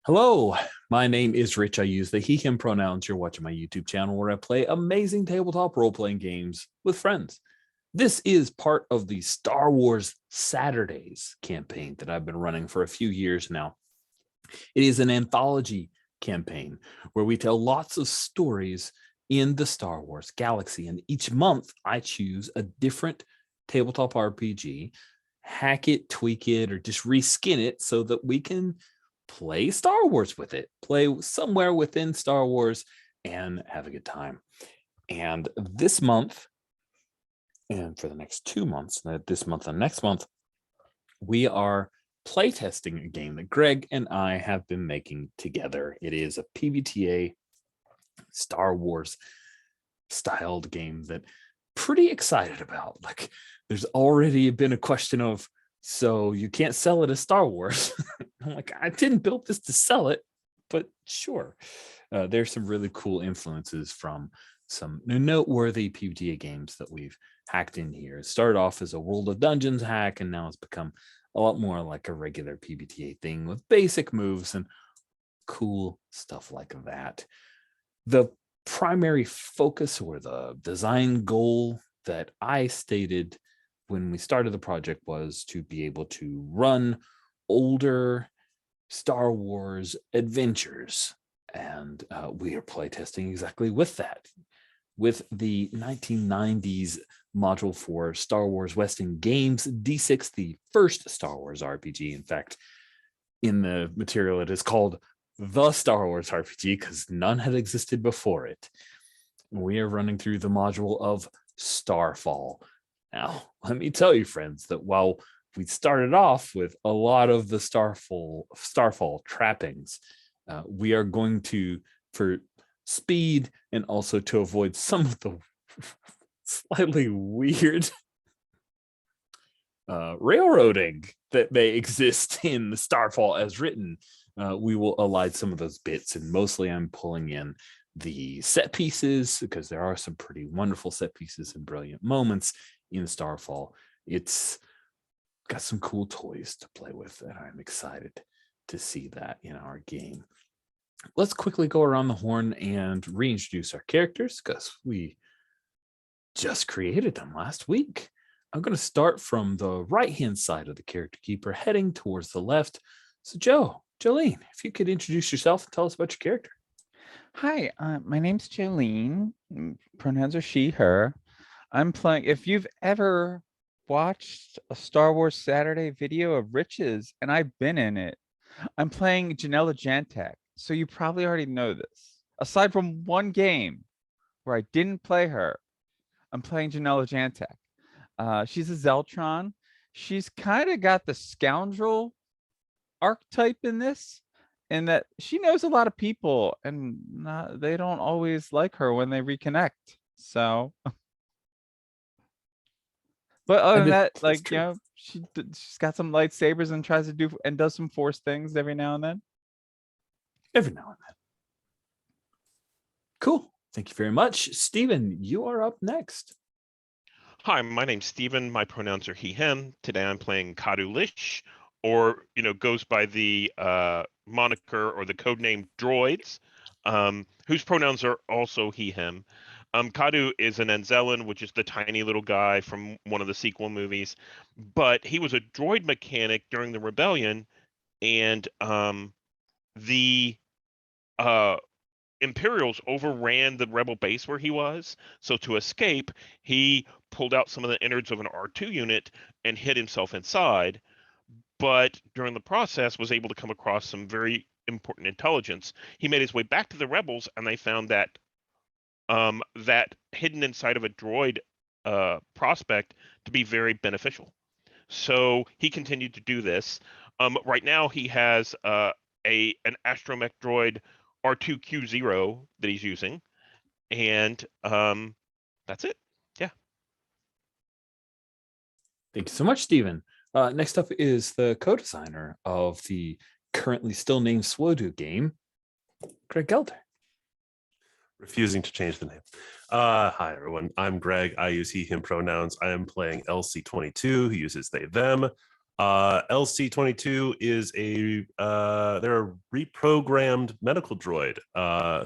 Hello, my name is Rich. I use the he, him pronouns. You're watching my YouTube channel where I play amazing tabletop role-playing games with friends. This is part of the Star Wars Saturdays campaign that I've been running for a few years now. It is an anthology campaign where we tell lots of stories in the Star Wars galaxy. And each month I choose a different tabletop RPG, hack it, tweak it, or just reskin it so that we can play Star Wars with it, play somewhere within Star Wars and have a good time. And this month, and for the next 2 months, this month and next month, we are playtesting a game that Greg and I have been making together. It is a PbtA Star Wars styled game that pretty excited about. Like, there's already been a question of, so you can't sell it as Star Wars. I'm like, I didn't build this to sell it, but sure. There's some really cool influences from some noteworthy PbtA games that we've hacked in here. It started off as a World of Dungeons hack, and now it's become a lot more like a regular PbtA thing with basic moves and cool stuff like that. The primary focus or the design goal that I stated when we started the project was to be able to run older Star Wars adventures. And we are playtesting exactly with that. With the 1990s module for Star Wars Western Games D6, the first Star Wars RPG. In fact, in the material, it is called the Star Wars RPG because none had existed before it. We are running through the module of Starfall. Now, let me tell you, friends, that while we started off with a lot of the Starfall trappings, we are going to, for speed and also to avoid some of the slightly weird railroading that may exist in the Starfall as written, we will align some of those bits, and mostly I'm pulling in the set pieces because there are some pretty wonderful set pieces and brilliant moments in Starfall. It's got some cool toys to play with, and I'm excited to see that in our game. Let's quickly go around the horn and reintroduce our characters because we just created them last week. I'm going to start from the right-hand side of the character keeper, heading towards the left. So Jolene, if you could introduce yourself and tell us about your character. Hi, my name's Jolene. Pronouns are she, her. I'm playing, if you've ever watched a Star Wars Saturday video of Rich's, and I've been in it, I'm playing Janella Jantek. So you probably already know this. Aside from one game where I didn't play her, I'm playing Janella Jantek. She's a Zeltron. She's kind of got the scoundrel archetype in this, in that she knows a lot of people and they don't always like her when they reconnect. So, but other than that, like, she's got some lightsabers and tries to do and does some force things every now and then. Every now and then. Cool. Thank you very much. Stephen, you are up next. Hi, my name's Stephen. My pronouns are he, him. Today I'm playing Kadu Lish, or, goes by the moniker or the codename Droids, whose pronouns are also he, him. Kadu is an Anzellan, which is the tiny little guy from one of the sequel movies, but he was a droid mechanic during the rebellion, and the Imperials overran the rebel base where he was. So to escape, he pulled out some of the innards of an R2 unit and hid himself inside. But during the process, was able to come across some very important intelligence. He made his way back to the rebels, and they found that that hidden inside of a droid prospect to be very beneficial. So he continued to do this. Right now, he has an astromech droid R2Q0 that he's using, and that's it. Yeah. Thank you so much, Stephen. Next up is the co-designer of the currently still named SWoDu game, Greg Gelder. Refusing to change the name. Hi, everyone. I'm Greg. I use he, him pronouns. I am playing LC22, who uses they, them. LC-22 is they're a reprogrammed medical droid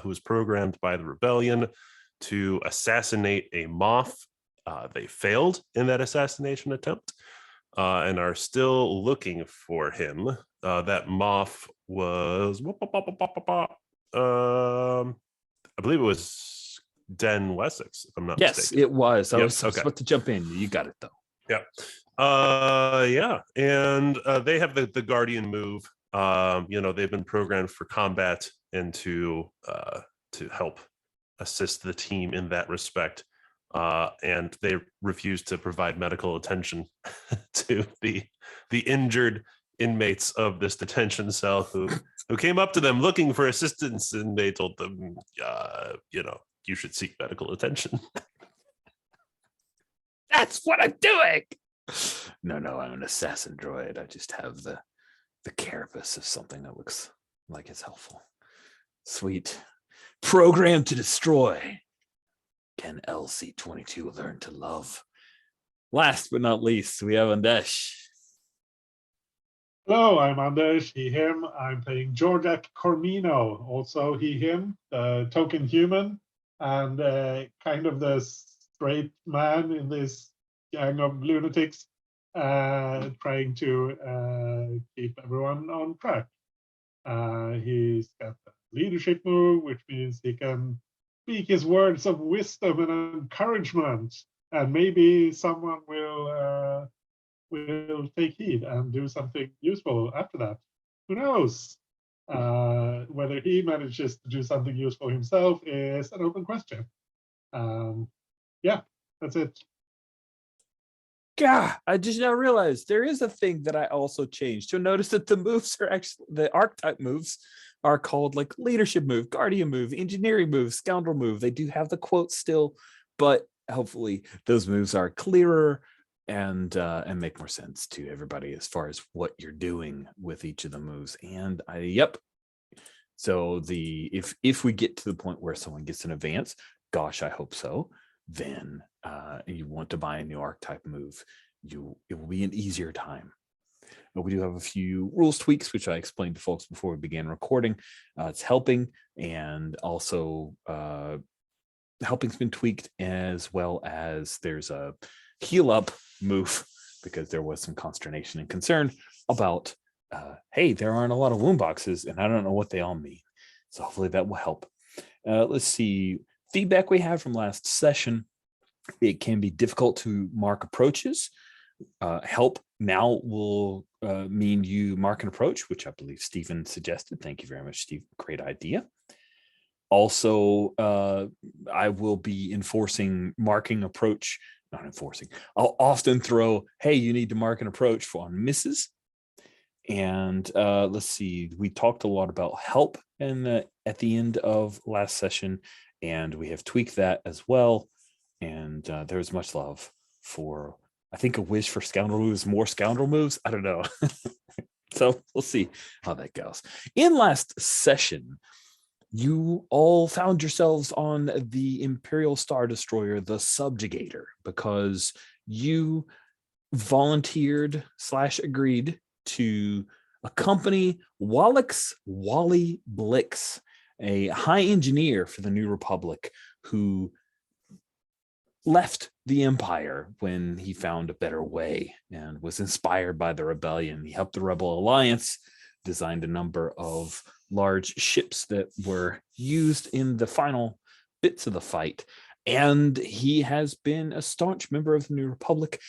who was programmed by the rebellion to assassinate a Moff. They failed in that assassination attempt and are still looking for him. That Moff was, I believe it was Den Wessex, if I'm not mistaken. Yes, it was. I Yep, was okay. about to jump in. You got it though. Yeah. And they have the Guardian move. They've been programmed for combat and to help assist the team in that respect. And they refuse to provide medical attention to the injured inmates of this detention cell who came up to them looking for assistance, and they told them, you should seek medical attention. That's what I'm doing. No, I'm an assassin droid. I just have the carapace of something that looks like it's helpful. Sweet. Programmed to destroy. Can LC-22 learn to love? Last but not least, we have Andesh. Hello, I'm Anders, he, him. I'm playing Georgiak Cormino, also he, him, token human, and kind of the straight man in this gang of lunatics, trying to keep everyone on track. He's got a leadership move, which means he can speak his words of wisdom and encouragement, and maybe someone will take heed and do something useful after that. Who knows? Whether he manages to do something useful himself is an open question. Yeah, that's it. God, I just now realized there is a thing that I also changed. You'll notice that the moves are actually, the archetype moves are called like leadership move, guardian move, engineering move, scoundrel move. They do have the quotes still, but hopefully those moves are clearer and make more sense to everybody as far as what you're doing with each of the moves. And so if we get to the point where someone gets an advance, gosh, I hope so, then you want to buy a new archetype move, it will be an easier time. But we do have a few rules tweaks, which I explained to folks before we began recording. It's helping, and also helping's been tweaked, as well as there's a heal up move, because there was some consternation and concern about, hey, there aren't a lot of wound boxes, and I don't know what they all mean. So hopefully that will help. Let's see. Feedback we have from last session. It can be difficult to mark approaches. Help now will mean you mark an approach, which I believe Stephen suggested. Thank you very much, Steve. Great idea. Also, I will be enforcing marking approach. Not enforcing. I'll often throw, hey, you need to mark an approach on misses. And let's see, we talked a lot about help at the end of last session, and we have tweaked that as well. And there's much love for, I think, a wish for scoundrel moves, more scoundrel moves. I don't know. So we'll see how that goes. In last session, you all found yourselves on the Imperial Star Destroyer, the Subjugator, because you volunteered / agreed to accompany Wally Blix, a high engineer for the New Republic who left the Empire when he found a better way and was inspired by the rebellion. He helped the Rebel Alliance, designed a number of large ships that were used in the final bits of the fight, and he has been a staunch member of the New Republic.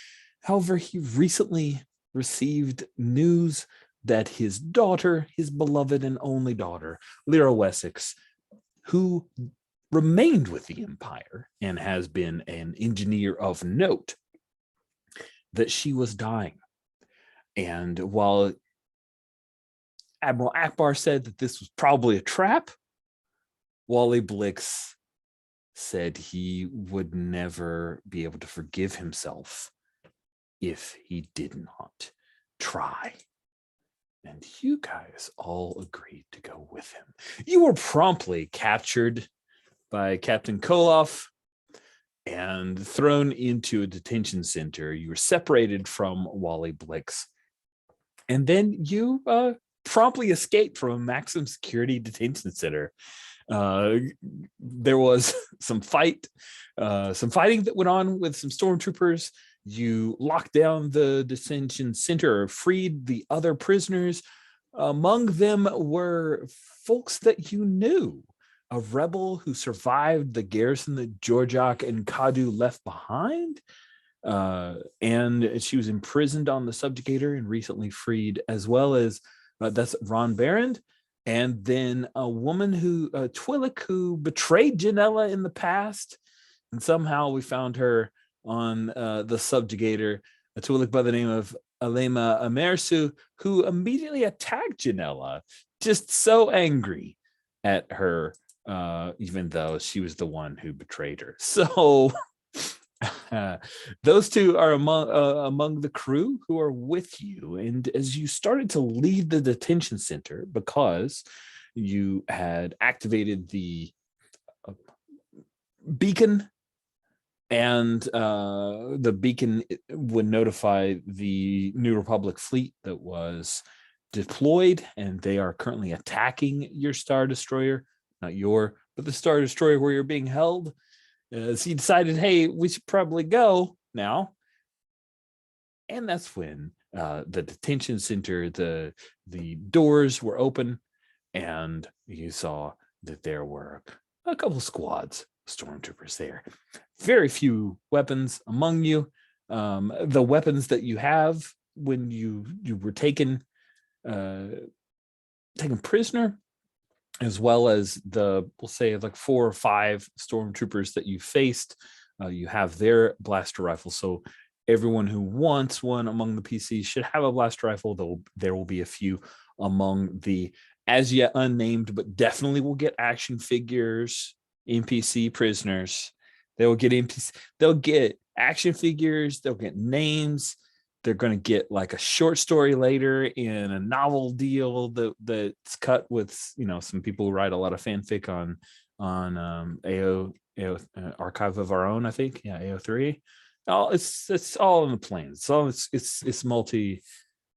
However, he recently received news that his daughter, his beloved and only daughter, Lyra Wessex, who remained with the Empire and has been an engineer of note, that she was dying. And while Admiral Akbar said that this was probably a trap, Wally Blix said he would never be able to forgive himself if he did not try. And you guys all agreed to go with him. You were promptly captured by Captain Koloff and thrown into a detention center. You were separated from Wally Blix And then you promptly escaped from a maximum security detention center. There was some fighting that went on with some stormtroopers. You locked down the detention center, freed the other prisoners. Among them were folks that you knew. A rebel who survived the garrison that Georgiak and Kadu left behind. And she was imprisoned on the subjugator and recently freed, as well as that's Ron Barrand. And then a woman Twi'lek, who betrayed Janella in the past. And somehow we found her on the subjugator, a Twi'lek by the name of Alema Amersu, who immediately attacked Janella, just so angry at her, even though she was the one who betrayed her. So those two are among the crew who are with you. And as you started to leave the detention center, because you had activated the beacon, and the beacon would notify the New Republic fleet that was deployed, and they are currently attacking your Star Destroyer, not but the Star Destroyer where you're being held. So he decided, hey, we should probably go now. And that's when the detention center, the doors were open, and you saw that there were a couple squads of stormtroopers there. Very few weapons among you. The weapons that you have when you were taken prisoner, as well as we'll say like 4 or 5 stormtroopers that you faced, you have their blaster rifle. So everyone who wants one among the PCs should have a blaster rifle. There will be a few among the as yet unnamed, but definitely will get action figures, NPC prisoners. They'll get action figures. They'll get names. They're going to get like a short story later in a novel deal that's cut with, some people who write a lot of fanfic on AO Archive of Our Own, I think. Yeah, AO3. It's all in the plans. So it's multi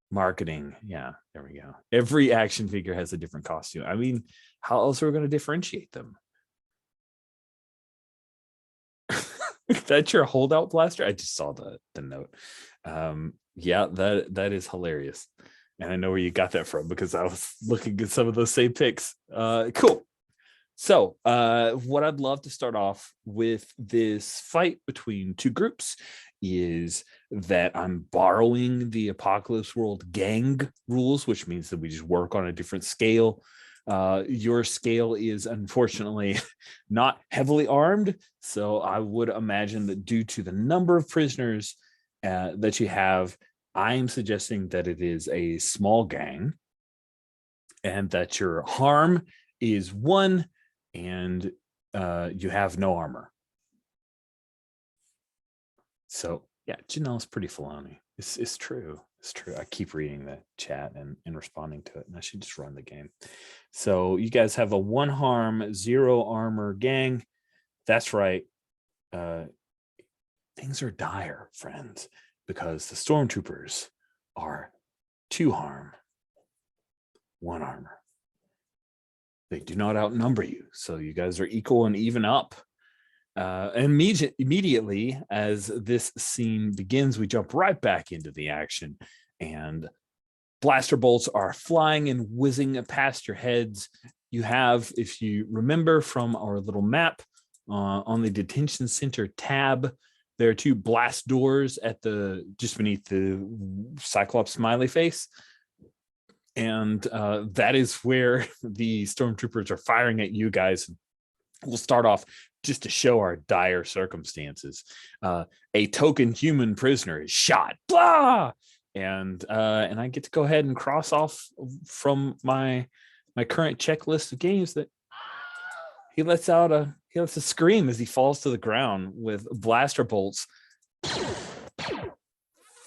marketing. Yeah, there we go. Every action figure has a different costume. I mean, how else are we going to differentiate them? That's your holdout blaster? I just saw the note. Yeah, that is hilarious. And I know where you got that from because I was looking at some of those same pics. Cool. So what I'd love to start off with this fight between two groups is that I'm borrowing the Apocalypse World gang rules, which means that we just work on a different scale. Your scale is unfortunately not heavily armed, so I would imagine that due to the number of prisoners that you have, I am suggesting that it is a small gang, and that your harm is 1, and you have no armor. So yeah, Janelle's pretty Filoni. It's true. It's true. I keep reading the chat and responding to it, and I should just run the game. So you guys have a 1 harm, 0 armor gang. That's right. Things are dire, friends, because the stormtroopers are 2 harm, 1 armor. They do not outnumber you, so you guys are equal and even up. Immediately as this scene begins, we jump right back into the action, and blaster bolts are flying and whizzing past your heads. You have, if you remember from our little map on the detention center tab, there are 2 blast doors at just beneath the Cyclops smiley face. And that is where the stormtroopers are firing at you guys. We'll start off just to show our dire circumstances. A token human prisoner is shot. Blah! And I get to go ahead and cross off from my current checklist of games that he lets a scream as he falls to the ground with blaster bolts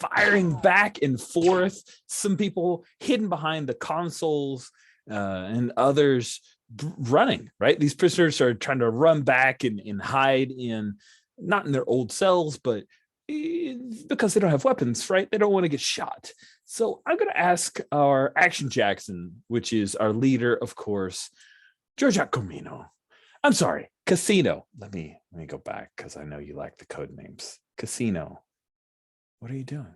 firing back and forth. Some people hidden behind the consoles and others running, right? These prisoners are trying to run back and hide not in their old cells, but because they don't have weapons, right? They don't want to get shot. So I'm going to ask our Action Jackson, which is our leader, of course, Georgia Comino. I'm sorry, Casino. Let me go back because I know you like the code names. Casino. What are you doing?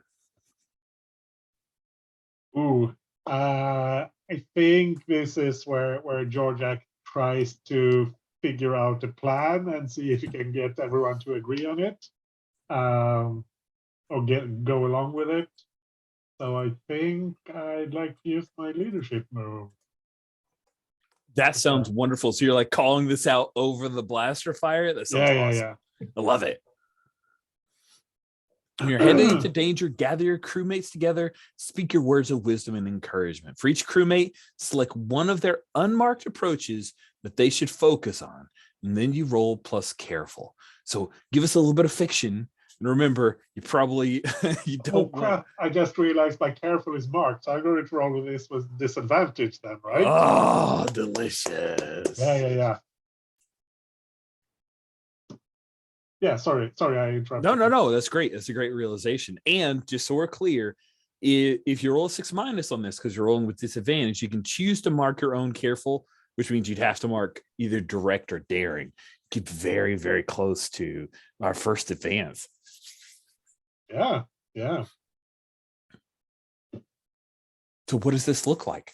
Ooh, I think this is where Georgia tries to figure out a plan and see if he can get everyone to agree on it, or go along with it. So I think I'd like to use my leadership move. That sounds wonderful. So you're like calling this out over the blaster fire? That sounds awesome. Yeah. I love it. When you're heading into danger, gather your crewmates together, speak your words of wisdom and encouragement. For each crewmate, select one of their unmarked approaches that they should focus on, and then you roll plus careful. So give us a little bit of fiction. And remember, you probably you don't. Oh crap! I just realized my careful is marked, so I'm going to roll with this with disadvantage then, right? Oh, delicious! Yeah. Yeah, sorry, I interrupted. No. That's great. That's a great realization. And just so we're clear, if you roll a 6- on this because you're rolling with disadvantage, you can choose to mark your own careful, which means you'd have to mark either direct or daring. Keep very, very close to our first advance. Yeah. So what does this look like?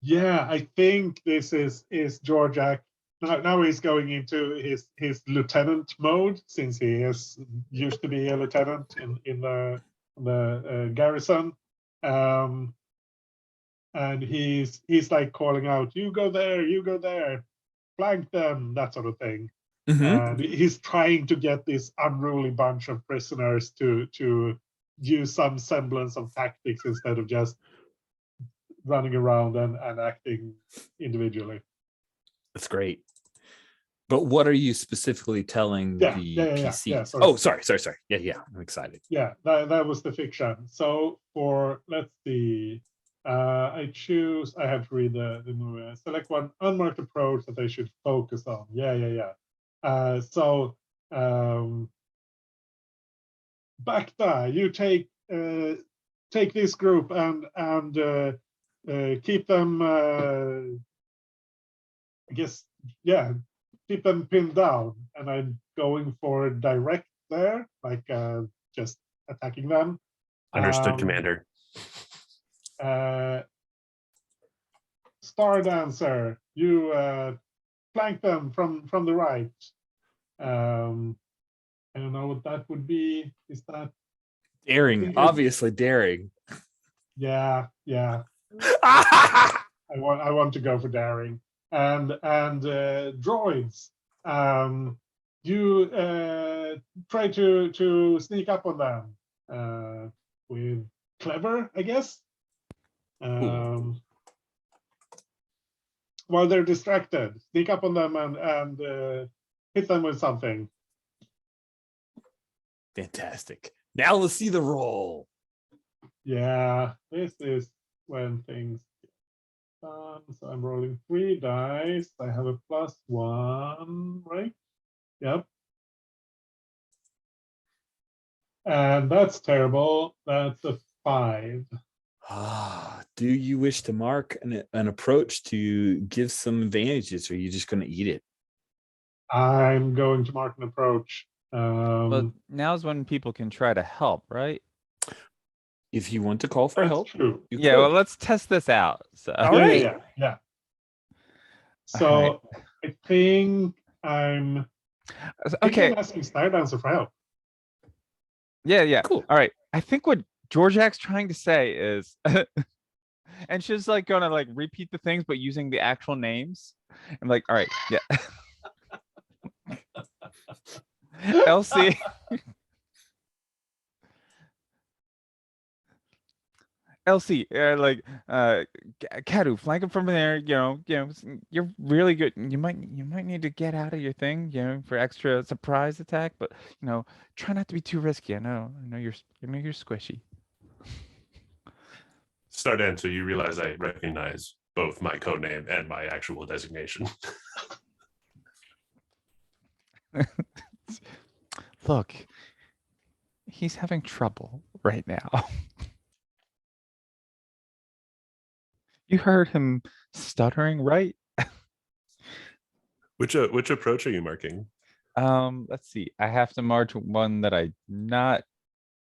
Yeah, I think this is Georgia. Now he's going into his lieutenant mode, since he used to be a lieutenant in the garrison, and he's like calling out, "You go there, flank them," that sort of thing. And he's trying to get this unruly bunch of prisoners to use some semblance of tactics instead of just running around and acting individually. That's great. But what are you specifically telling the PCs? Yeah, sorry. Oh, sorry. Yeah. I'm excited. Yeah, that was the fiction. So let's see. I have to read the movie. I select one unmarked approach that they should focus on. Yeah. So PbtA, you take this group and keep them. I guess, yeah, keep them pinned down, and I'm going for direct there, like just attacking them. Understood, Commander. Star Dancer, you flank them from the right. I don't know what that would be. Is that daring? Obviously daring. Yeah. I want to go for daring. And droids, you try to sneak up on them with clever, I guess. While they're distracted, sneak up on them and hit them with something. Fantastic. Now let's see the roll. Yeah, this is when things get done. So I'm rolling 3 dice. I have a +1, right? Yep. And that's terrible. That's a 5. Do you wish to mark an approach to give some advantages, or are you just going to eat it? I'm going to mark an approach. But now's when people can try to help, right? If you want to call for help, true. Yeah, well, let's test this out. So all right. Yeah. So I think I'm okay. Asking Star Dancer for help. Yeah. Cool. All right. I think what Georgiak's trying to say is, and she's like gonna like repeat the things, but using the actual names. I'm like, all right, yeah. Elsie. Elsie, like Kadu, flank him from there. You're really good. You might need to get out of your thing, for extra surprise attack. But try not to be too risky. I know you're squishy. Start answer. You realize I recognize both my codename and my actual designation. Look, he's having trouble right now. You heard him stuttering, right? Which approach are you marking? Let's see. I have to mark one that I not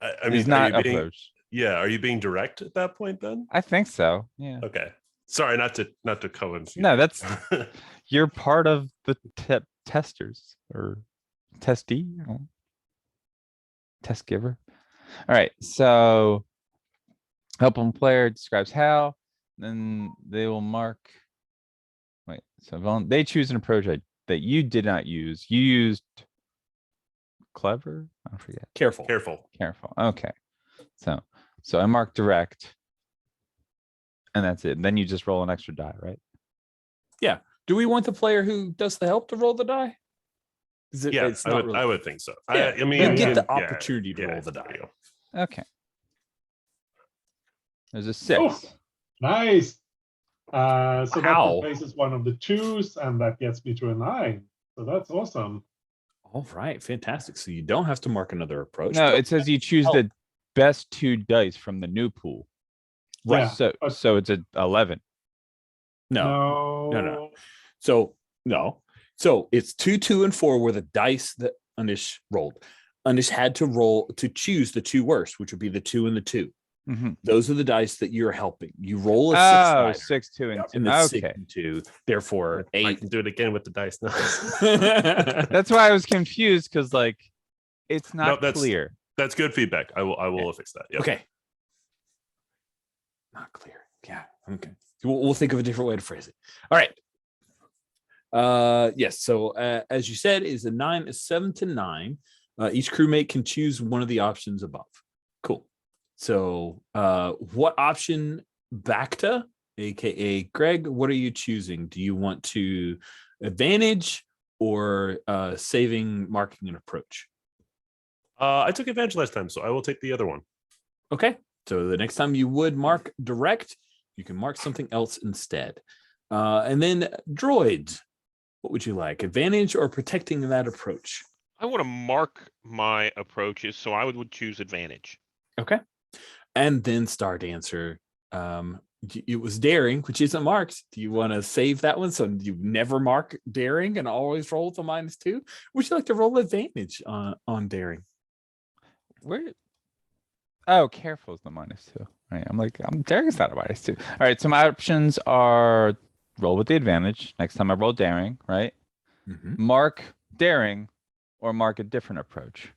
I is mean, not are you being approach. are you being direct at that point then? I think so. Yeah. Okay. Sorry, not to coincide. No, that's you're part of the testers or testee, I don't know. Test giver. All right. So help one player describes how, then they will mark. Wait, so they choose an approach that you did not use. You used clever. I forget. Careful. Careful. Careful. Okay. So I mark direct. And that's it. Then you just roll an extra die, right? Do we want the player who does the help to roll the die? Is it, Yeah, it's I not would really- I would think so. Yeah, I mean, they get yeah, the opportunity to roll the there die. you go. Okay. There's a 6. Oh. Nice. So that Wow. replaces one of the 2s, and that gets me to a 9. So that's awesome. All right, fantastic. So you don't have to mark another approach. No, but- it says you choose the best 2 dice from the new pool. Right. Yeah, but- So it's a 11. No. No. So no. So it's 2, 2, and 4 were the dice that Anish rolled. Anish had to roll to choose the 2 worst, which would be the 2 and the 2. Mhm. Those are the dice that you're helping. You roll a 6 Oh, sider 6, 2, and 2. and the 6 Okay. and 2. Therefore, I 8. can do it again with the dice now. That's why I was confused because like it's not that's- clear. That's good feedback. I will fix that. Yeah. Okay. Not clear. Yeah. Okay. We'll think of a different way to phrase it. All right. Yes. So as you said, is a 9, a 7 to 9. Each crewmate can choose one of the options above. Cool. So what option, PbtA, aka Greg, what are you choosing? Do you want to advantage or saving, marking, and approach? I took advantage last time, so I will take the other one. Okay. So the next time you would mark direct, you can mark something else instead. And then droids, what would you like? Advantage or protecting that approach? I want to mark my approaches, so I would choose advantage. Okay. And then Star Dancer. It was daring, which isn't marked. Do you want to save that one so you never mark daring and always roll with a -2? Would you like to roll advantage on daring? Where? Oh, careful is the -2. Right. I'm daring's not a -2. All right. So my options are roll with the advantage. Next time I roll daring, right? Mhm. Mark daring or mark a different approach.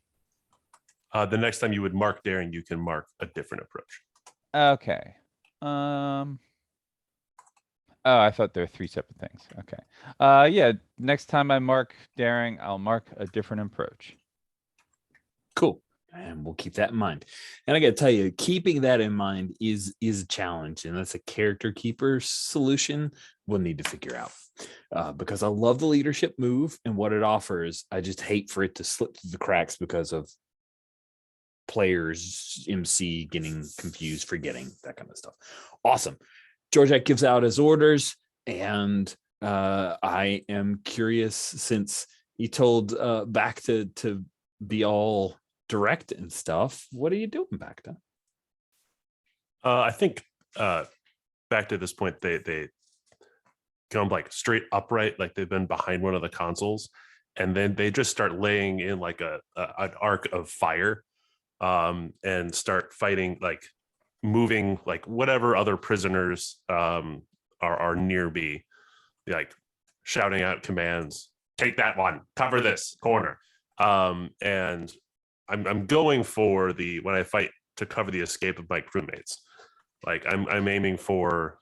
The next time you would mark daring, you can mark a different approach. Okay. Oh, I thought there were 3 separate things. Okay. Yeah. Next time I mark daring, I'll mark a different approach. Cool. And we'll keep that in mind. And I got to tell you, keeping that in mind is a challenge, and that's a character keeper solution we'll need to figure out. Because I love the leadership move and what it offers. I just hate for it to slip through the cracks because of players, MC getting confused, forgetting that kind of stuff. Awesome. Georgette gives out his orders, and I am curious, since he told back to be all direct and stuff. What are you doing, PbtA? I think back to this point, they come like straight upright, like they've been behind one of the consoles, and then they just start laying in like an arc of fire, and start fighting, like moving like whatever other prisoners are near me, like shouting out commands. Take that one, cover this corner, and I'm going for when I fight to cover the escape of my crewmates. Like I'm aiming for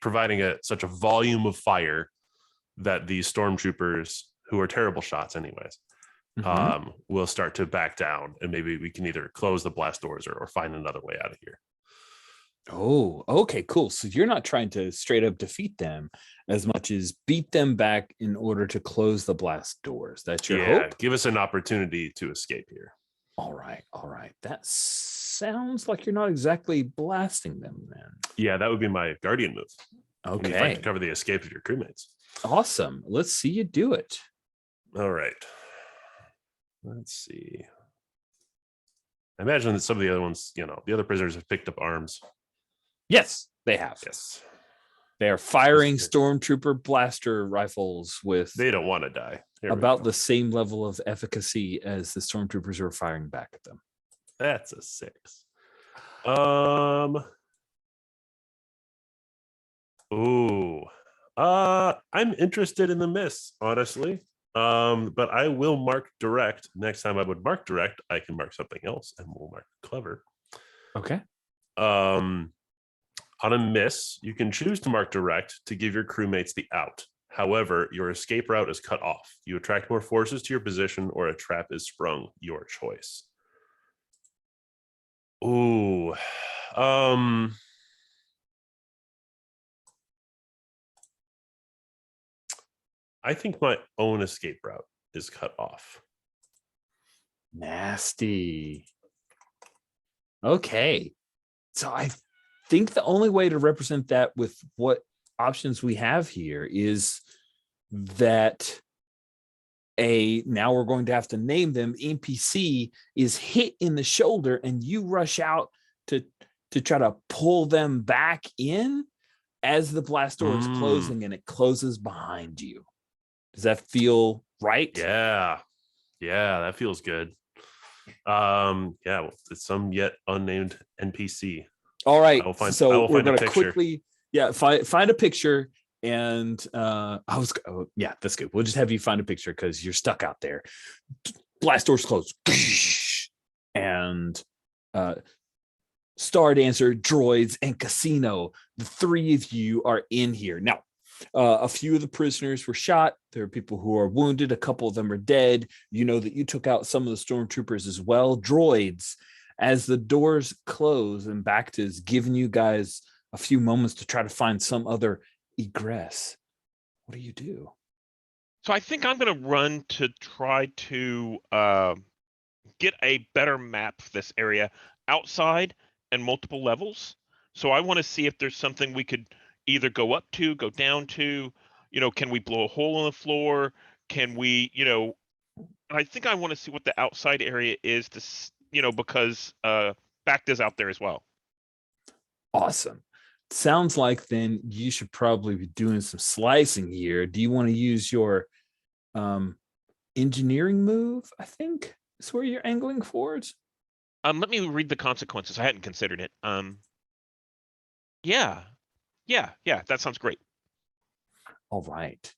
providing such a volume of fire that these stormtroopers, who are terrible shots anyways, will start to back down, and maybe we can either close the blast doors or find another way out of here. Oh, okay, cool. So you're not trying to straight up defeat them as much as beat them back in order to close the blast doors. That's your hope? Give us an opportunity to escape here. All right. That sounds like you're not exactly blasting them then. Yeah, that would be my guardian move. When you fight Okay. to cover the escape of your crewmates. Awesome. Let's see you do it. All right. Let's see. I imagine that some of the other ones, the other prisoners have picked up arms. Yes. They have. Yes. They are firing Specific. stormtrooper blaster rifles with They don't want to die. Here we about go. the same level of efficacy as the stormtroopers are firing back at them. That's a 6. Ooh. I'm interested in the miss, honestly. But I will mark direct. Next time I would mark direct, I can mark something else and we'll mark clever. Okay. On a miss, you can choose to mark direct to give your crewmates the out. However, your escape route is cut off. You attract more forces to your position or a trap is sprung, your choice. Ooh. I think my own escape route is cut off. Nasty. Okay. So I think the only way to represent that with what options we have here is that now we're going to have to name them, NPC is hit in the shoulder and you rush out to try to pull them back in as the blast door is closing and it closes behind you. Does that feel right? Yeah, that feels good. Well, it's some yet unnamed NPC. All right. I will find we're a going to picture. quickly, find a picture. And that's good. We'll just have you find a picture because you're stuck out there. Blast doors closed. And Star Dancer, droids, and Casino. The 3 of you are in here. Now, a few of the prisoners were shot. There are people who are wounded. A couple of them are dead. You know that you took out some of the stormtroopers as well. Droids, as the doors close and Bacta is giving you guys a few moments to try to find some other egress. What do you do? So I think I'm going to run to try to get a better map for this area outside and multiple levels. So I want to see if there's something we could either go up to, go down to, can we blow a hole in the floor? Can we, I think I want to see what the outside area is to, because Bacta's out there as well. Awesome. Sounds like then you should probably be doing some slicing here. Do you want to use your engineering move? I think is where you're angling forwards. Let me read the consequences. I hadn't considered it. Yeah, that sounds great. All right.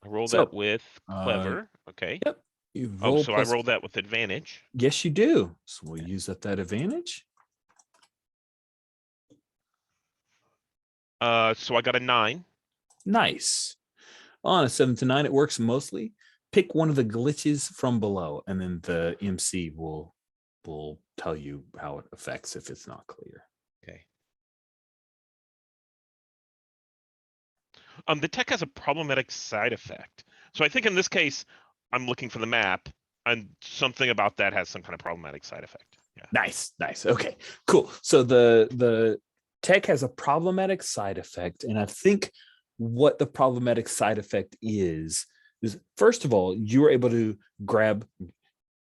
I rolled that with clever. Okay. Yep. I rolled that with advantage. Yes, you do. So we'll use that advantage. So I got a 9. Nice. On a 7 to 9, it works mostly. Pick one of the glitches from below, and then the MC will tell you how it affects if it's not clear. Okay. The tech has a problematic side effect. So I think in this case, I'm looking for the map, and something about that has some kind of problematic side effect. Yeah. Nice. Okay, cool. So the tech has a problematic side effect, and I think what the problematic side effect is first of all, you were able to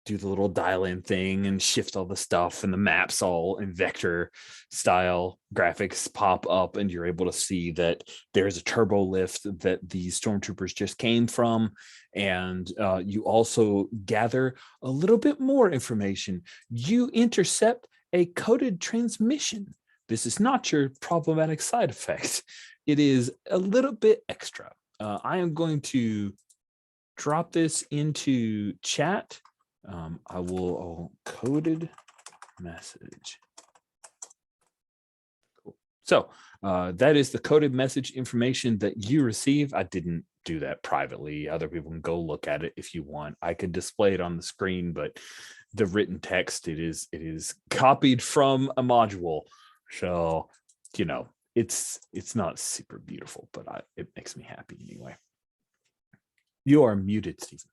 do the little dial-in thing and shift all the stuff, and the maps all in vector style graphics pop up, and you're able to see that there's a turbo lift that the stormtroopers just came from. And you also gather a little bit more information. You intercept a coded transmission. This is not your problematic side effect. It is a little bit extra. I am going to drop this into chat. I'll coded message. Cool. So that is the coded message information that you receive. I didn't do that privately. Other people can go look at it if you want. I could display it on the screen, but the written text, it is copied from a module. So, it's not super beautiful, but it makes me happy anyway. You are muted, Stephen.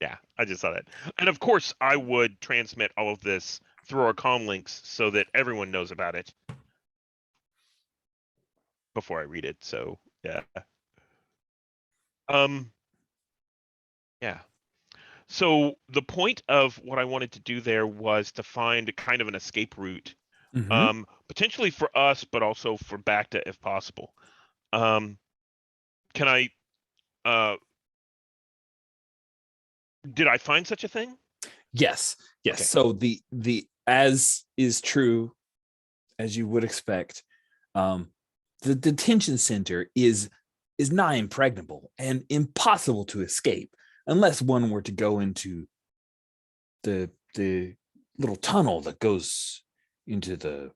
Yeah, I just saw that. And of course, I would transmit all of this through our comm links so that everyone knows about it before I read it. So, yeah. Yeah. So the point of what I wanted to do there was to find kind of an escape route Potentially for us, but also for PbtA if possible. Can I? Did I find such a thing? Yes. Okay. So the as is true, as you would expect, the detention center is nigh impregnable and impossible to escape unless one were to go into the little tunnel that goes into the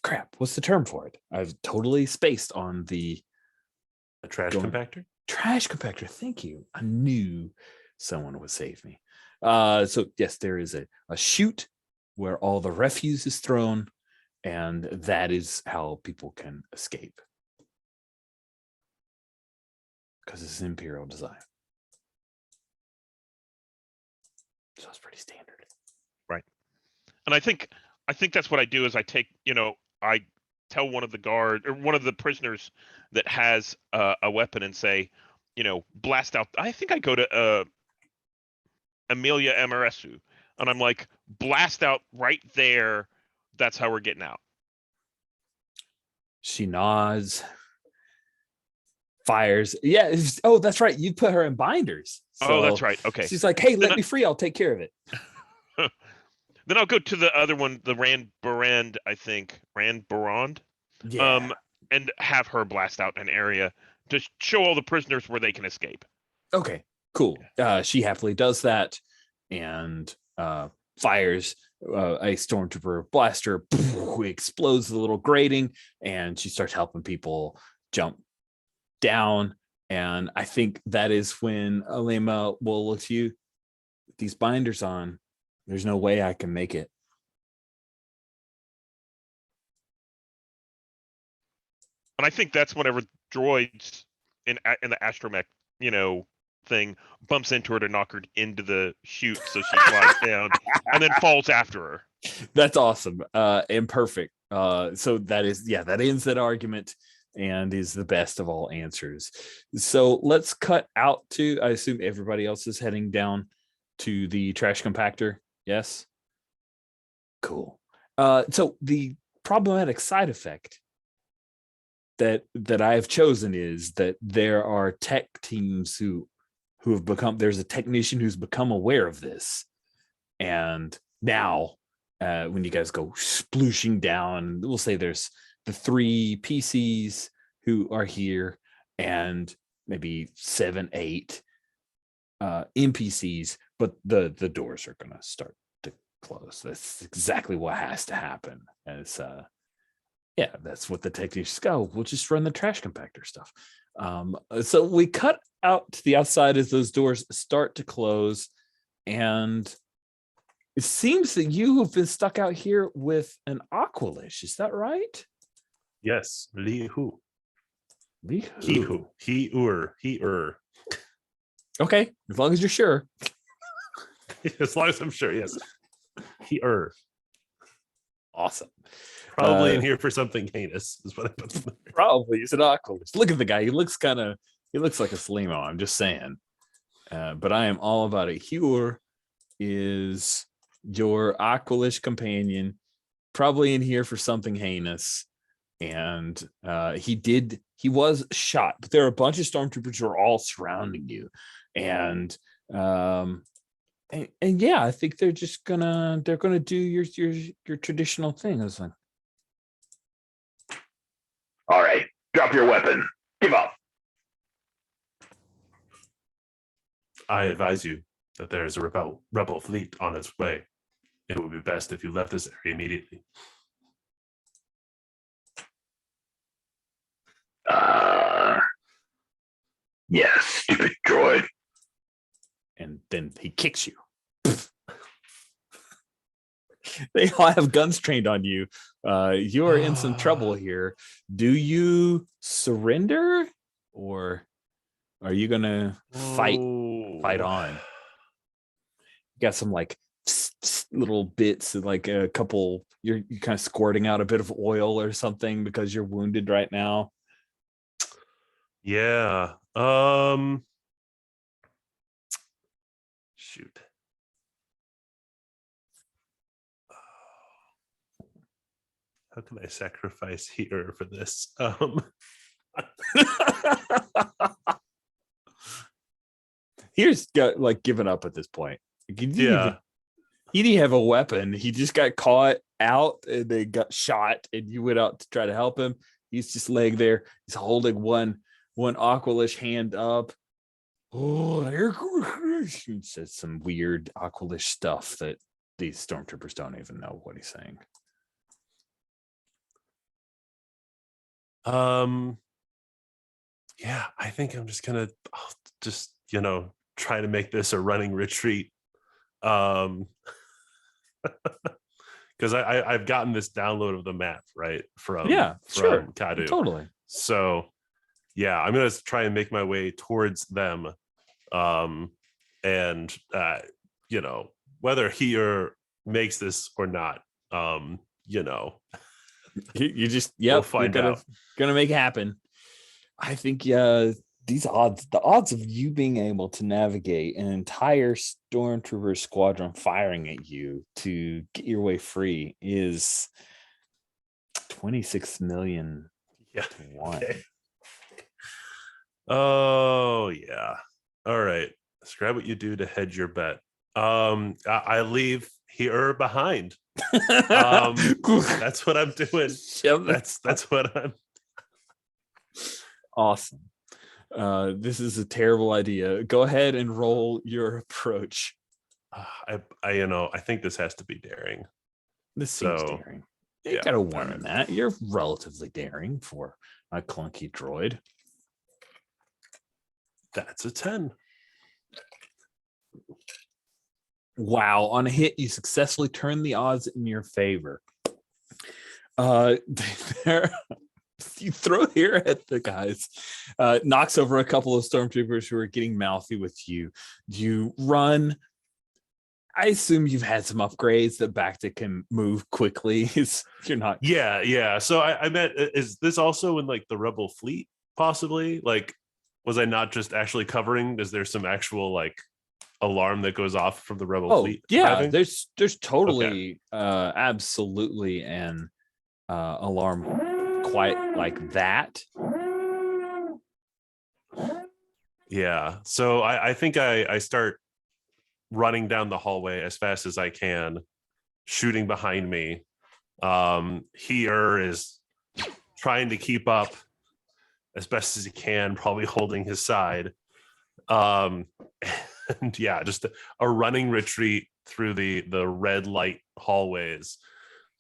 crap. What's the term for it? I've totally spaced on the trash compactor. Trash compactor. Thank you. I knew someone would save me. So yes, there is a chute where all the refuse is thrown, and that is how people can escape. Because it's an imperial design. So it's pretty standard. Right. And I think that's what I do is I take, I tell one of the guard or one of the prisoners that has a weapon and say, blast out. I think I go to Amelia Amaresu, and I'm like, blast out right there. That's how we're getting out. She nods, fires. Yeah. Oh, that's right. You put her in binders. So that's right. Okay. She's like, hey, let me free. I'll take care of it. Then I'll go to the other one, the Rand Barand, I think. Rand Barand. Yeah. And have her blast out an area to show all the prisoners where they can escape. Okay, cool. She happily does that and fires a stormtrooper blaster, explodes the little grating, and she starts helping people jump down. And I think that is when Alema will look to you. With these binders on, there's no way I can make it. And I think that's whenever droids in the astromech, thing bumps into her to knock her into the chute, so she slides down and then falls after her. That's awesome and perfect. So that ends that argument and is the best of all answers. So let's cut out to, I assume everybody else is heading down to the trash compactor. Yes. Cool. So the problematic side effect that I have chosen is that there are tech teams who have become, there's a technician who's become aware of this. And now when you guys go splooshing down, we'll say there's the 3 PCs who are here and maybe 7, 8 NPCs, but the doors are going to start to close. That's exactly what has to happen. As that's what the technicians go. We'll just run the trash compactor stuff. So we cut out to the outside as those doors start to close, and it seems that you have been stuck out here with an Aqualish. Is that right? Yes, Li Hu. Li He Hu. who. He. Okay, as long as you're sure. As long as I'm sure, yes. He. Awesome. Probably in here for something heinous is what I put. Probably it's an Aqualish. Look at the guy. He looks like a Slimo. I'm just saying. But I am all about it. Hur is your Aqualish companion, probably in here for something heinous. And he was shot, but there are a bunch of stormtroopers who are all surrounding you. And yeah, I think they're gonna do your traditional thing. I was like, all right, drop your weapon, give up. I advise you that there is a rebel fleet on its way. It would be best if you left this area immediately. Yes, stupid droid. And then he kicks you. They all have guns trained on you. You are in some trouble here. Do you surrender, or are you gonna fight on? You got some like little bits, like a couple. You're kind of squirting out a bit of oil or something because you're wounded right now. Yeah. Shoot. how can I sacrifice here for this? Here's got like given up at this point. He didn't Yeah. he didn't have a weapon. He just got caught out and they got shot, and you went out to try to help him. He's just laying there. He's holding one Aqualish hand up. Oh, there he says some weird Aqualish stuff that these stormtroopers don't even know what he's saying. Yeah, I think I'm just gonna just try to make this a running retreat. Because I've gotten this download of the map right from Kadu. Totally. So yeah, I'm gonna try and make my way towards them. And whether he makes this or not, you just we'll find out. Gonna make it happen. I think the odds of you being able to navigate an entire stormtrooper squadron firing at you to get your way free is 26 million. Yeah. To 1. Okay. Oh yeah. All right. Describe what you do to hedge your bet. I leave here behind. That's what I'm doing. That's what I'm. Awesome. This is a terrible idea. Go ahead and roll your approach. I think this has to be daring. This seems daring. You gotta warn him that you're relatively daring for a clunky droid. That's a 10. Wow. On a hit, you successfully turn the odds in your favor. You throw here at the guys, knocks over a couple of stormtroopers who are getting mouthy with you. You run. I assume you've had some upgrades that Bacta can move quickly. You're not. Yeah. So I meant, is this also in like the Rebel fleet? Possibly. Like, was I not just actually covering? Is there some actual like alarm that goes off from the Rebel fleet? Yeah, there's totally absolutely an alarm quite like that. Yeah. So I think I start running down the hallway as fast as I can, shooting behind me. He is trying to keep up as best as he can, probably holding his side. And yeah, just a running retreat through the red light hallways,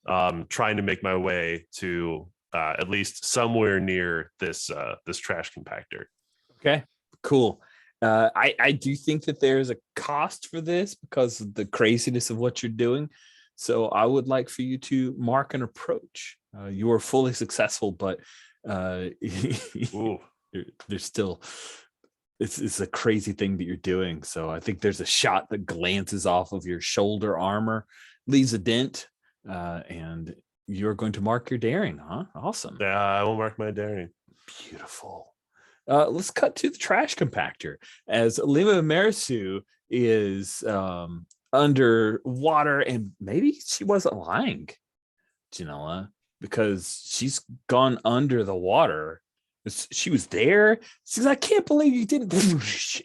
trying to make my way to at least somewhere near this trash compactor. Okay, cool. I do think that there's a cost for this because of the craziness of what you're doing. So I would like for you to mark an approach. You are fully successful, but there's still it's a crazy thing that you're doing. So I think there's a shot that glances off of your shoulder armor, leaves a dent, and you're going to mark your daring, huh? Awesome. Yeah, I will mark my daring. Beautiful. Let's cut to the trash compactor as Lima Marisu is underwater, and maybe she wasn't lying, Janella, because she's gone under the water. She was there. She's like, I can't believe you didn't,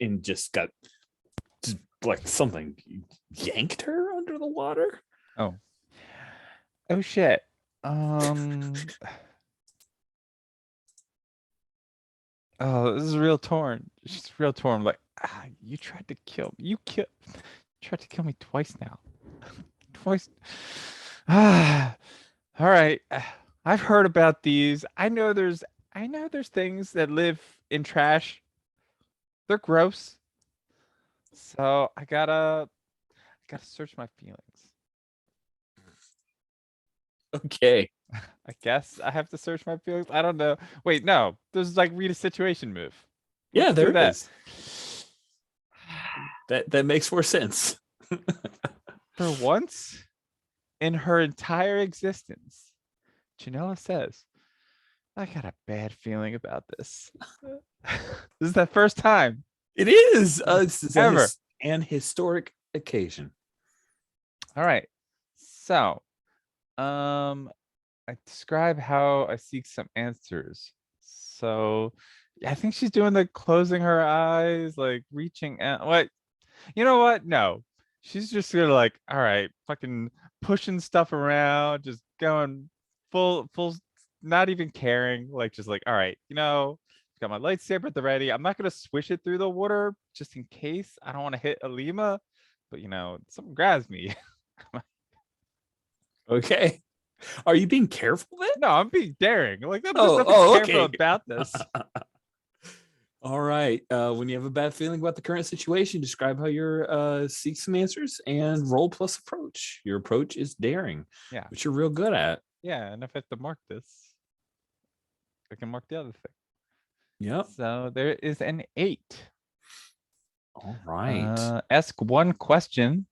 and just got like something yanked her under the water. Oh shit. Oh, this is real torn. She's real torn. Like, you tried to kill me. You tried to kill me twice now. Twice. All right. I've heard about these. I know there's things that live in trash. They're gross. So I gotta search my feelings. Okay. I guess I have to search my feelings. I don't know. Wait, no. There's like read a situation move. Yeah, there that. is. That makes more sense. For once in her entire existence, Janella says, I got a bad feeling about this. This is the first time. It is. It's Ever. An historic occasion. All right. So, I describe how I seek some answers. So yeah, I think she's doing the closing her eyes, like reaching out. What? You know what? No, she's just gonna like, all right, fucking pushing stuff around, just going full, not even caring. Like, just like, all right, got my lightsaber at the ready. I'm not gonna swish it through the water just in case. I don't want to hit Alima, but something grabs me. Okay. Are you being careful then? No, I'm being daring. Like, there's Oh, nothing oh, careful okay. about this. All right. When you have a bad feeling about the current situation, describe how you're seek some answers and roll plus approach. Your approach is daring, Yeah. which you're real good at. Yeah, and if I have to mark this, I can mark the other thing. Yep. So there is an 8. All right. Ask one question.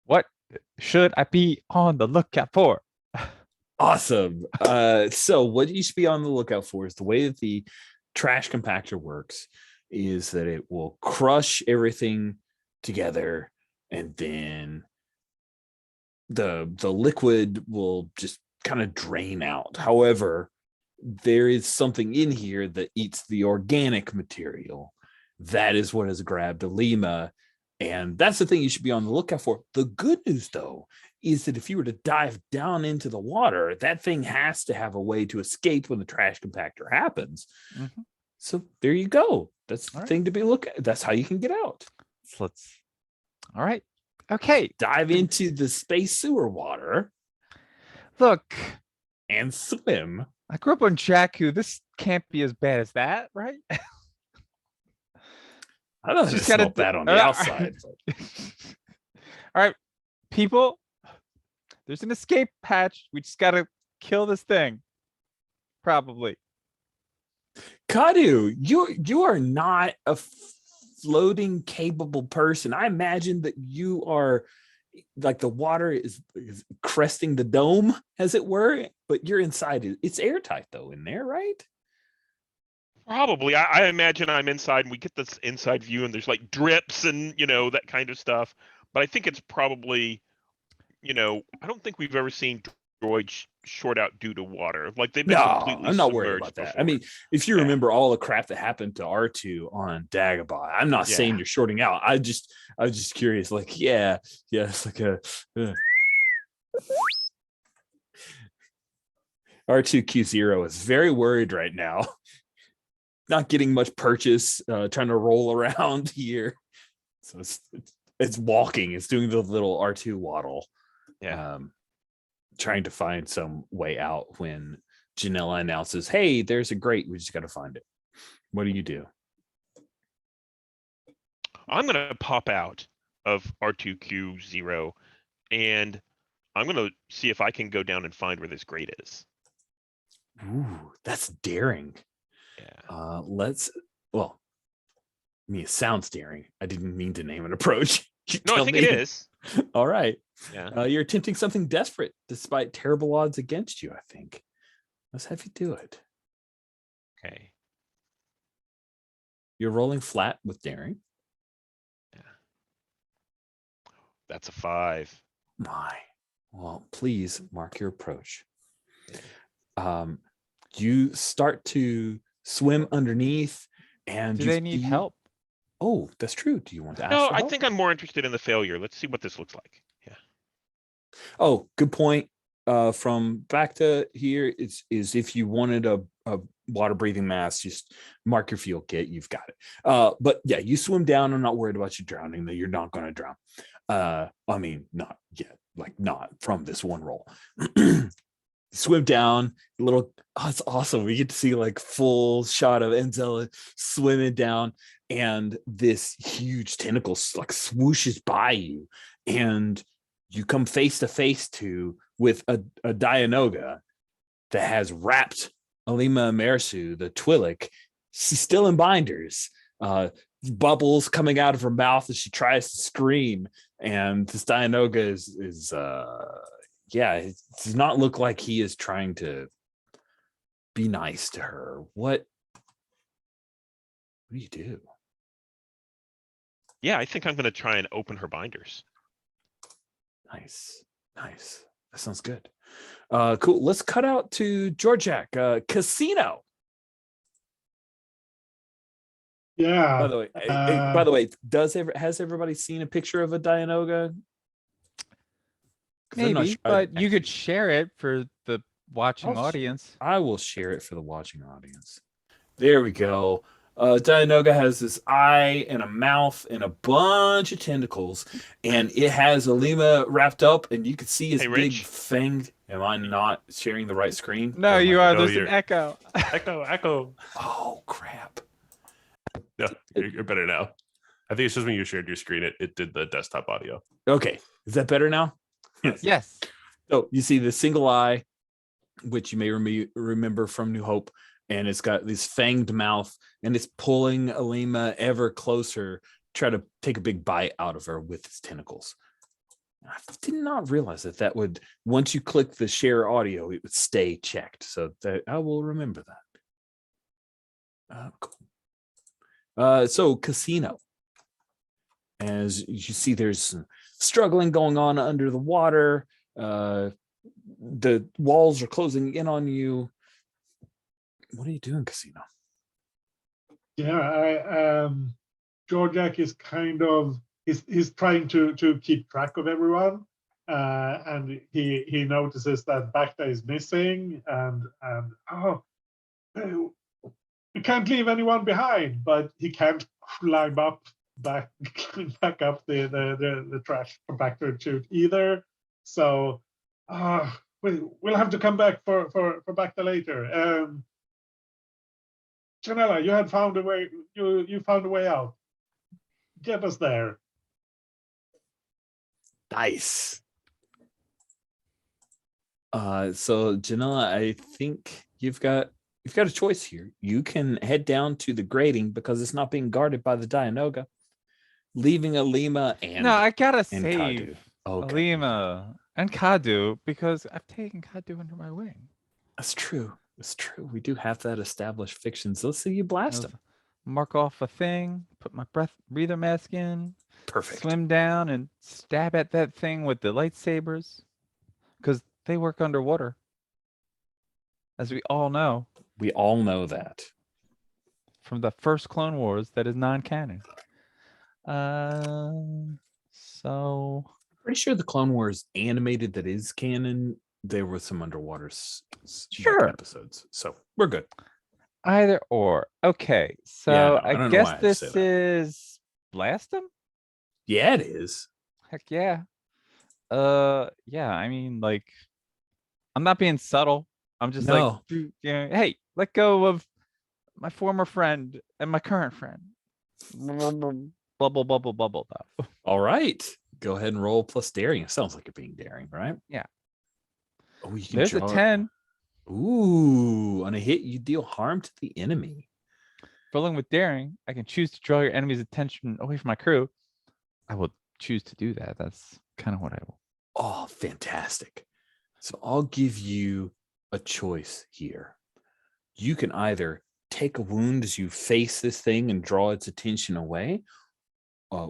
What should I be on the lookout for? Awesome. So what you should be on the lookout for is the way that the trash compactor works is that it will crush everything together, and then the liquid will just kind of drain out. However, there is something in here that eats the organic material. That is what has grabbed Alima, and that's the thing you should be on the lookout for. The good news, though, is that if you were to dive down into the water, that thing has to have a way to escape when the trash compactor happens. Mm-hmm. So there you go. That's the All right. thing to be looking at. That's how you can get out. So all right. Okay. Dive into the space sewer water Look, and swim. I grew up on Jakku. This can't be as bad as that, right? I don't Just smell gotta bad on the outside. All right, people, there's an escape hatch. We just gotta kill this thing. Probably. Kadu, you are not a floating capable person. I imagine that you are like the water is cresting the dome, as it were, but you're inside it. It's airtight though in there, right? Probably. I imagine I'm inside and we get this inside view and there's like drips and, that kind of stuff. But I think it's probably, I don't think we've ever seen droids short out due to water. Like they've been No, completely I'm not worried submerged about that. before. I mean, if you Yeah. remember all the crap that happened to R2 on Dagobah, I'm not saying Yeah. you're shorting out. I was just curious. Like, yeah, it's like a R2Q0 is very worried right now. Not getting much purchase, trying to roll around here. So it's walking. It's doing the little R2 waddle. Yeah. Trying to find some way out when Janella announces, hey, there's a grate. We just got to find it. What do? I'm going to pop out of R2Q0 and I'm going to see if I can go down and find where this grate is. Ooh, that's daring. Yeah. It sounds daring. I didn't mean to name an approach. No, I think it is. All right. Yeah. You're attempting something desperate despite terrible odds against you, I think. Let's have you do it. Okay. You're rolling flat with daring. Yeah. That's a 5. My. Well, please mark your approach. You start to swim underneath, and Do they need help? Oh, that's true. Do you want to ask? No, for I help? think I'm more interested in the failure. Let's see what this looks like. Yeah. Oh, good point. From PbtA here is if you wanted a water breathing mask, just mark your fuel kit. You've got it. But yeah, you swim down. I'm not worried about you drowning. That you're not going to drown. I mean, not yet. Like not from this one roll. Swim down. It's awesome. We get to see like full shot of Enzella swimming down, and this huge tentacle like swooshes by you, and you come face to face with a Dianoga that has wrapped Alima Mersu, the Twi'lek. She's still in binders. Bubbles coming out of her mouth as she tries to scream, and this Dianoga is it does not look like he is trying to be nice to her. What do you do? Yeah, I think I'm going to try and open her binders. Nice. That sounds good. Cool. Let's cut out to Georgiak. Casino. Yeah. By the way, has everybody seen a picture of a Dianoga? Maybe, but you could share it for the watching audience. I will share it for the watching audience. There we go. Dianoga has this eye and a mouth and a bunch of tentacles, and it has a lemur wrapped up, and you can see his big fang. Am I not sharing the right screen? No, you are. No, There's an echo. Echo. Oh, crap. No, you're better now. I think it's just when you shared your screen, it did the desktop audio. Okay. Is that better now? Yes. So you see the single eye, which you may remember from New Hope, and it's got this fanged mouth, and it's pulling Alima ever closer, try to take a big bite out of her with its tentacles. I did not realize that would, once you click the share audio, it would stay checked. So that I will remember that. Cool. So Casino. As you see, there's some struggling going on under the water. The walls are closing in on you. What are you doing, Casino? Yeah, Georgiak is kind of he's trying to keep track of everyone, and he notices that PbtA is missing, and we can't leave anyone behind, but he can't climb up back up the trash compactor chute either. So we'll have to come back for PbtA later. Janella, you had found a way. You found a way out. Get us there. Nice. So Janella, I think you've got a choice here. You can head down to the grating because it's not being guarded by the Dianoga, leaving Alima and I gotta and save Kadu. Okay. Alima and Kadu because I've taken Kadu under my wing. That's true. It's true. We do have that established fiction. So let's see you blast him. Mark off a thing, put my breather mask in. Perfect. Swim down and stab at that thing with the lightsabers because they work underwater. As we all know. We all know that. From the first Clone Wars that is non-canon. So pretty sure the Clone Wars animated that is canon. There were some underwater episodes, so we're good. Either or. Okay, so I guess this is blast him. Yeah, it is. Heck yeah. Yeah. I mean, like, I'm not being subtle. I'm just like, hey, let go of my former friend and my current friend. Bubble, bubble, bubble. Though. All right, go ahead and roll plus daring. It sounds like you're being daring, right? Yeah. Oh, you can There's draw. a 10. Ooh, on a hit, you deal harm to the enemy. Rolling with daring, I can choose to draw your enemy's attention away from my crew. I will choose to do that. That's kind of what I will. Oh, fantastic. So I'll give you a choice here. You can either take a wound as you face this thing and draw its attention away,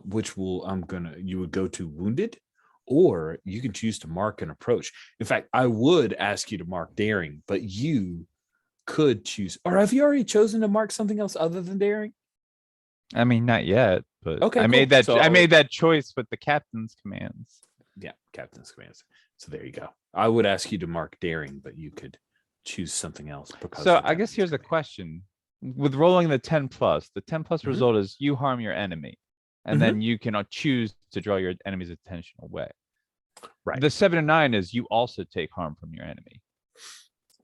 which you would go to wounded, or you can choose to mark an approach. In fact, I would ask you to mark daring, but you could choose, or have you already chosen to mark something else other than daring? I mean, not yet, but okay, I made that. I made that choice with the captain's commands. Yeah, captain's commands. So there you go. I would ask you to mark daring, but you could choose something else. So I guess here's a question: with rolling the 10+, the 10+ result is you harm your enemy, and then you cannot choose to draw your enemy's attention away. Right. The 7 and 9 is you also take harm from your enemy.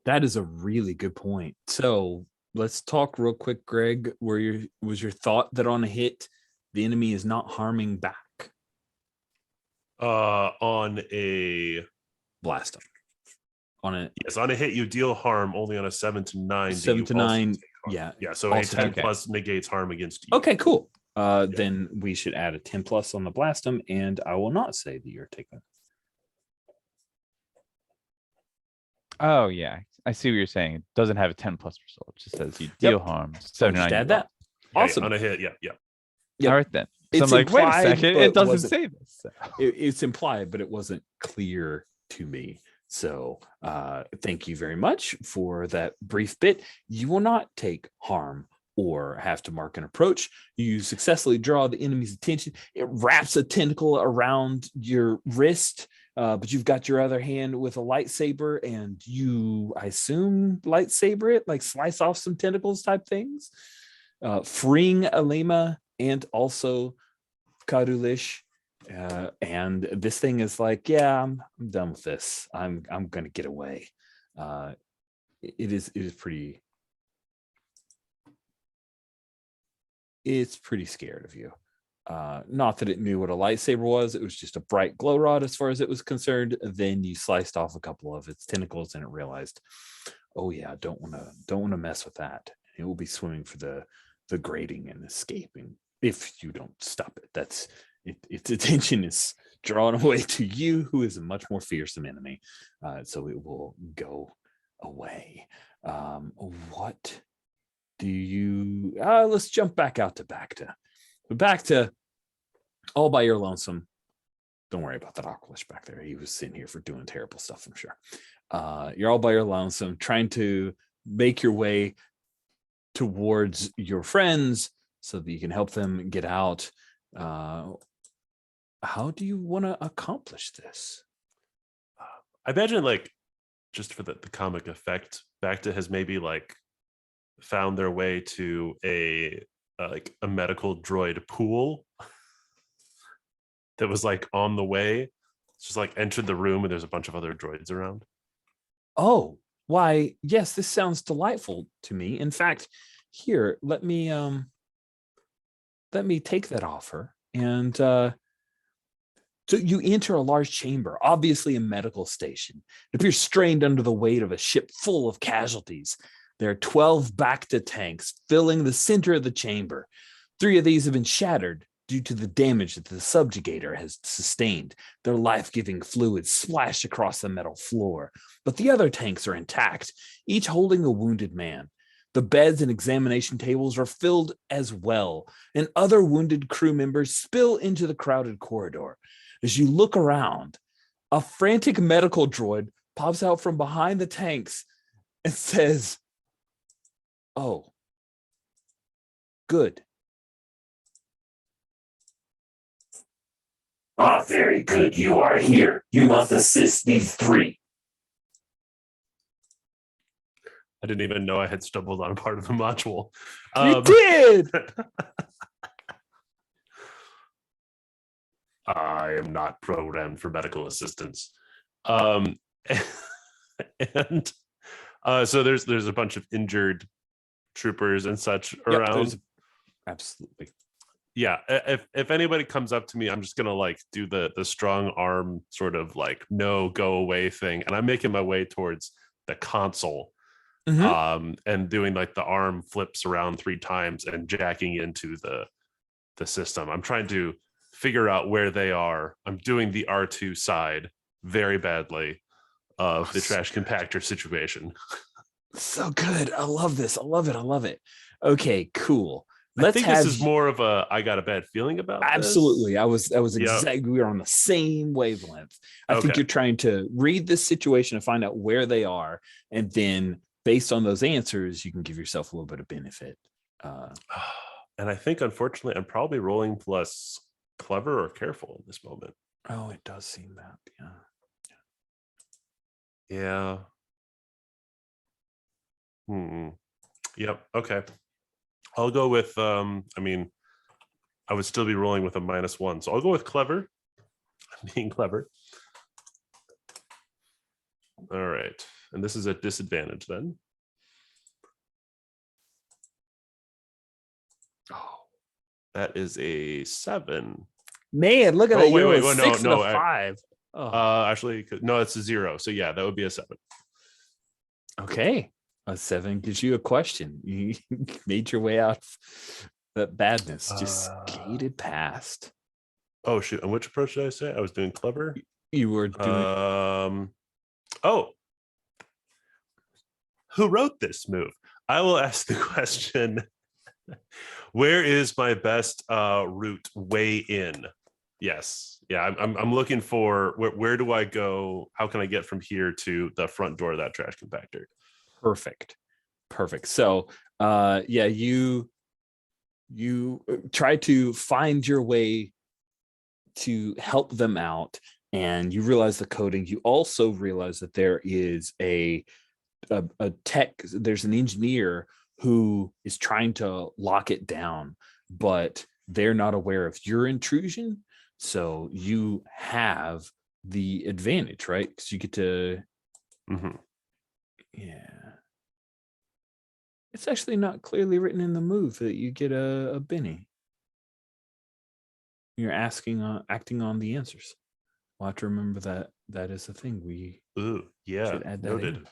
That is a really good point. So let's talk real quick, Greg. Was your thought that on a hit, the enemy is not harming back? On a blast him. On a hit, you deal harm only on a 7 to 9. 7 to 9. Yeah. So a 10+ negates harm against you. Okay, cool. Then we should add a 10+ on the blast him, and I will not say that you're taking. Oh yeah, I see what you're saying. It doesn't have a 10+ result. It just says you deal harm. 7 to 9. Add that. Awesome. On a hit, yeah. All right then. So I'm like, wait a second, it doesn't say this. So. It's implied, but it wasn't clear to me. So thank you very much for that brief bit. You will not take harm or have to mark an approach. You successfully draw the enemy's attention. It wraps a tentacle around your wrist, but you've got your other hand with a lightsaber, and you, I assume, lightsaber it, like slice off some tentacles type things, freeing Alema and also Karulish. And this thing is like, yeah, I'm done with this. I'm gonna get away. It is pretty. It's pretty scared of you. Not that it knew what a lightsaber was. It was just a bright glow rod as far as it was concerned. Then you sliced off a couple of its tentacles, and it realized, oh yeah, don't want to mess with that. It will be swimming for the grating and escaping if you don't stop it. That's its attention is drawn away to you, who is a much more fearsome enemy. So it will go away. What do you? Let's jump back out to PbtA. PbtA, all by your lonesome. Don't worry about that Aqualish back there. He was sitting here for doing terrible stuff, I'm sure. You're all by your lonesome, trying to make your way towards your friends so that you can help them get out. How do you want to accomplish this? I imagine, like, just for the comic effect, PbtA has maybe like found their way to a medical droid pool that was like on the way. It's just like entered the room and there's a bunch of other droids around. Oh, why, yes, this sounds delightful to me. In fact, here, let me take that offer. And so you enter a large chamber, obviously a medical station. It appears strained under the weight of a ship full of casualties. There are 12 PbtA tanks filling the center of the chamber. 3 of these have been shattered due to the damage that the subjugator has sustained. Their life-giving fluids splashed across the metal floor. But the other tanks are intact, each holding a wounded man. The beds and examination tables are filled as well, and other wounded crew members spill into the crowded corridor. As you look around, a frantic medical droid pops out from behind the tanks and says, "Oh, good." Ah, very good. You are here. You must assist these 3. I didn't even know I had stumbled on part of the module. You did! I am not programmed for medical assistance. And so there's a bunch of injured troopers and such around. Absolutely. Yeah, if anybody comes up to me, I'm just gonna like do the strong arm sort of like no go away thing, and I'm making my way towards the console. And doing like the arm flips around 3 times and jacking into the system. I'm trying to figure out where they are. I'm doing the R2 side very badly of the trash compactor situation. So good. I love this. I love it. Okay, cool. I think this is more of a I got a bad feeling about absolutely this. I was exactly, we were on the same wavelength. I think you're trying to read this situation and find out where they are, and then based on those answers you can give yourself a little bit of benefit. And I think unfortunately I'm probably rolling plus clever or careful in this moment. Oh, it does seem that. Yeah. Yep. Okay. I'll go with I mean, I would still be rolling with a -1, so I'll go with clever. I'm being clever. All right, and this is a disadvantage then. Oh, that is a 7. Man, look at that. Wait, 6 no, and a 5. Actually, no, it's a 0. So yeah, that would be a 7. Okay. A 7 gives you a question. You made your way out of that badness, just skated past. Oh shoot! And which approach did I say? I was doing clever. You were doing. Oh, who wrote this move? I will ask the question: where is my best route way in? Yes. Yeah. I'm looking for where do I go? How can I get from here to the front door of that trash compactor? Perfect. So yeah, you try to find your way to help them out, and you realize the coding. You also realize that there is a tech, there's an engineer who is trying to lock it down, but they're not aware of your intrusion. So you have the advantage, right? Because you get to, yeah. It's actually not clearly written in the move that you get a Benny. You're acting on the answers. We'll have to remember that is a thing. We should add that noted. in.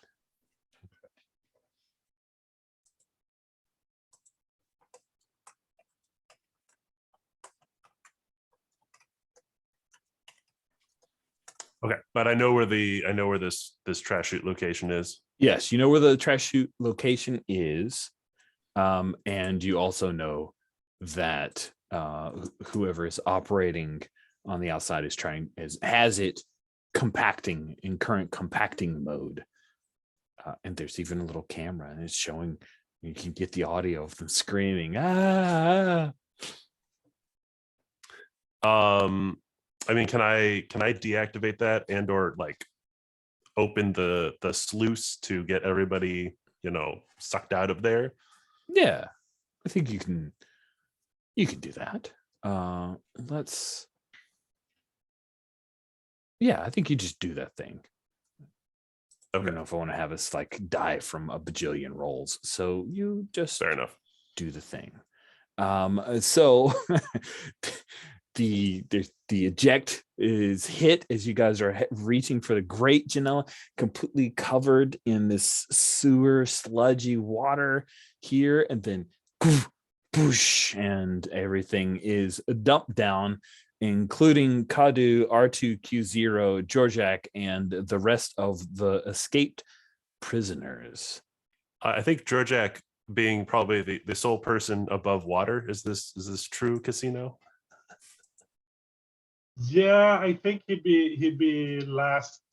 Okay, but I know where this trash chute location is. Yes, you know where the trash chute location is, and you also know that whoever is operating on the outside has it compacting in current compacting mode, and there's even a little camera, and it's showing. You can get the audio of them screaming. Ah! I mean, can I deactivate that and or like open the sluice to get everybody, sucked out of there? Yeah, I think you can do that. I think you just do that thing. I don't know if I want to have us like die from a bajillion rolls. So you just fair enough. Do the thing. So the eject is hit as you guys are reaching for the great Janela, completely covered in this sewer sludgy water here, and then boosh, and everything is dumped down, including Kadu, R2Q0, Georgiak, and the rest of the escaped prisoners. I think Georgiak, being probably the sole person above water, is this true, Casino? Yeah, I think he'd be the last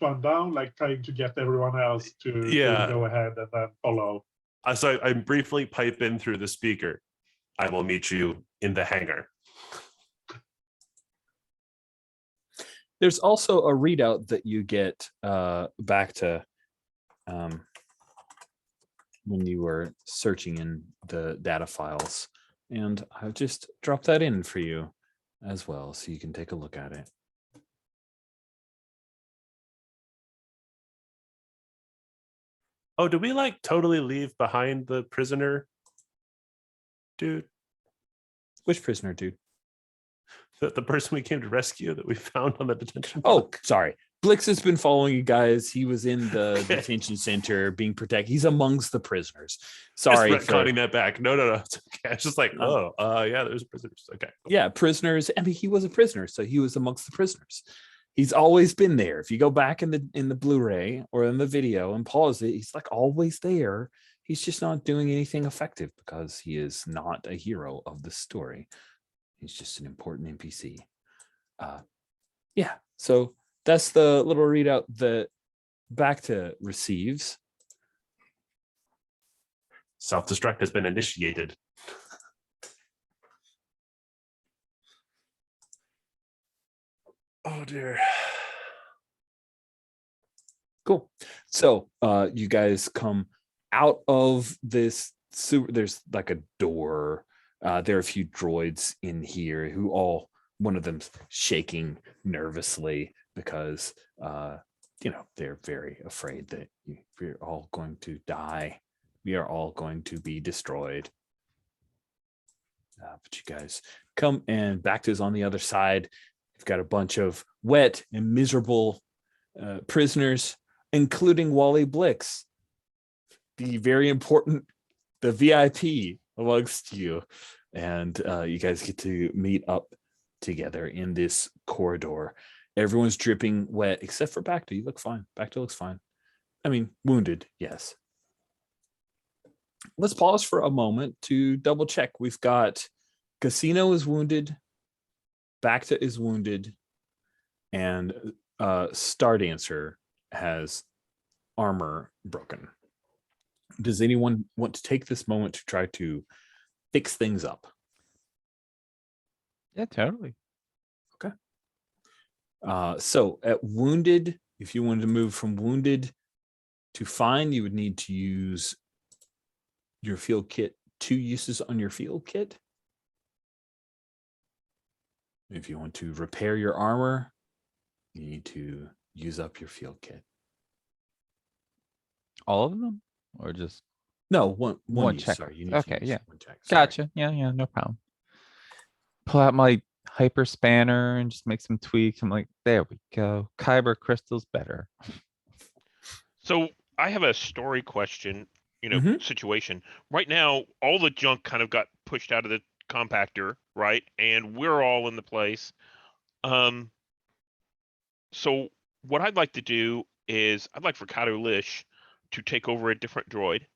one down, like trying to get everyone else to go ahead and then follow. So I briefly pipe in through the speaker. I will meet you in the hangar. There's also a readout that you get back to when you were searching in the data files, and I've just dropped that in for you as well, so you can take a look at it. Oh, did we like totally leave behind the prisoner dude? Which prisoner dude? The person we came to rescue that we found on the detention. Oh, sorry. Blix has been following you guys. He was in the detention center being protected. He's amongst the prisoners. Sorry for cutting that back. No. It's okay. It's just like, yeah, there's prisoners. Okay. Cool. Yeah, prisoners. I mean, he was a prisoner, so he was amongst the prisoners. He's always been there. If you go back in the Blu-ray or in the video and pause it, he's like always there. He's just not doing anything effective because he is not a hero of the story. He's just an important NPC. Yeah, so that's the little readout that PbtA receives. Self-destruct has been initiated. Oh dear. Cool. So you guys come out of this sewer. There's like a door. There are a few droids in here who one of them's shaking nervously because they're very afraid that we're all going to die. We are all going to be destroyed. But you guys come, and PbtA's on the other side. You've got a bunch of wet and miserable prisoners, including Wally Blix, the very important, the VIP amongst you. And you guys get to meet up together in this corridor. Everyone's dripping wet except for PbtA. You look fine. PbtA looks fine. I mean, wounded, yes. Let's pause for a moment to double check. We've got Casino is wounded. PbtA is wounded, and Star Dancer has armor broken. Does anyone want to take this moment to try to fix things up? Yeah, totally. So at wounded, if you wanted to move from wounded to fine, you would need to use your field kit, 2 uses on your field kit. If you want to repair your armor, you need to use up your field kit. All of them, or just No, one use. check. Sorry, you need Okay, to use yeah. one check. Sorry. Gotcha. Yeah, no problem. Pull out my hyper spanner and just make some tweaks. I'm like, there we go. Kyber crystal's better. So I have a story question, Mhm. situation. Right now, all the junk kind of got pushed out of the compactor, right? And we're all in the place. So what I'd like to do is I'd like for Kato Lish to take over a different droid.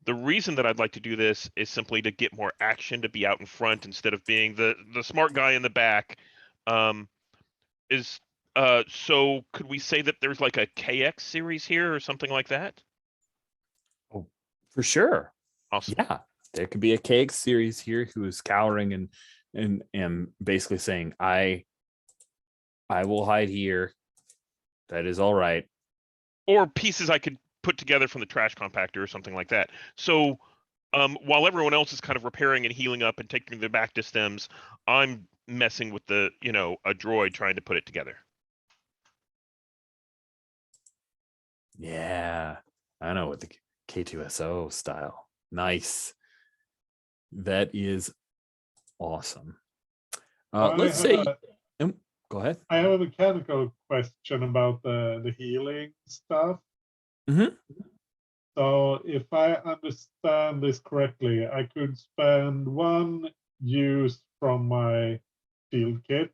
The reason that I'd like to do this is simply to get more action, to be out in front instead of being the smart guy in the back. So could we say that there's like a KX series here or something like that? Oh, for sure. Awesome. Yeah, there could be a KX series here who is cowering and basically saying, I will hide here. That is all right. Or pieces I could put together from the trash compactor or something like that. So while everyone else is kind of repairing and healing up and taking their back to stems, I'm messing with a droid trying to put it together. Yeah, I know, with the K2SO style. Nice. That is awesome. Let's say, go ahead. I have a mechanical question about the healing stuff. Mhm. So if I understand this correctly, I could spend 1 use from my field kit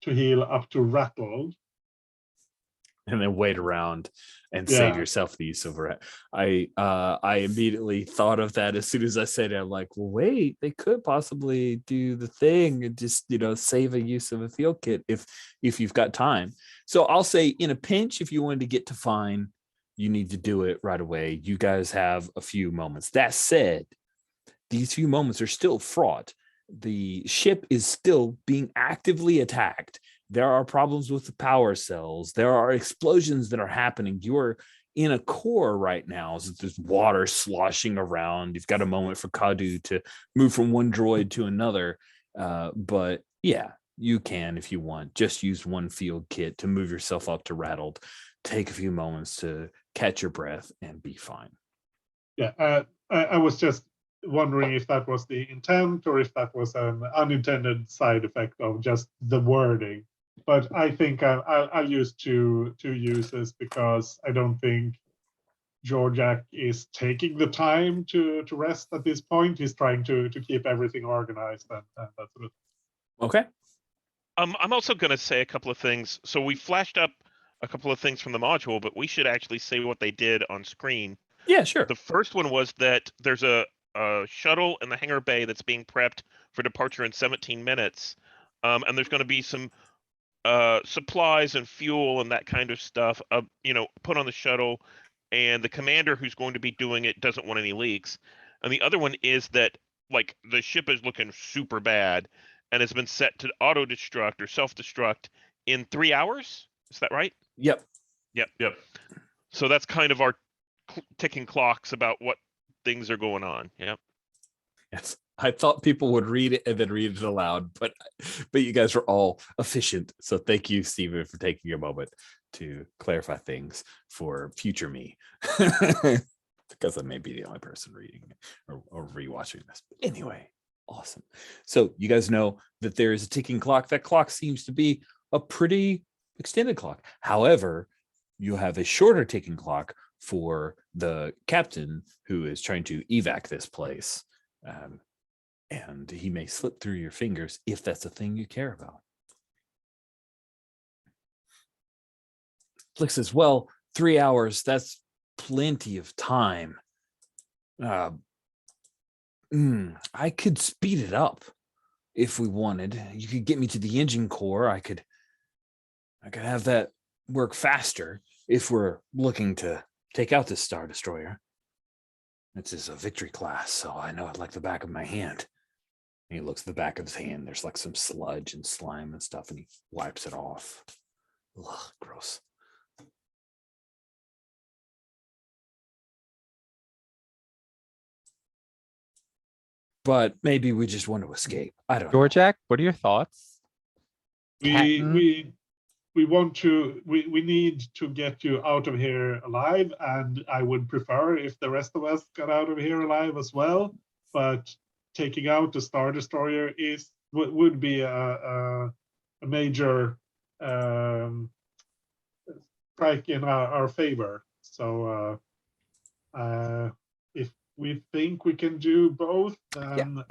to heal up to rattled. And then wait around and save Yeah. yourself the use of it. I immediately thought of that as soon as I said it. I'm like, well, wait, they could possibly do the thing and just save a use of a field kit if you've got time. So I'll say, in a pinch, if you wanted to get to fine, you need to do it right away. You guys have a few moments. That said, these few moments are still fraught. The ship is still being actively attacked. There are problems with the power cells. There are explosions that are happening. You're in a core right now. So there's water sloshing around. You've got a moment for Kadu to move from one droid to another. But yeah, you can, if you want, just use 1 field kit to move yourself up to rattled. Take a few moments to catch your breath and be fine. Yeah, I was just wondering if that was the intent or if that was an unintended side effect of just the wording. But I think I'll use two uses because I don't think Georgiak is taking the time to rest at this point. He's trying to keep everything organized and that sort of thing. Okay. I'm also going to say a couple of things. So we flashed up a couple of things from the module, but we should actually say what they did on screen. Yeah, sure. The first one was that there's a shuttle in the hangar bay that's being prepped for departure in 17 minutes. And there's going to be some supplies and fuel and that kind of stuff, put on the shuttle. And the commander who's going to be doing it doesn't want any leaks. And the other one is that, like, the ship is looking super bad and has been set to auto destruct or self destruct in 3 hours. Is that right? Yep. Yep. So that's kind of our ticking clocks about what things are going on. Yep. Yes. I thought people would read it and then read it aloud, but you guys are all efficient. So thank you, Stephen, for taking a moment to clarify things for future me, because I may be the only person reading or rewatching this. But anyway, awesome. So you guys know that there is a ticking clock. That clock seems to be a pretty extended clock. However, you have a shorter ticking clock for the captain who is trying to evac this place. And he may slip through your fingers if that's a thing you care about. Flick says, well, 3 hours, that's plenty of time. I could speed it up. if we wanted. You could get me to the engine core. I could have that work faster if we're looking to take out this Star Destroyer. This is a victory class, so I know it like the back of my hand. And he looks at the back of his hand. There's like some sludge and slime and stuff, and he wipes it off. Ugh, gross. But maybe we just want to escape. I don't know. Georgiak, what are your thoughts? Captain? We want to, we need to get you out of here alive, and I would prefer if the rest of us got out of here alive as well. But taking out the Star Destroyer would be a major strike in our favor. So if we think we can do both, then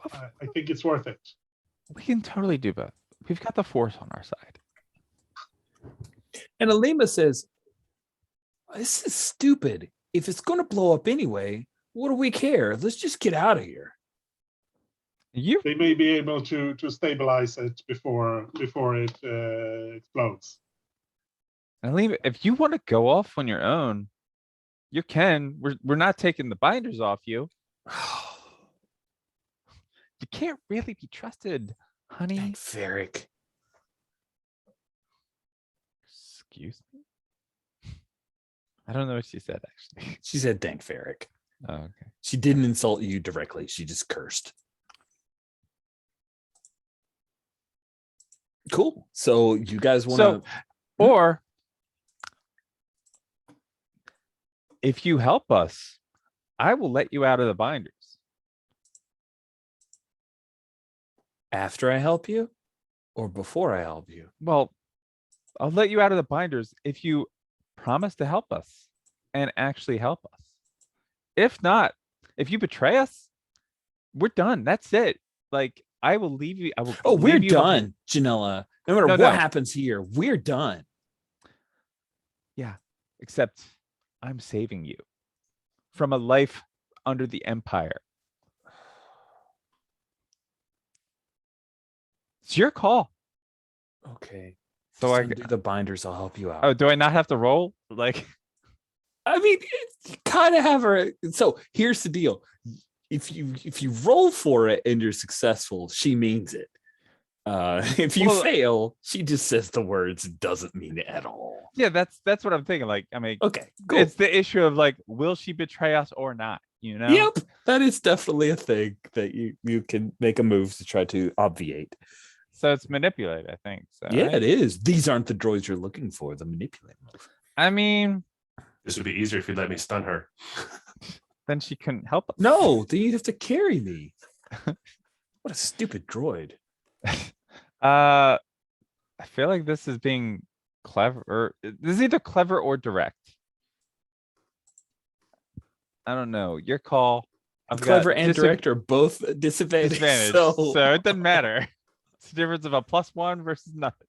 I think it's worth it. We can totally do both. We've got the Force on our side. And Alima says, this is stupid. If it's going to blow up anyway, what do we care? Let's just get out of here. They may be able to stabilize it before it explodes. Alima, if you want to go off on your own, you can. We're not taking the binders off you. You can't really be trusted, honey. Thank Ferric. Excuse me? I don't know what she said, actually. She said, thank Ferric. Oh, okay. She didn't insult you directly. She just cursed. Cool. So you guys want to... Or if you help us, I will let you out of the binders. After I help you? Or before I help you? Well, I'll let you out of the binders if you promise to help us and actually help us. If not, if you betray us, we're done. That's it. Like, I will leave you. I will. Oh, we're leave you done, Janella. No matter what happens here, we're done. Yeah, except I'm saving you from a life under the Empire. It's your call. Okay. So I do the binders. I'll help you out. Oh, do I not have to roll? Like, I mean, you kind of have her. So here's the deal: if you roll for it and you're successful, she means it. If you fail, she just says the words, doesn't mean it at all. Yeah, that's what I'm thinking. Like, I mean, okay, cool. It's the issue of like, will she betray us or not? You know? Yep, that is definitely a thing that you can make a move to try to obviate. So it's manipulate, I think. So, yeah, right? It is. These aren't the droids you're looking for. The manipulate move. I mean, this would be easier if you let me stun her. Then she couldn't help us. No, then you'd have to carry me. What a stupid droid. I feel like this is being clever. This is either clever or direct. I don't know. Your call. Clever and direct are both disadvantaged. So it doesn't matter. It's the difference of a +1 versus nothing.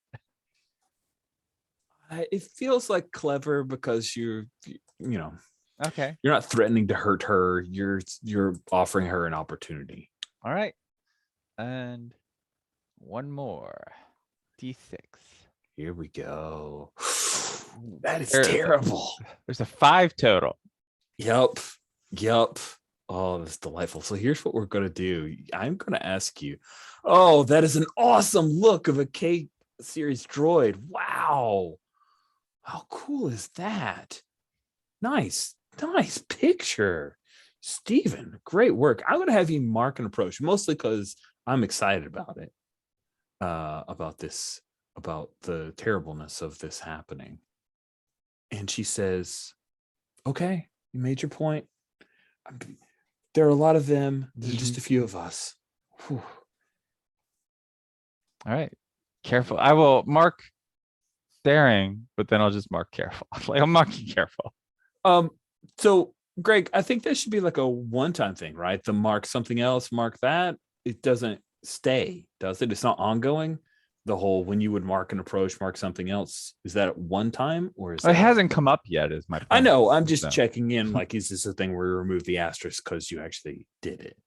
It feels like clever because you know. Okay. You're not threatening to hurt her. You're offering her an opportunity. All right. And one more. D6. Here we go. That is terrible. There's a 5 total. Yep. Oh, that's delightful. So here's what we're going to do. I'm going to ask you. Oh, that is an awesome look of a K series droid. Wow. How cool is that? Nice picture. Steven, great work. I'm going to have you mark an approach, mostly because I'm excited about it. About the terribleness of this happening. And she says, okay, you made your point. There are a lot of them. There's just a few of us. Whew. All right. Careful. I will mark staring, but then I'll just mark careful. Like, I'm marking careful. So Greg, I think that should be like a one-time thing, right? The mark something else, mark that. It doesn't stay, does it? It's not ongoing. The whole when you would mark an approach, mark something else. Is that at one time or is it hasn't come up yet? Is my point. I know. I'm just checking in. Like, is this a thing where you remove the asterisk because you actually did it?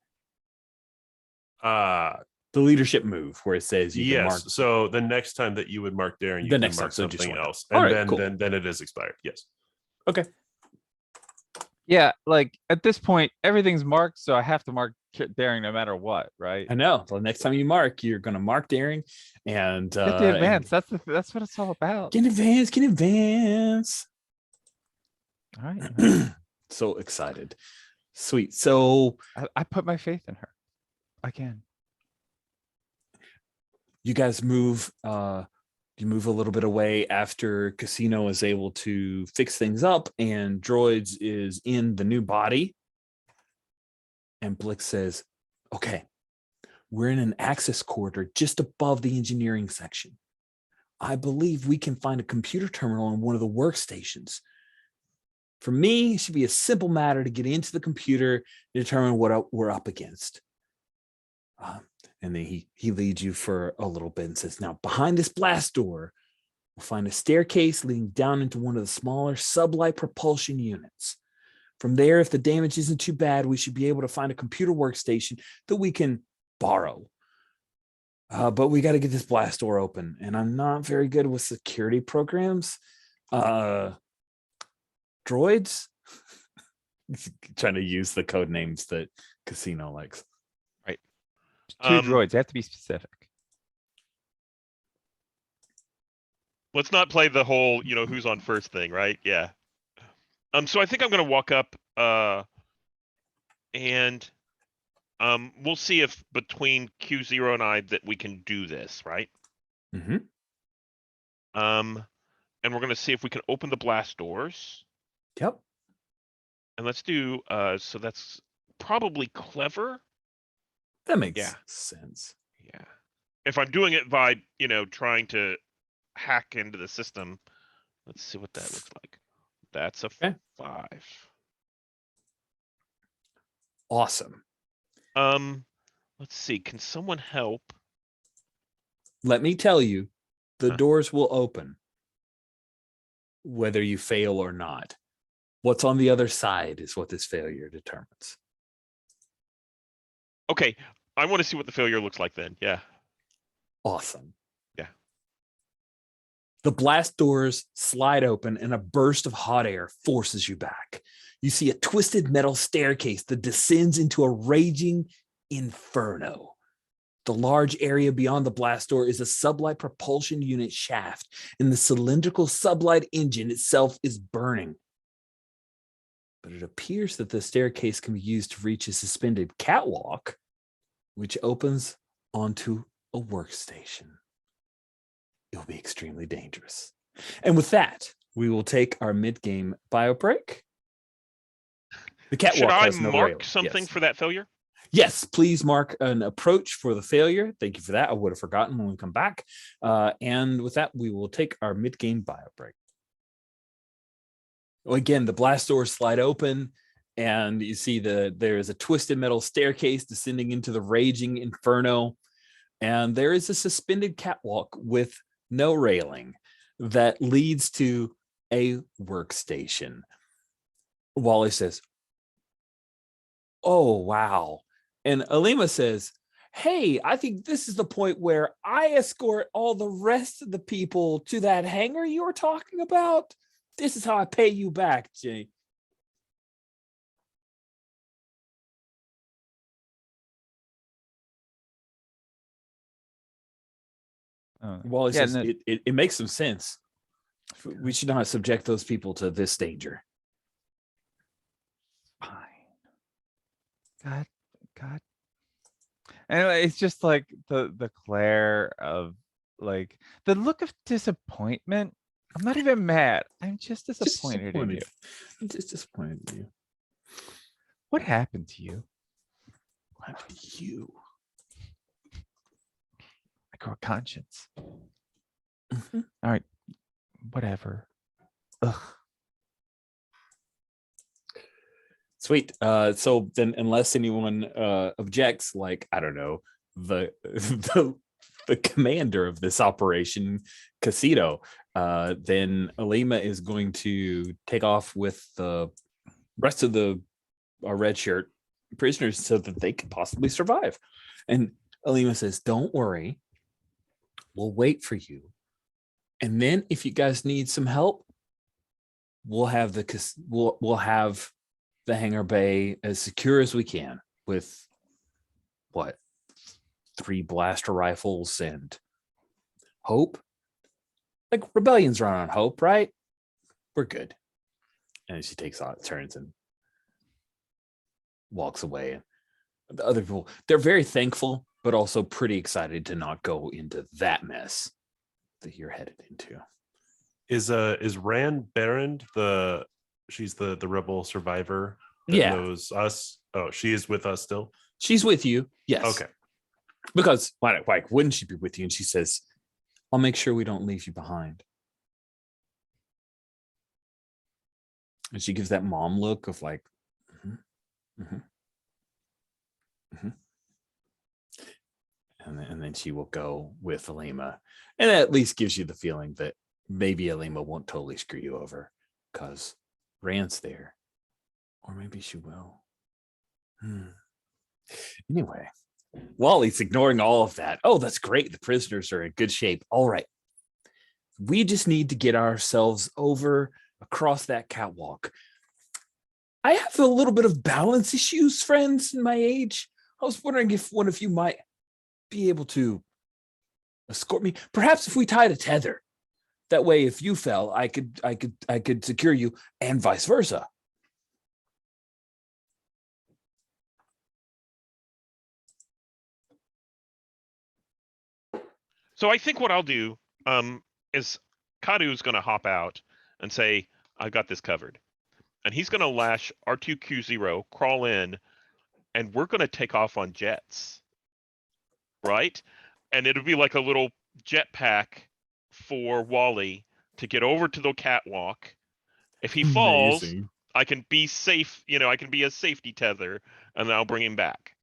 The leadership move where it says you can mark. Yes. So the next time that you would mark daring, you The can next mark time, so just something one time. else, All and right, then cool. then it is expired. Yes. Okay. Yeah, like at this point, everything's marked, so I have to mark daring no matter what, right? I know. The next time you mark, you're gonna mark daring, and Get the advance. That's what it's all about. Get in advance. Get in advance. All right. All right. So excited. Sweet. So I put my faith in her. I can. you guys move. You move a little bit away after Casino is able to fix things up, and Droids is in the new body. And Blix says, "Okay, we're in an access corridor just above the engineering section. I believe we can find a computer terminal on one of the workstations. For me, it should be a simple matter to get into the computer to determine what we're up against." And then he leads you for a little bit and says, "Now, behind this blast door, we'll find a staircase leading down into one of the smaller sublight propulsion units. From there, if the damage isn't too bad, we should be able to find a computer workstation that we can borrow. But we got to get this blast door open, and I'm not very good with security programs. Droids?" Trying to use the code names that Casino likes. Two droids. They have to be specific. Let's not play the whole, who's on first thing, right? Yeah. So I think I'm gonna walk up, and we'll see if between Q0 and I that we can do this, right? Mm-hmm. And we're gonna see if we can open the blast doors. Yep. And let's do so that's probably clever. That makes Yeah. sense. Yeah. If I'm doing it by, trying to hack into the system, let's see what that looks like. That's a Okay. 5. Awesome. Let's see. Can someone help? Let me tell you, the Huh. doors will open whether you fail or not. What's on the other side is what this failure determines. Okay, I want to see what the failure looks like then. Yeah. Awesome. Yeah. The blast doors slide open and a burst of hot air forces you back. You see a twisted metal staircase that descends into a raging inferno. The large area beyond the blast door is a sublight propulsion unit shaft, and the cylindrical sublight engine itself is burning. But it appears that the staircase can be used to reach a suspended catwalk, which opens onto a workstation. It will be extremely dangerous. And with that, we will take our mid-game bio break. The catwalk Should I has no mark rail. something Yes. for that failure? Yes, please mark an approach for the failure. Thank you for that. I would have forgotten when we come back. And with that, we will take our mid-game bio break. Well, again, the blast doors slide open, and you see there is a twisted metal staircase descending into the raging inferno, and there is a suspended catwalk with no railing that leads to a workstation. Wally says, "Oh, wow." And Alima says, "Hey, I think this is the point where I escort all the rest of the people to that hangar you were talking about. This is how I pay you back, Jay." Wally Yeah, says, no- it makes some sense. We should not subject those people to this danger. Fine. God. Anyway, it's just like the glare of like the look of disappointment. I'm not even mad. I'm just disappointed in you. I'm just disappointed in you. What happened to you? What happened to you? I grow a conscience. Mhm. All right. Whatever. Ugh. Sweet. So then, unless anyone objects, like, I don't know, the the commander of this operation, Casino, then Alima is going to take off with the rest of the red shirt prisoners so that they can possibly survive. And Alima says, don't worry. We'll wait for you. And then if you guys need some help, we'll have we'll have the hangar bay as secure as we can with what, 3 blaster rifles and hope. Like rebellions run on hope, right? We're good. And she turns and walks away. And the other people, they're very thankful, but also pretty excited to not go into that mess that you're headed into. Is Rand Barrand she's the rebel survivor that knows us? Oh, she is with us still? She's with you, yes. Okay. Because why wouldn't she be with you? And she says, I'll make sure we don't leave you behind. And she gives that mom look of like, And then she will go with Alima. And that at least gives you the feeling that maybe Alima won't totally screw you over because Rand's there. Or maybe she will. Anyway, Wally's ignoring all of that. Oh, that's great. The prisoners are in good shape. All right. We just need to get ourselves over across that catwalk. I have a little bit of balance issues, friends, in my age. I was wondering if one of you might be able to escort me. Perhaps if we tied a tether. That way, if you fell, I could secure you, and vice versa. So I think what I'll do is Kadu's going to hop out and say, I got this covered. And he's going to lash R2Q0, crawl in, and we're going to take off on jets. Right? And it'll be like a little jetpack for Wally to get over to the catwalk. If he falls, I can be safe, I can be a safety tether, and then I'll bring him back.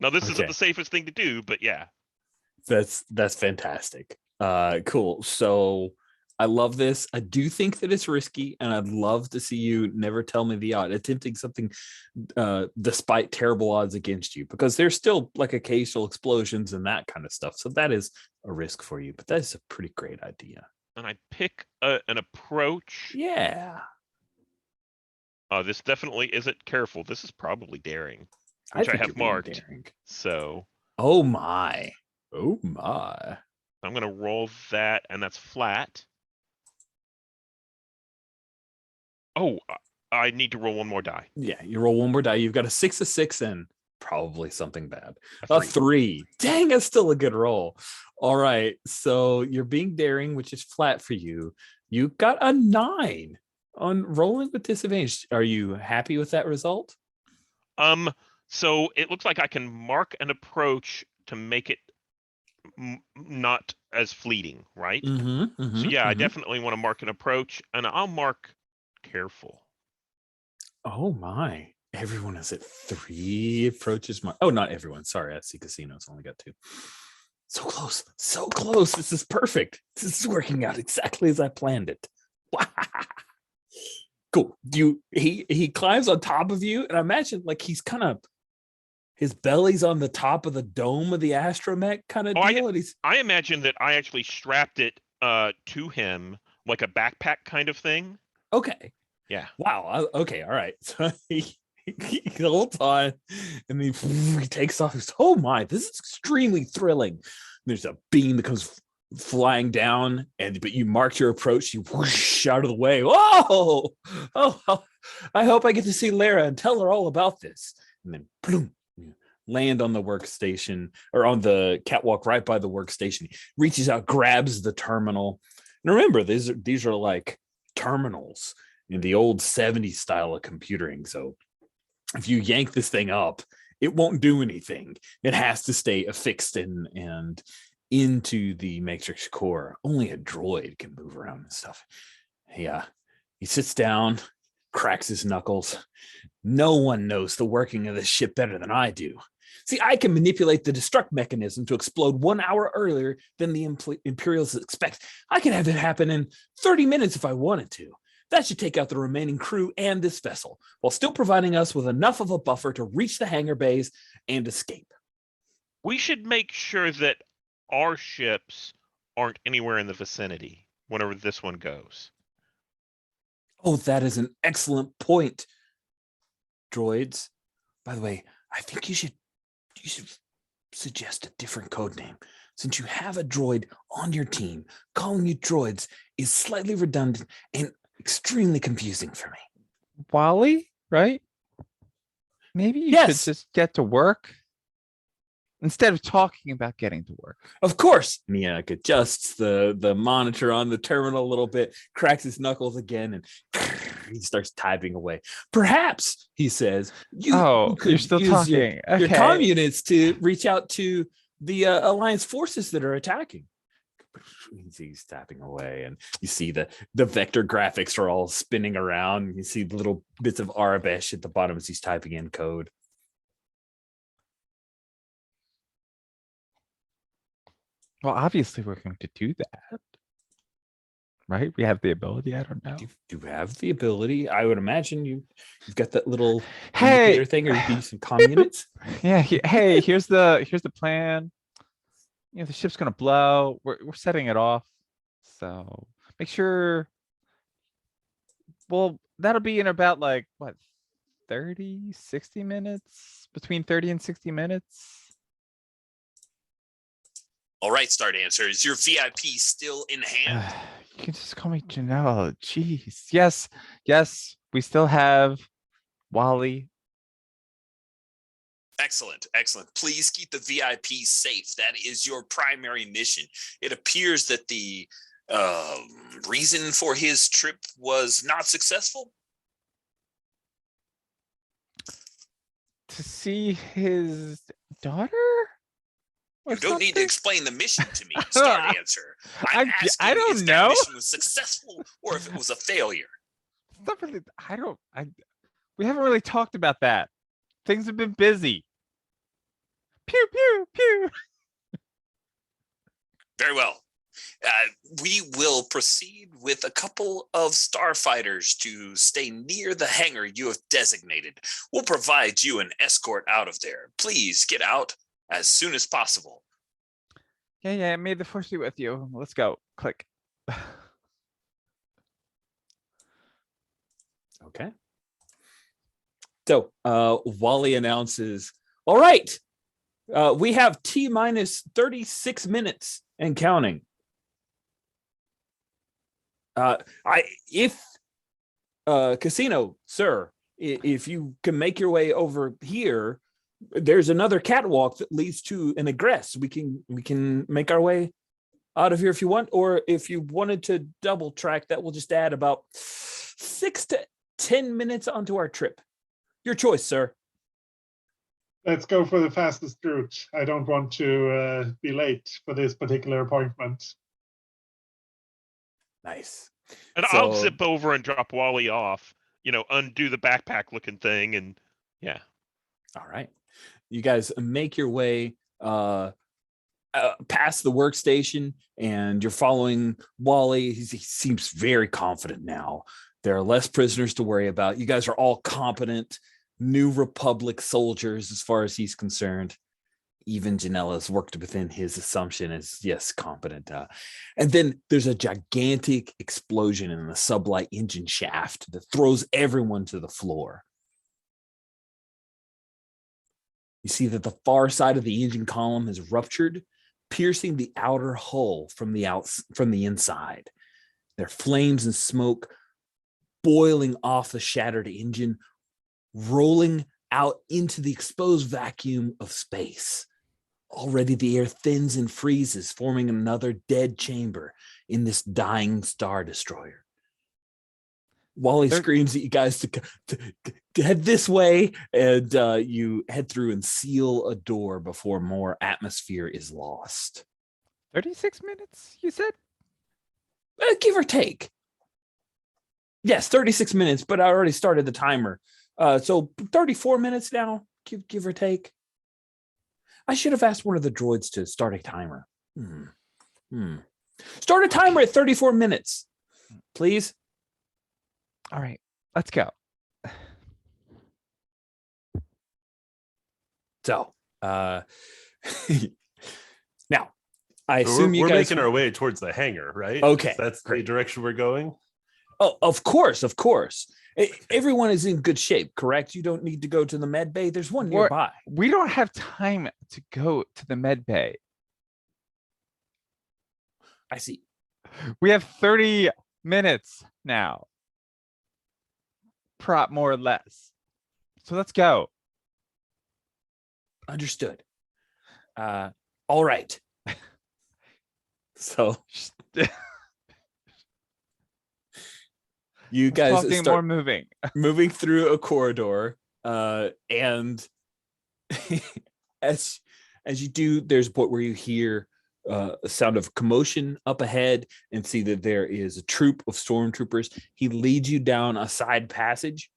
Now, this isn't the safest thing to do, but yeah. That's fantastic. Cool. So I love this. I do think that it's risky, and I'd love to see you never tell me the odd, attempting something despite terrible odds against you, because there's still like occasional explosions and that kind of stuff. So that is a risk for you, but that's a pretty great idea. And I pick an approach. Yeah. This definitely isn't careful. This is probably daring, which I have marked. So. Oh my. Oh my. I'm going to roll that, and that's flat. Oh, I need to roll one more die. Yeah, you roll one more die. You've got a 6, a 6, and probably something bad. A 3. Dang, that's still a good roll. All right, so you're being daring, which is flat for you. You got a 9 on rolling with disadvantage. Are you happy with that result? So it looks like I can mark an approach to make it not as fleeting, right? So yeah, I definitely want to mark an approach, and I'll mark careful. Oh my. Everyone is at 3 approaches. Oh, not everyone. Sorry, I see casinos only got 2. So close. So close. This is perfect. This is working out exactly as I planned it. Cool. He climbs on top of you, and I imagine like he's kind of, his belly's on the top of the dome of the astromech kind of deal. I imagine that I actually strapped it to him like a backpack kind of thing. Okay. Yeah. Wow. Okay. All right. So he holds on, and he takes off. He's, oh my, this is extremely thrilling. There's a beam that comes flying down, but you marked your approach. You whoosh out of the way. Whoa! Oh, I hope I get to see Lara and tell her all about this. And then boom, land on the workstation, or on the catwalk right by the workstation. He reaches out, grabs the terminal. And remember, these are like terminals in the old 70s style of computing. So if you yank this thing up, it won't do anything. It has to stay affixed and into the matrix core. Only a droid can move around and stuff. Yeah. He sits down, cracks his knuckles. No one knows the working of this ship better than I do. See, I can manipulate the destruct mechanism to explode 1 hour earlier than the Imperials expect. I can have it happen in 30 minutes if I wanted to. That should take out the remaining crew and this vessel, while still providing us with enough of a buffer to reach the hangar bays and escape. We should make sure that our ships aren't anywhere in the vicinity whenever this one goes. Oh, that is an excellent point, droids. By the way, I think you should suggest a different code name. Since you have a droid on your team, calling you droids is slightly redundant and extremely confusing for me. Wally, right? Maybe you Yes. should just get to work instead of talking about getting to work. Of course. Niak adjusts the monitor on the terminal a little bit, cracks his knuckles again, and he starts typing away. Perhaps, he says, you could you're still use talking. your comm units to reach out to the Alliance forces that are attacking. He's tapping away, and you see the vector graphics are all spinning around. You see the little bits of Arabish at the bottom as he's typing in code. Well, obviously we're going to do that. Right? We have the ability. I don't know. You have the ability. I would imagine you've got that little Hey, indicator thing, or you can use some comm units. yeah. Hey, here's the plan. You know, the ship's gonna blow. We're setting it off. So make sure. Well, that'll be in about like what, 30, 60 minutes? Between 30 and 60 minutes. All right, Star Dancer, is your VIP still in hand? You can just call me Janelle. Jeez. Yes. We still have Wally. Excellent. Please keep the VIP safe. That is your primary mission. It appears that the reason for his trip was not successful. To see his daughter? You don't need to something? explain the mission to me, Star Dancer. I'm asking I don't if know. that mission was successful or if it was a failure. It's not really, we haven't really talked about that. Things have been busy. Pew, pew, pew. Very well. We will proceed with a couple of starfighters to stay near the hangar you have designated. We'll provide you an escort out of there. Please get out as soon as possible. Yeah. May the force be with you. Let's go. Click. Okay. So Wally announces, all right, we have T minus 36 minutes and counting. Casino, sir, if you can make your way over here, there's another catwalk that leads to an egress. We can make our way out of here if you want, or if you wanted to double track, that will just add about 6 to 10 minutes onto our trip. Your choice, sir. Let's go for the fastest route. I don't want to be late for this particular appointment. Nice. And I'll zip over and drop Wally off, undo the backpack looking thing. And yeah. All right. You guys make your way past the workstation, and you're following Wally. He seems very confident now. There are less prisoners to worry about. You guys are all competent New Republic soldiers as far as he's concerned. Even Janella's worked within his assumption as, yes, competent. And then there's a gigantic explosion in the sublight engine shaft that throws everyone to the floor. You see that the far side of the engine column has ruptured, piercing the outer hull from the inside. There are flames and smoke boiling off the shattered engine, rolling out into the exposed vacuum of space. Already the air thins and freezes, forming another dead chamber in this dying Star Destroyer. Wally screams at you guys to head this way, and you head through and seal a door before more atmosphere is lost. 36 minutes, you said? Give or take. Yes, 36 minutes, but I already started the timer. So 34 minutes now, give or take. I should have asked one of the droids to start a timer. Start a timer at 34 minutes, please. All right, let's go. So Now, I So assume you we're guys making our way towards the hangar, right? Okay, That's the great. direction we're going. Oh, of course, of course. Everyone is in good shape, correct? You don't need to go to the med bay. There's one What- nearby. We don't have time to go to the med bay. I see. We have 30 minutes now. Prop more or less. So let's go. Understood. All right. So you guys Talking, more start moving. moving through a corridor, and as you do, there's a point where you hear a sound of commotion up ahead and see that there is a troop of stormtroopers. He leads you down a side passage.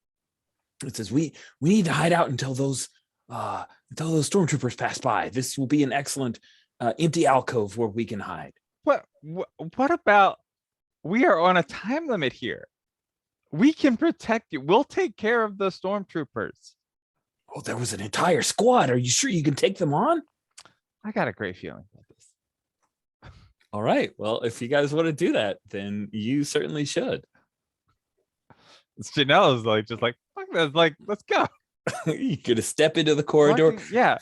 It says, we need to hide out until those stormtroopers pass by. This will be an excellent empty alcove where we can hide. What about, we are on a time limit here. We can protect you. We'll take care of the stormtroopers. Oh, there was an entire squad. Are you sure you can take them on? I got a great feeling about this. All right. Well, if you guys want to do that, then you certainly should. Janelle's like, just like, fuck this, like, let's go. You're gonna step into the corridor. Fucking- yeah.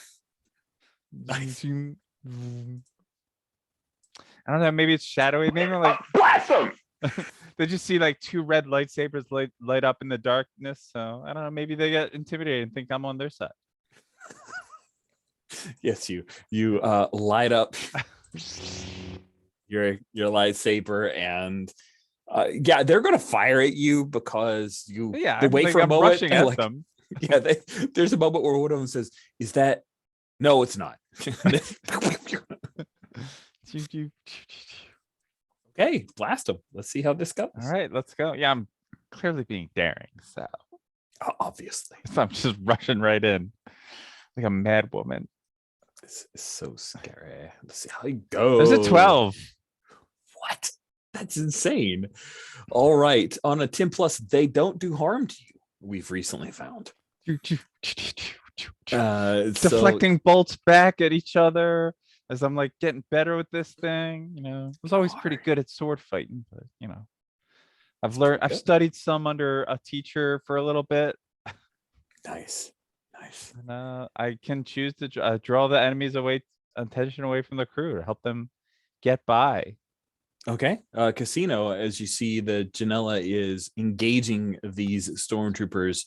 Nice. I don't know, maybe it's shadowy, maybe like Blast them! they just see like two red lightsabers light up in the darkness. So I don't know, maybe they get intimidated and think I'm on their side. Yes, you light up your lightsaber, and yeah, they're gonna fire at you because Yeah, they I'm wait like, for a I'm moment. rushing and at like, them. yeah, there's a moment where one of them says, "Is that?" No, it's not. Okay, blast them. Let's see how this goes. All right, let's go. Yeah, I'm clearly being daring, so Obviously, I'm just rushing right in like a mad woman. this is so scary. Let's see how it goes. There's a 12. What? That's insane. All right, on a 10 plus, they don't do harm to you. We've recently found. Deflecting bolts back at each other as I'm like getting better with this thing. You know, I was always pretty good at sword fighting, but you know, I've studied some under a teacher for a little bit. Nice. And I can choose to draw the enemies attention away from the crew to help them get by. Okay. Casino, as you see, the Janella is engaging these stormtroopers,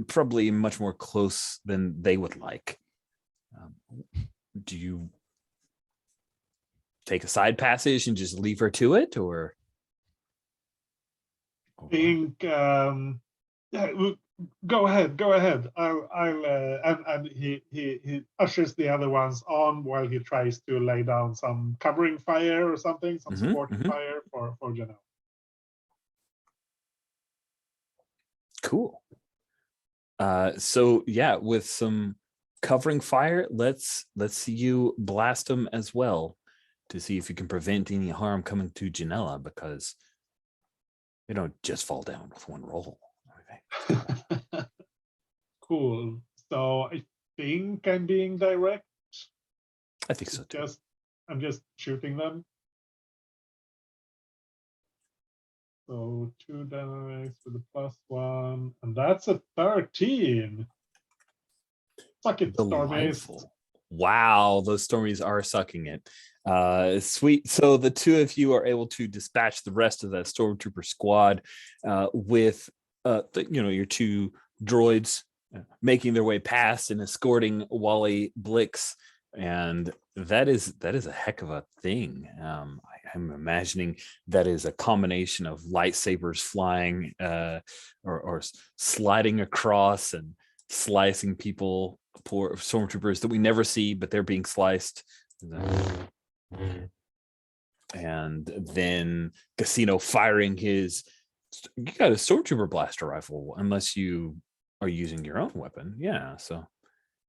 probably much more close than they would like. Do you take a side passage and just leave her to it, or? Think, yeah, go ahead. And he ushers the other ones on while he tries to lay down some covering fire or something, some supporting fire for Janelle. Cool. So yeah, with some covering fire, let's see you blast them as well to see if you can prevent any harm coming to Janella, because they don't just fall down with one roll. Cool. So I think I'm being direct. I think so too. I'm just shooting them. So 2 dice with a +1, and that's a 13. Suck it, Stormies. Delightful. Wow, those Stormies are sucking it. Sweet. So the two of you are able to dispatch the rest of the stormtrooper squad with your two droids making their way past and escorting Wally Blix, and that is a heck of a thing. I'm imagining that is a combination of lightsabers flying or sliding across and slicing people, poor stormtroopers that we never see, but they're being sliced. And then Casino firing his, you got a stormtrooper blaster rifle, unless you are using your own weapon. Yeah, so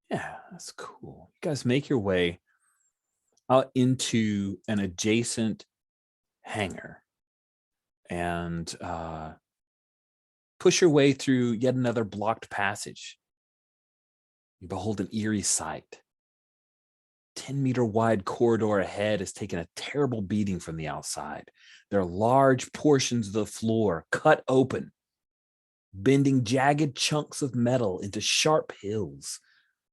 yeah, that's cool. You guys make your way out into an adjacent hangar and push your way through yet another blocked passage. You behold an eerie sight. 10-meter wide corridor ahead has taken a terrible beating from the outside. There are large portions of the floor cut open, bending jagged chunks of metal into sharp hills.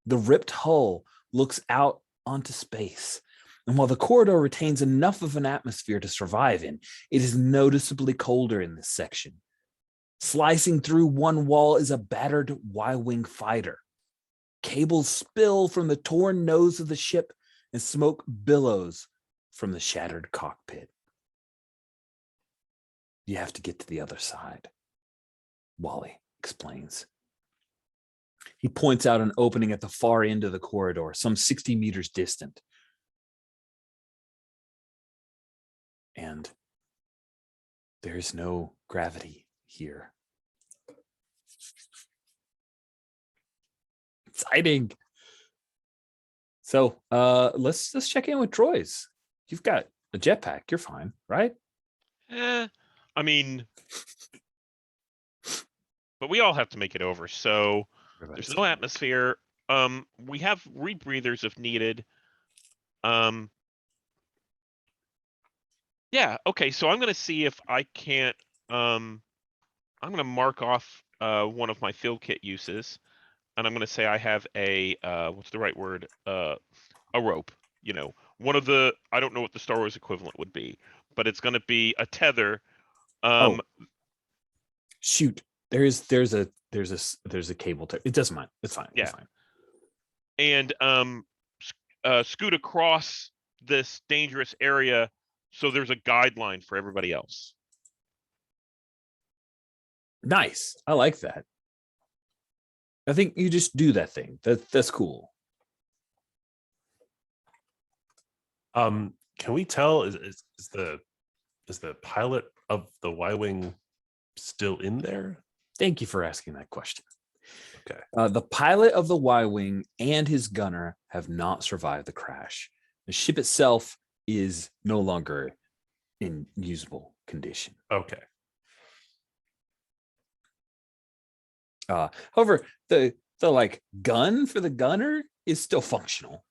The ripped hull looks out onto space. And while the corridor retains enough of an atmosphere to survive in, it is noticeably colder in this section. Slicing through one wall is a battered Y-wing fighter. Cables spill from the torn nose of the ship, and smoke billows from the shattered cockpit. You have to get to the other side, Wally explains. He points out an opening at the far end of the corridor, some 60 meters distant. And there's no gravity here. Exciting. So let's check in with Troy's. You've got a jetpack. You're fine, right? I mean, but we all have to make it over. So there's no atmosphere. We have rebreathers if needed. Yeah, okay, so I'm gonna see if I can't I'm gonna mark off one of my field kit uses, and I'm gonna say I have a what's the right word? A rope, you know, one of the, I don't know what the Star Wars equivalent would be, but it's gonna be a tether. Shoot. There's a cable. It doesn't mind. It's fine. Yeah. It's fine. And scoot across this dangerous area so there's a guideline for everybody else. Nice. I like that. I think you just do that thing. That's cool. Can we tell, is the pilot of the Y-wing still in there? Thank you for asking that question. Okay. The pilot of the Y-wing and his gunner have not survived the crash. The ship itself is no longer in usable condition. Okay. However, the like gun for the gunner is still functional.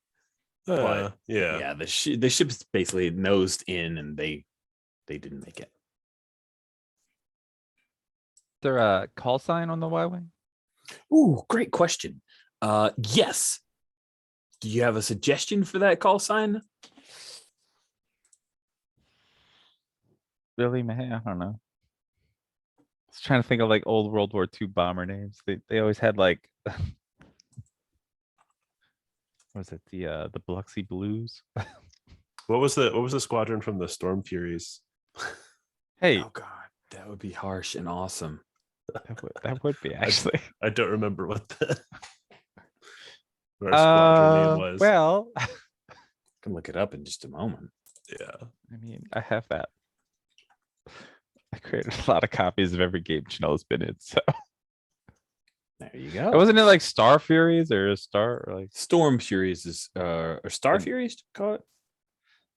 But Yeah. the ship is basically nosed in, and they didn't make it. Is there a call sign on the Y-wing? Ooh, great question. Yes. Do you have a suggestion for that call sign? Really, man? I don't know. I was trying to think of like old World War II bomber names. They always had like what was it, the Biloxi Blues? What was the squadron from the Storm Furies? Hey, Oh God, that would be harsh and awesome. that would be actually. I don't remember what our squadron name was. Well, I can look it up in just a moment. Yeah. I mean, I have that. I created a lot of copies of every game Chanel's been in, so. There you go. Wasn't it like Star Furies or Star or like? Storm Furies is or Star And- Furies to call it?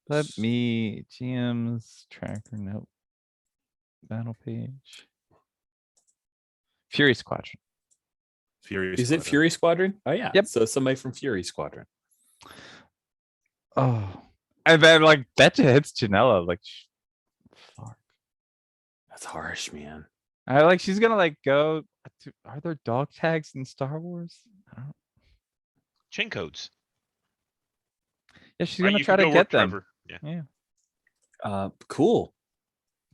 Let me GM's tracker, nope. Battle page. Fury Squadron. Fury Is it Squadron. Fury Squadron? Oh yeah. Yep. So somebody from Fury Squadron. Oh, and then like that hits Janella like, fuck. That's harsh, man. I like she's gonna like go. Are there dog tags in Star Wars? I don't. Chain codes. Yeah, she's Right, gonna you try can to go work, get them. Trevor. Yeah. Yeah. Cool.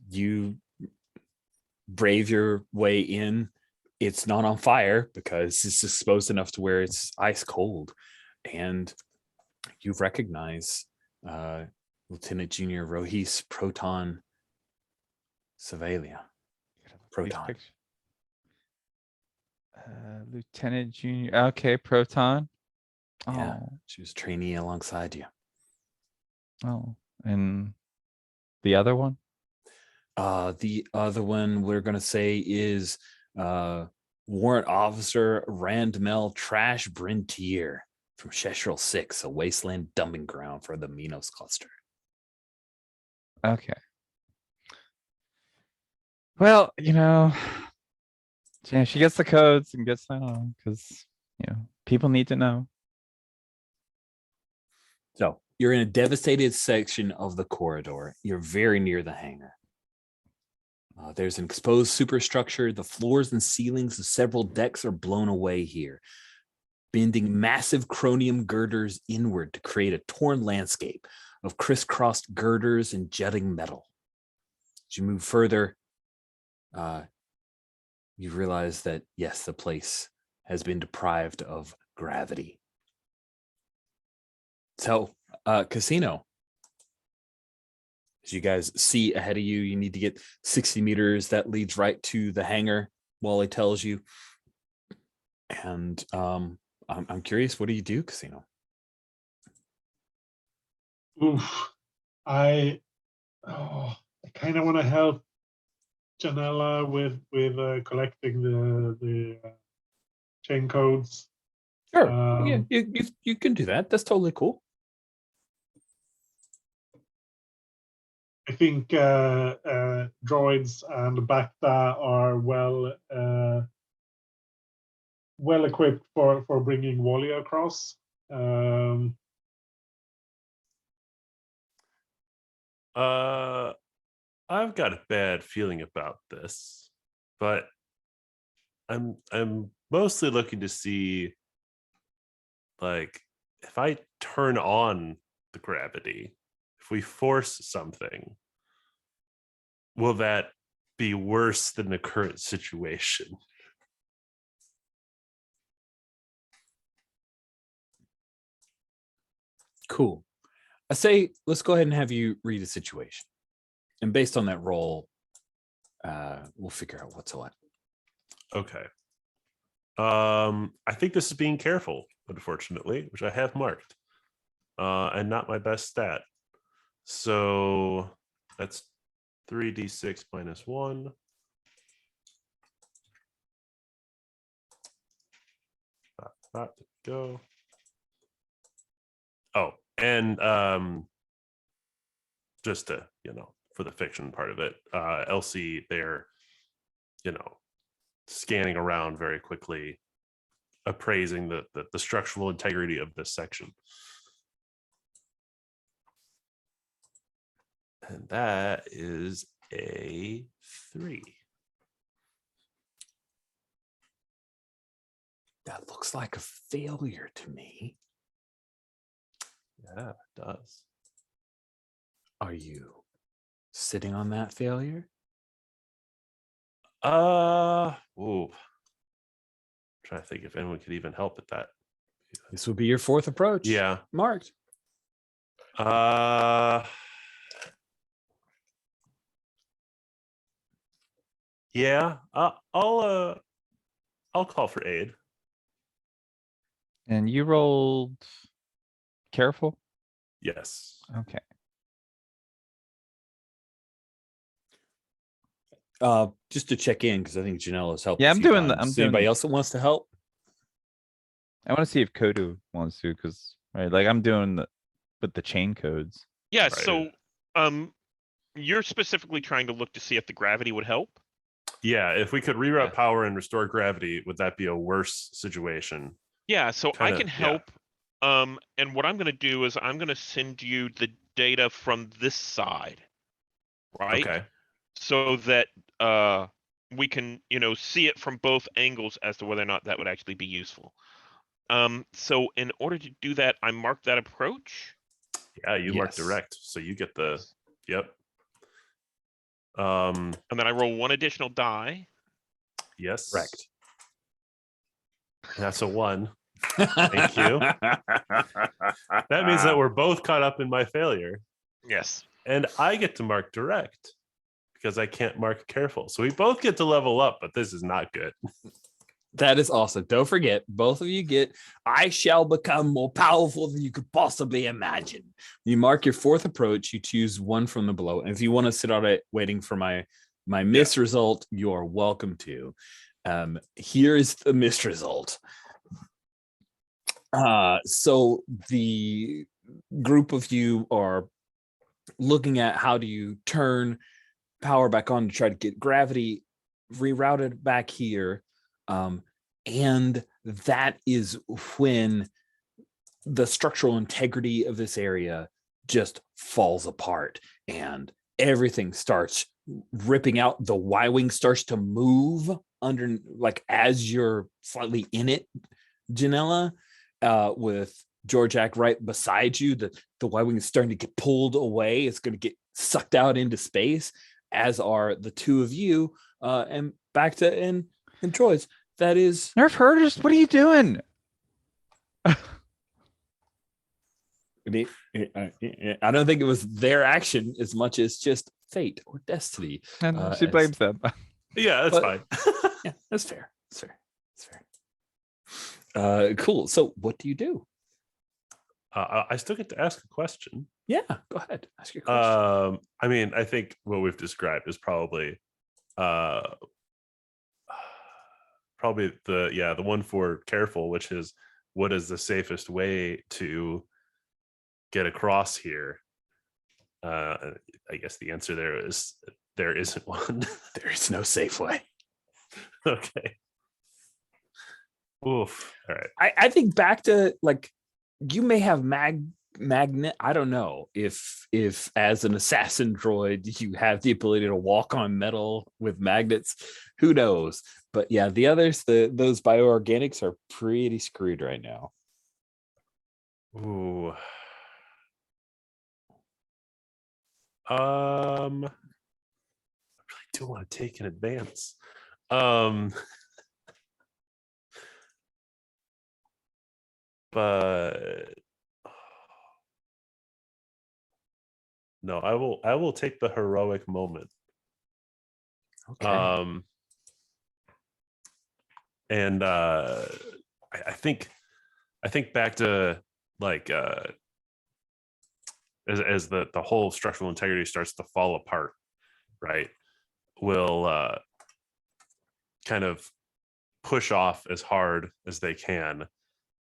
You brave your way in. It's not on fire because it's exposed enough to where it's ice cold, and you recognize Lieutenant Junior Rohis Proton Savalia. Proton. Lieutenant Junior. Okay, Proton. Yeah, Oh, she was trainee alongside you. oh, and the other one. The other one we're gonna say is Warrant Officer Randmel Trash Brentier from Sheshral 6, a wasteland dumping ground for the Minos cluster. Okay. Well, you know, yeah, she gets the codes and gets that on because you know people need to know. So you're in a devastated section of the corridor. You're very near the hangar. There's an exposed superstructure. The floors and ceilings of several decks are blown away here, bending massive chromium girders inward to create a torn landscape of crisscrossed girders and jutting metal. As you move further, you realize that, yes, the place has been deprived of gravity. So, Casino, as you guys see ahead of you, you need to get 60 meters. That leads right to the hangar, Wally tells you. And I'm curious, what do you do, Casino? Oof. I kind of want to help Janella with collecting the chain codes. Sure. Yeah, you can do that. That's totally cool. I think droids and PbtA are well equipped for bringing Wally across. I've got a bad feeling about this, but I'm mostly looking to see, like, if I turn on the gravity, if we force something, will that be worse than the current situation? Cool. I say, let's go ahead and have you read a situation. And based on that roll, we'll figure out what's what. Okay. I think this is being careful, unfortunately, which I have marked, and not my best stat. So that's 3d6 minus 1. Go. Oh, and just to, for the fiction part of it, Elsie, they're, scanning around very quickly, appraising the structural integrity of this section. And that is a 3. That looks like a failure to me. Yeah, it does. Are you sitting on that failure? Trying to think if anyone could even help at that. This would be your fourth approach. Yeah. Marked. Yeah. I'll call for aid. And you rolled careful? Yes. Okay. Just to check in, because I think Janella's helped. Yeah, a I'm few doing the- times. I'm doing Anybody the- else that wants to help? I want to see if SWoDu wants to, because like I'm doing with the chain codes. Yeah, Right. so you're specifically trying to look to see if the gravity would help. Yeah, if we could reroute Yeah. power and restore gravity, would that be a worse situation? Yeah, so I Kinda, can yeah. help. And what I'm going to do is I'm going to send you the data from this side, right? Okay. So that we can, see it from both angles as to whether or not that would actually be useful. So in order to do that, I mark that approach. Yeah, you mark Yes. direct, so you get the. Yep. And then I roll one additional die. Yes. Correct. That's a 1. Thank you. That means that we're both caught up in my failure, Yes. and I get to mark direct because I can't mark careful. So we both get to level up, but this is not good. That is awesome. Don't forget, both of you get, I shall become more powerful than you could possibly imagine. You mark your fourth approach, you choose one from the below. And if you want to sit on it waiting for my miss result, you are welcome to. Here is the miss result. So the group of you are looking at how do you turn power back on to try to get gravity rerouted back here. And that is when the structural integrity of this area just falls apart and everything starts ripping out. The Y-wing starts to move under, like as you're slightly in it, Janella, with Georgiak right beside you. The Y-wing is starting to get pulled away. It's going to get sucked out into space, as are the two of you, and PbtA and Troy's. That is Nerf herders, what are you doing? I don't think it was their action as much as just fate or destiny. And she blames them. Yeah, that's fine. Yeah, that's fair. That's fair. That's fair. Cool. So what do you do? I still get to ask a question. Yeah, go ahead. Ask your question. I mean, I think what we've described is probably the one for careful, which is what is the safest way to get across here. I guess the answer there is there isn't one. There is no safe way. Okay. Oof. All right. I think back to, like, you may have magnet. I don't know if as an assassin droid you have the ability to walk on metal with magnets. Who knows? But yeah, the others, those bioorganics are pretty screwed right now. Ooh. I really do want to take an advance. But no, I will take the heroic moment. Okay. And I think back to, like, as the whole structural integrity starts to fall apart, right? Will kind of push off as hard as they can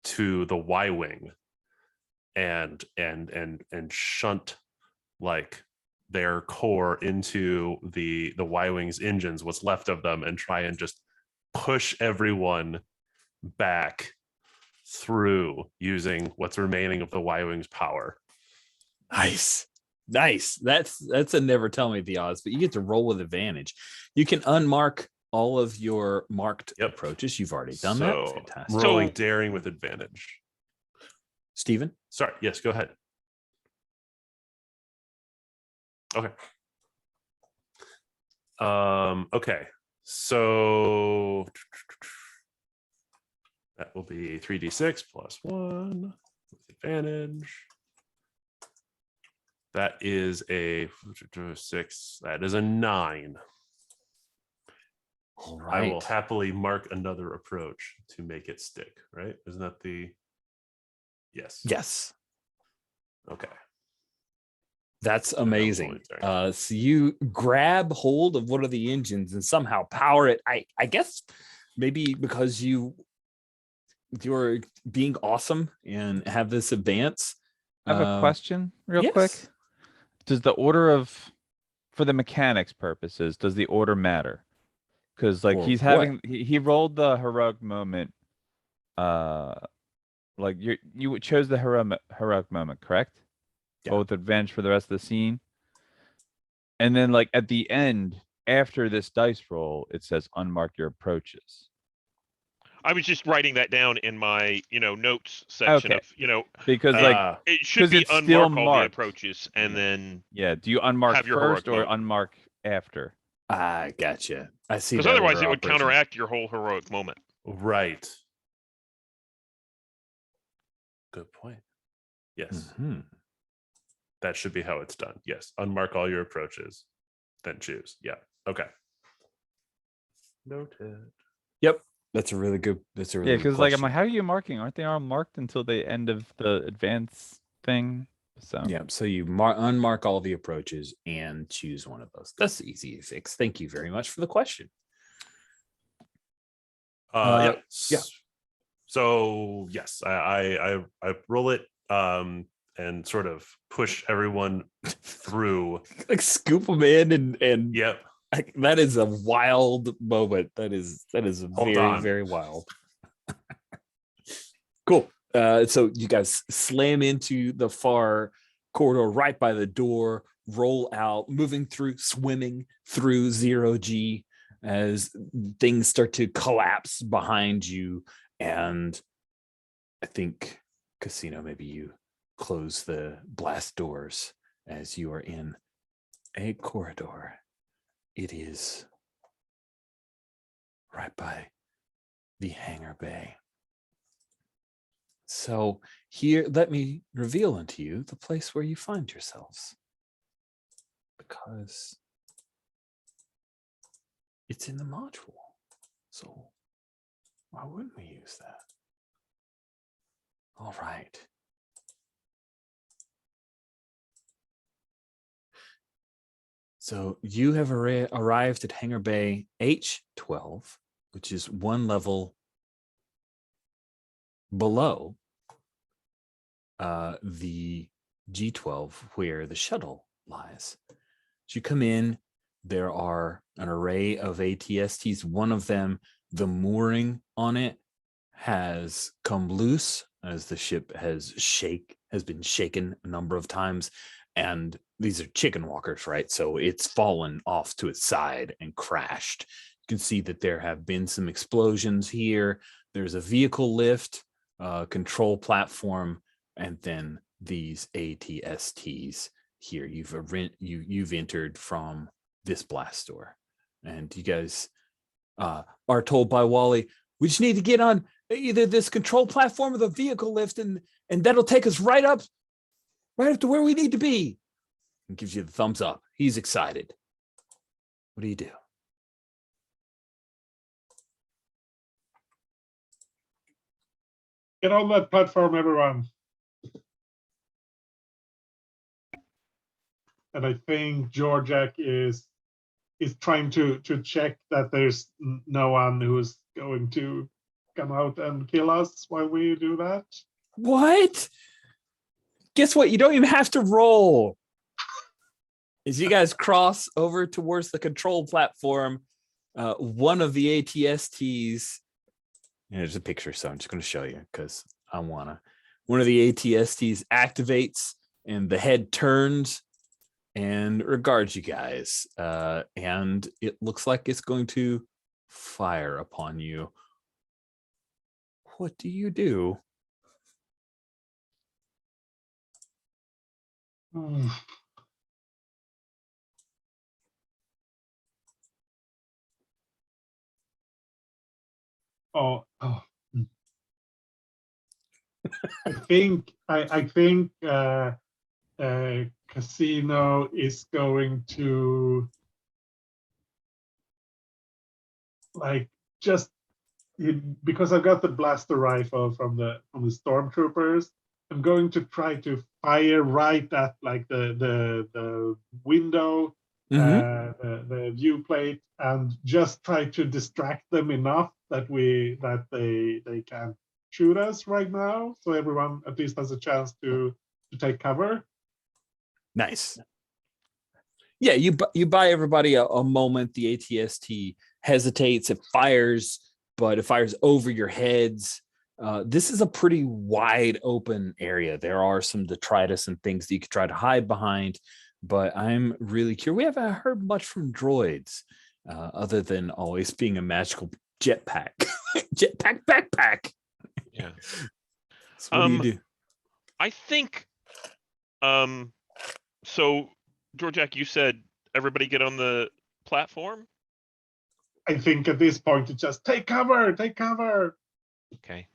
to the Y-wing and shunt, like, their core into the Y-wing's engines, what's left of them, and try and just push everyone back through using what's remaining of the Y-wing's power. Nice. That's a never tell me the odds, but you get to roll with advantage. You can unmark all of your marked approaches. You've already done that. Fantastic. Rolling daring with advantage. Steven? Sorry. Yes, go ahead. Okay. Okay. So that will be 3d6 plus 1 with advantage. That is a 6. That is a 9. All right. I will happily mark another approach to make it stick, right? Isn't that the... Yes. Yes. Okay. That's amazing. So you grab hold of one of the engines and somehow power it. I guess maybe because you're being awesome and have this advance. I have a question real quick. Yes. Does the order of, for the mechanics purposes, does the order matter? Because, like, For he's having, he rolled the heroic moment. Like, you chose the heroic moment, correct? Yeah. But with advantage for the rest of the scene. And then, like, at the end, after this dice roll, it says unmark your approaches. I was just writing that down in my, notes section of, Because, like, it should be it's still unmark all the marked. approaches and then Yeah, do you unmark have your heroic first or moment. unmark after? I gotcha. I see. because otherwise it would counteract your whole heroic moment. Right. Good point. Yes. Mm-hmm. That should be how it's done. Yes. Unmark all your approaches, then choose. Yeah. Okay. Noted. Yep. That's a really good. That's a really Yeah, good because, like, I'm question. like, how are you marking? Aren't they all marked until the end of the advance thing? So Yeah, so you unmark all the approaches and choose one of those. That's easy to fix. Thank you very much for the question. Yeah. yeah. So yes, I roll it and sort of push everyone through. Like scoop them in and Yep. that is a wild moment. That is Hold very, on. very wild. Cool. So you guys slam into the far corridor right by the door, roll out, swimming through 0G as things start to collapse behind you. And I think, Casino, maybe you close the blast doors as you are in a corridor. It is right by the hangar bay. So here, let me reveal unto you the place where you find yourselves, because it's in the module. So why wouldn't we use that? All right. So you have arrived at hangar bay H12, which is one level below the G12 where the shuttle lies. As you come in, there are an array of ATSTs. One of them, the mooring on it, has come loose as the ship has been shaken a number of times. And these are chicken walkers, right? So it's fallen off to its side and crashed. You can see that there have been some explosions here. There's a vehicle lift, control platform, and then these ATSTs here. You've entered from this blast door, and you guys are told by Wally, we just need to get on either this control platform or the vehicle lift, and that'll take us right up to where we need to be. And gives you the thumbs up. He's excited. What do you do? Get on that platform, everyone. And I think Georgiak is trying to check that there's no one who's going to come out and kill us while we do that. What? Guess what? You don't even have to roll. As you guys cross over towards the control platform, one of the ATSTs, there's a picture, so I'm just going to show you because I wanna. One of the ATSTs activates, and the head turns and regards you guys, and it looks like it's going to fire upon you. What do you do? Oh. I think Casino is going to because I've got the blaster rifle from the stormtroopers. I'm going to try to fire right at the window, the view plate, and just try to distract them enough that they can shoot us right now, so everyone at least has a chance to take cover. Nice. Yeah, you buy everybody a moment. The ATST hesitates, it fires, but it fires over your heads. This is a pretty wide open area. There are some detritus and things that you could try to hide behind, but I'm really curious. We haven't heard much from droids, other than always being a magical jetpack. Jetpack backpack. Yeah. So what do you do? I think so Georgiak, you said everybody get on the platform? I think at this point it's just take cover. Okay.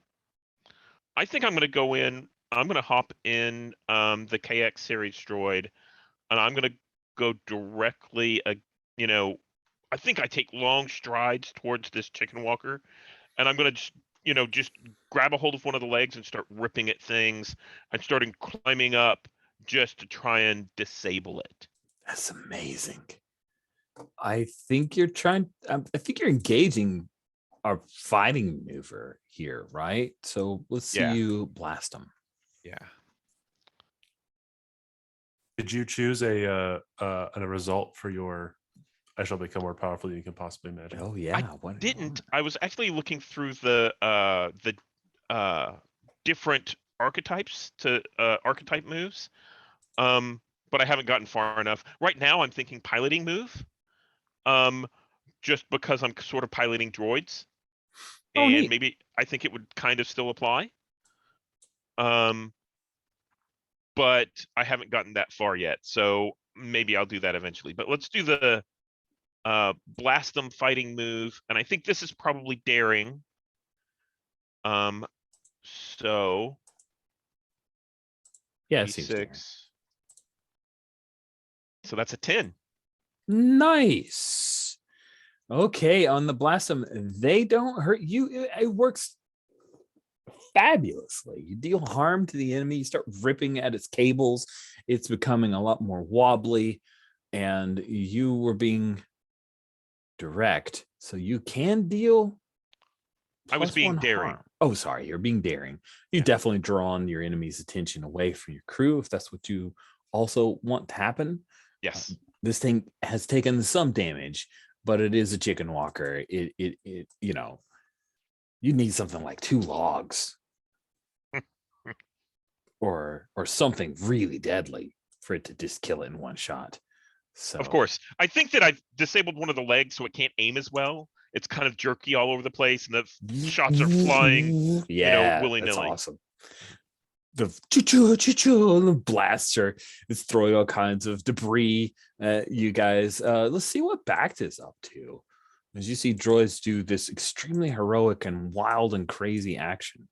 I think I'm going to go in. I'm going to hop in the KX series droid, and I'm going to go directly. I think I take long strides towards this chicken walker, and I'm going to just grab a hold of one of the legs and start ripping at things and starting climbing up just to try and disable it. That's amazing. I think you're engaging a fighting maneuver here, right? So let's see you blast them. Yeah. Did you choose a result for your I shall become more powerful than you can possibly imagine? Oh yeah. I didn't. I was actually looking through the different archetypes to archetype moves. But I haven't gotten far enough. Right now, I'm thinking piloting move. Just because I'm sort of piloting droids, Oh, and neat. maybe I think it would kind of still apply. But I haven't gotten that far yet, so maybe I'll do that eventually. But let's do the blast them fighting move, and I think this is probably daring. So Yeah, it seems daring. D6. So that's a 10. Nice. Okay, on the blossom, they don't hurt you. It works fabulously. You deal harm to the enemy, you start ripping at its cables, it's becoming a lot more wobbly, and you were being direct, so you can deal. I was being daring. Harm. Oh, sorry, you're being daring. You definitely drawn your enemy's attention away from your crew if that's what you also want to happen. Yes. This thing has taken some damage, but it is a chicken walker. It you know, you need something like 2 logs or something really deadly for it to just kill it in one shot. So Of course. I think that I've disabled one of the legs so it can't aim as well. It's kind of jerky all over the place, and the shots are flying, yeah, willy-nilly. that's awesome. The choo-choo, and the blaster is throwing all kinds of debris at you guys. Let's see what Bact is up to. As you see droids do this extremely heroic and wild and crazy action.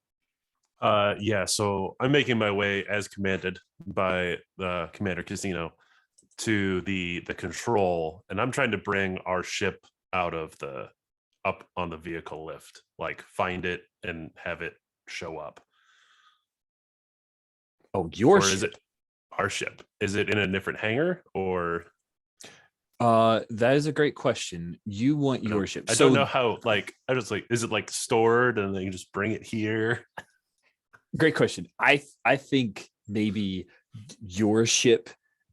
Yeah, so I'm making my way as commanded by Commander Casino to the control, and I'm trying to bring our ship out of up on the vehicle lift, like find it and have it show up. Oh, your or ship. is it our ship? Is it in a different hangar or? That is a great question. You want your ship. I don't know how, like, I just like, is it like stored and then you just bring it here? Great question. I think maybe your ship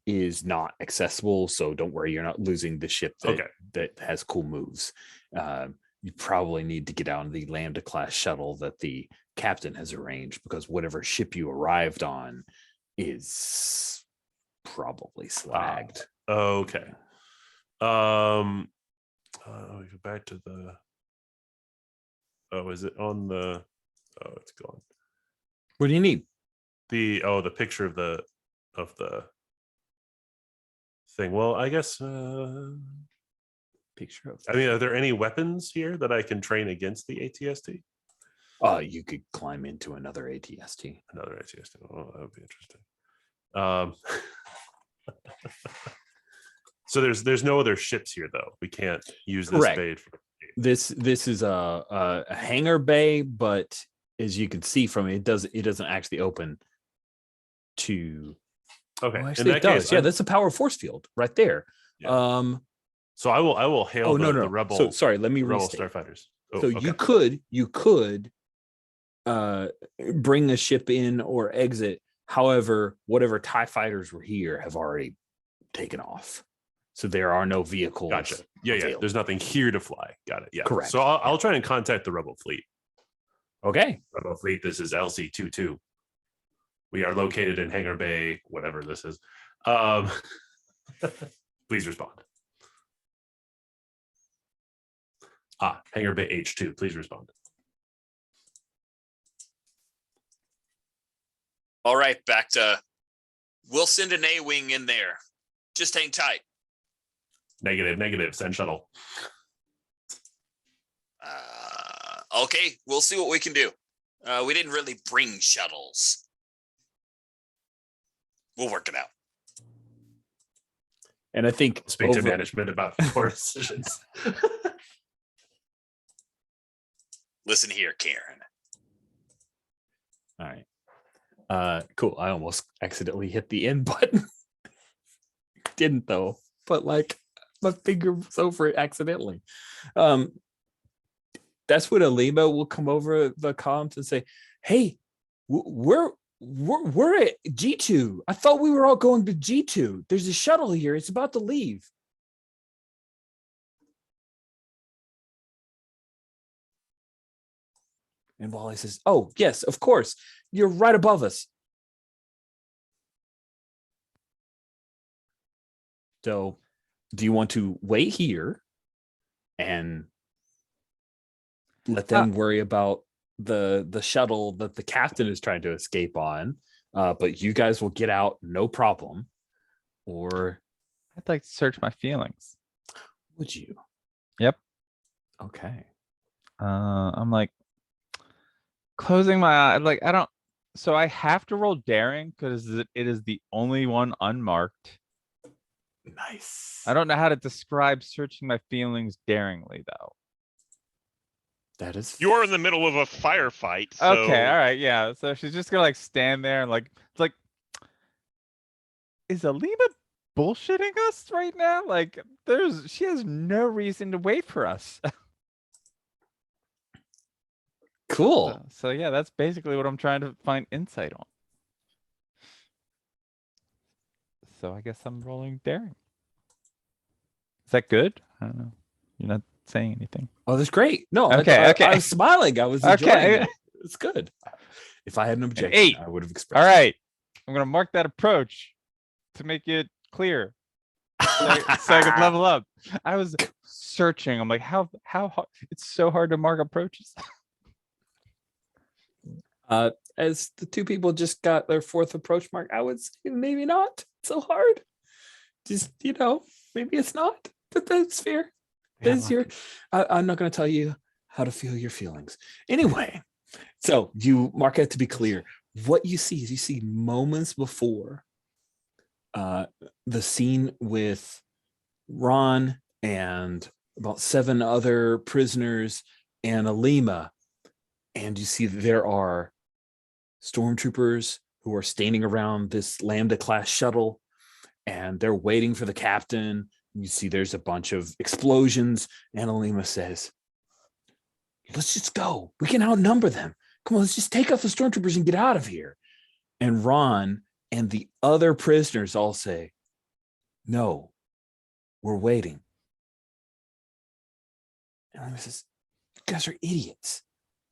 is not accessible, so don't worry, you're not losing the ship that has cool moves. You probably need to get out on the Lambda class shuttle that the captain has arranged, because whatever ship you arrived on is probably slagged. Okay. We go back to the. Oh, is it on the? Oh, it's gone. What do you need? The picture of the thing. Well, I guess. Picture of. I mean, are there any weapons here that I can train against the ATST? You could climb into another ATST. Another ATST. Oh, that would be interesting. So there's no other ships here, though. We can't use this bay. This is a hangar bay, but as you can see from it, it doesn't actually open to. Okay, oh, actually, it does. Yeah, that's a power force field right there. Yeah. So I will hail the rebel. So sorry, let me restate. Starfighters. Oh, so okay. you could bring a ship in or exit. However, whatever TIE fighters were here have already taken off. So there are no vehicles. Gotcha. Yeah, available. Yeah. There's nothing here to fly. Got it. Yeah. Correct. So I'll try and contact the rebel fleet. Okay. Rebel fleet, this is LC-22. We are located in Hangar Bay, whatever this is. Please respond. Hangar Bay H2, please respond. All right, back to. We'll send an A-wing in there. Just hang tight. Negative. Send shuttle. Okay, we'll see what we can do. We didn't really bring shuttles. We'll work it out. And I think speak to management about poor decisions. Listen here, Karen. All right. Cool. I almost accidentally hit the end button. Didn't though, but like my finger was over it accidentally. That's when Alima will come over the comms and say, "Hey, we're at G2. I thought we were all going to G2. There's a shuttle here. It's about to leave." And Wally says, "Oh, yes, of course. You're right above us." So, do you want to wait here and let them worry about the shuttle that the captain is trying to escape on, but you guys will get out no problem? Or I'd like to search my feelings. would you? Yep. Okay. I'm like closing my eye. Like I don't. So I have to roll daring because it is the only one unmarked. Nice. I don't know how to describe searching my feelings daringly though. That is. You're in the middle of a firefight. So Okay, all right, yeah. So she's just gonna like stand there and like it's like, is Alima bullshitting us right now? Like she has no reason to wait for us. Cool. So yeah, that's basically what I'm trying to find insight on. So I guess I'm rolling daring. Is that good? I don't know. You're not saying anything. Oh, that's great. No, Okay, okay. I was smiling. I was enjoying Okay. it. It's good. If I had an objection, 8. I would have expressed. All right. I'm gonna mark that approach to make it clear. So I could level up. I was searching. I'm like, how hard? It's so hard to mark approaches. As the two people just got their 4th approach mark, I would say maybe not so hard. Just, maybe it's not, but that's fair. That's I'm not going to tell you how to feel your feelings. Anyway, so you mark it to be clear. What you see is you see moments before the scene with Ron and about 7 other prisoners and Alima, and you see that there are stormtroopers who are standing around this Lambda class shuttle, and they're waiting for the captain. You see there's a bunch of explosions, and Alima says, "Let's just go. We can outnumber them. Come on, let's just take out the stormtroopers and get out of here." And Ron and the other prisoners all say, "No, we're waiting." And Alima says, "You guys are idiots.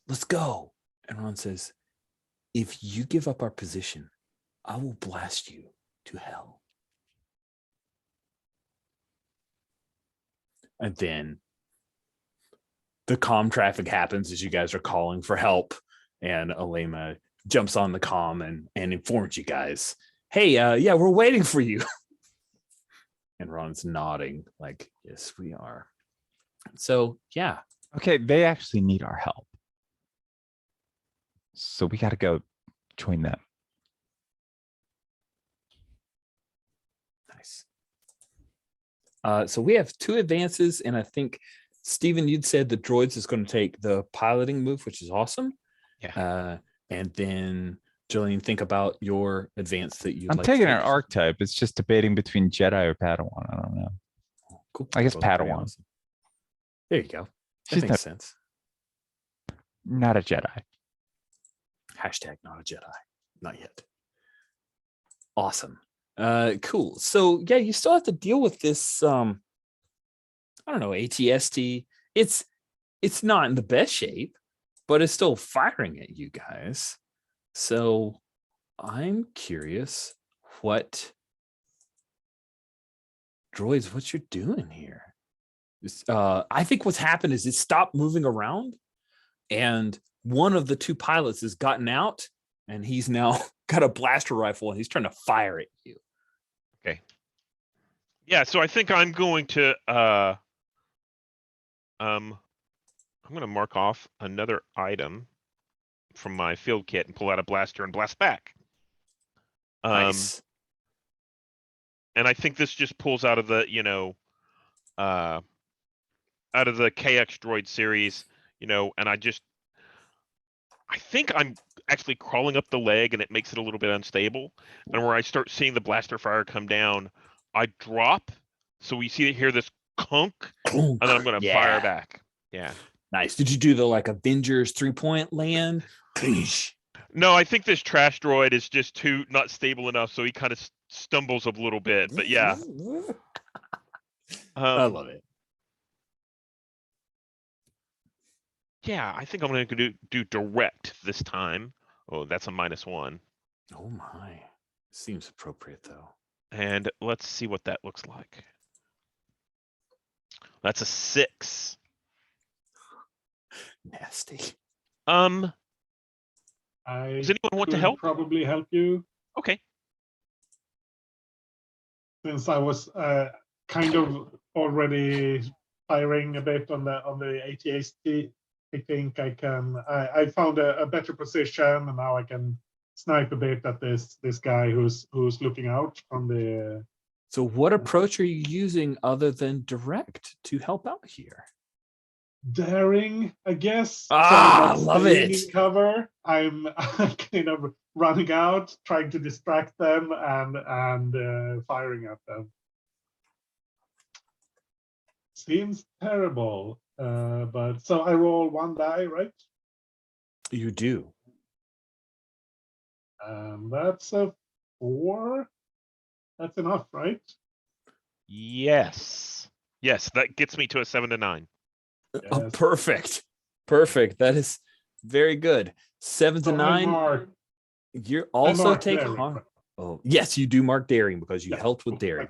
Let's go." And Ron says, "If you give up our position, I will blast you to hell." And then the comm traffic happens as you guys are calling for help. And Alima jumps on the comm and informs you guys, "Hey, yeah, we're waiting for you." And Ron's nodding like, "Yes, we are." So, yeah. Okay, they actually need our help. So we got to go join them. Nice. So we have 2 advances, and I think, Stephen, you'd said the droids is going to take the piloting move, which is awesome. Yeah. And then, Jillian, think about your advance that you'd I'm like taking to an take. archetype. It's just debating between Jedi or Padawan. I don't know. Cool. I guess Both pretty Padawan. awesome. There you go. That She's makes sense. not a Jedi. Hashtag not a Jedi. Not yet. Awesome. Cool. So yeah, you still have to deal with this. I don't know, ATST. It's not in the best shape, but it's still firing at you guys. So I'm curious what droids, what you're doing here. I think what's happened is it stopped moving around, and one of the 2 pilots has gotten out, and he's now got a blaster rifle and he's trying to fire at you. Okay. Yeah, so I think I'm going to I'm going to mark off another item from my field kit and pull out a blaster and blast back. Nice. And I think this just pulls out of the, out of the KX droid series, and I think I'm actually crawling up the leg and it makes it a little bit unstable. And where I start seeing the blaster fire come down, I drop. So we hear this clunk, and then I'm going to fire back. Yeah. Nice. Did you do the Avengers 3-point land? No, I think this trash droid is just too not stable enough, so he kind of stumbles a little bit. But yeah. I love it. Yeah, I think I'm going to do direct this time. Oh, that's a -1. Oh my. Seems appropriate though. And let's see what that looks like. That's a 6. Nasty. Does I anyone want to could help? probably help you Okay. since I was kind of already firing a bit on the ATST. I think I can. I found a better position, and now I can snipe a bit at this guy who's looking out from the. So what approach are you using other than direct to help out here? Daring, I guess. Ah, So love staying it. in cover. I'm kind of running out, trying to distract them, and firing at them. Seems terrible, but so I roll 1 die, right? You do. That's a 4. That's enough, right? Yes. Yes, that gets me to a 7 to 9. Oh, Yes. perfect. Perfect. That is very good. 7 to So I 9. mark- You I also mark take daring, harm. right? Oh, yes, you do mark daring because you Yeah, helped with cool. daring.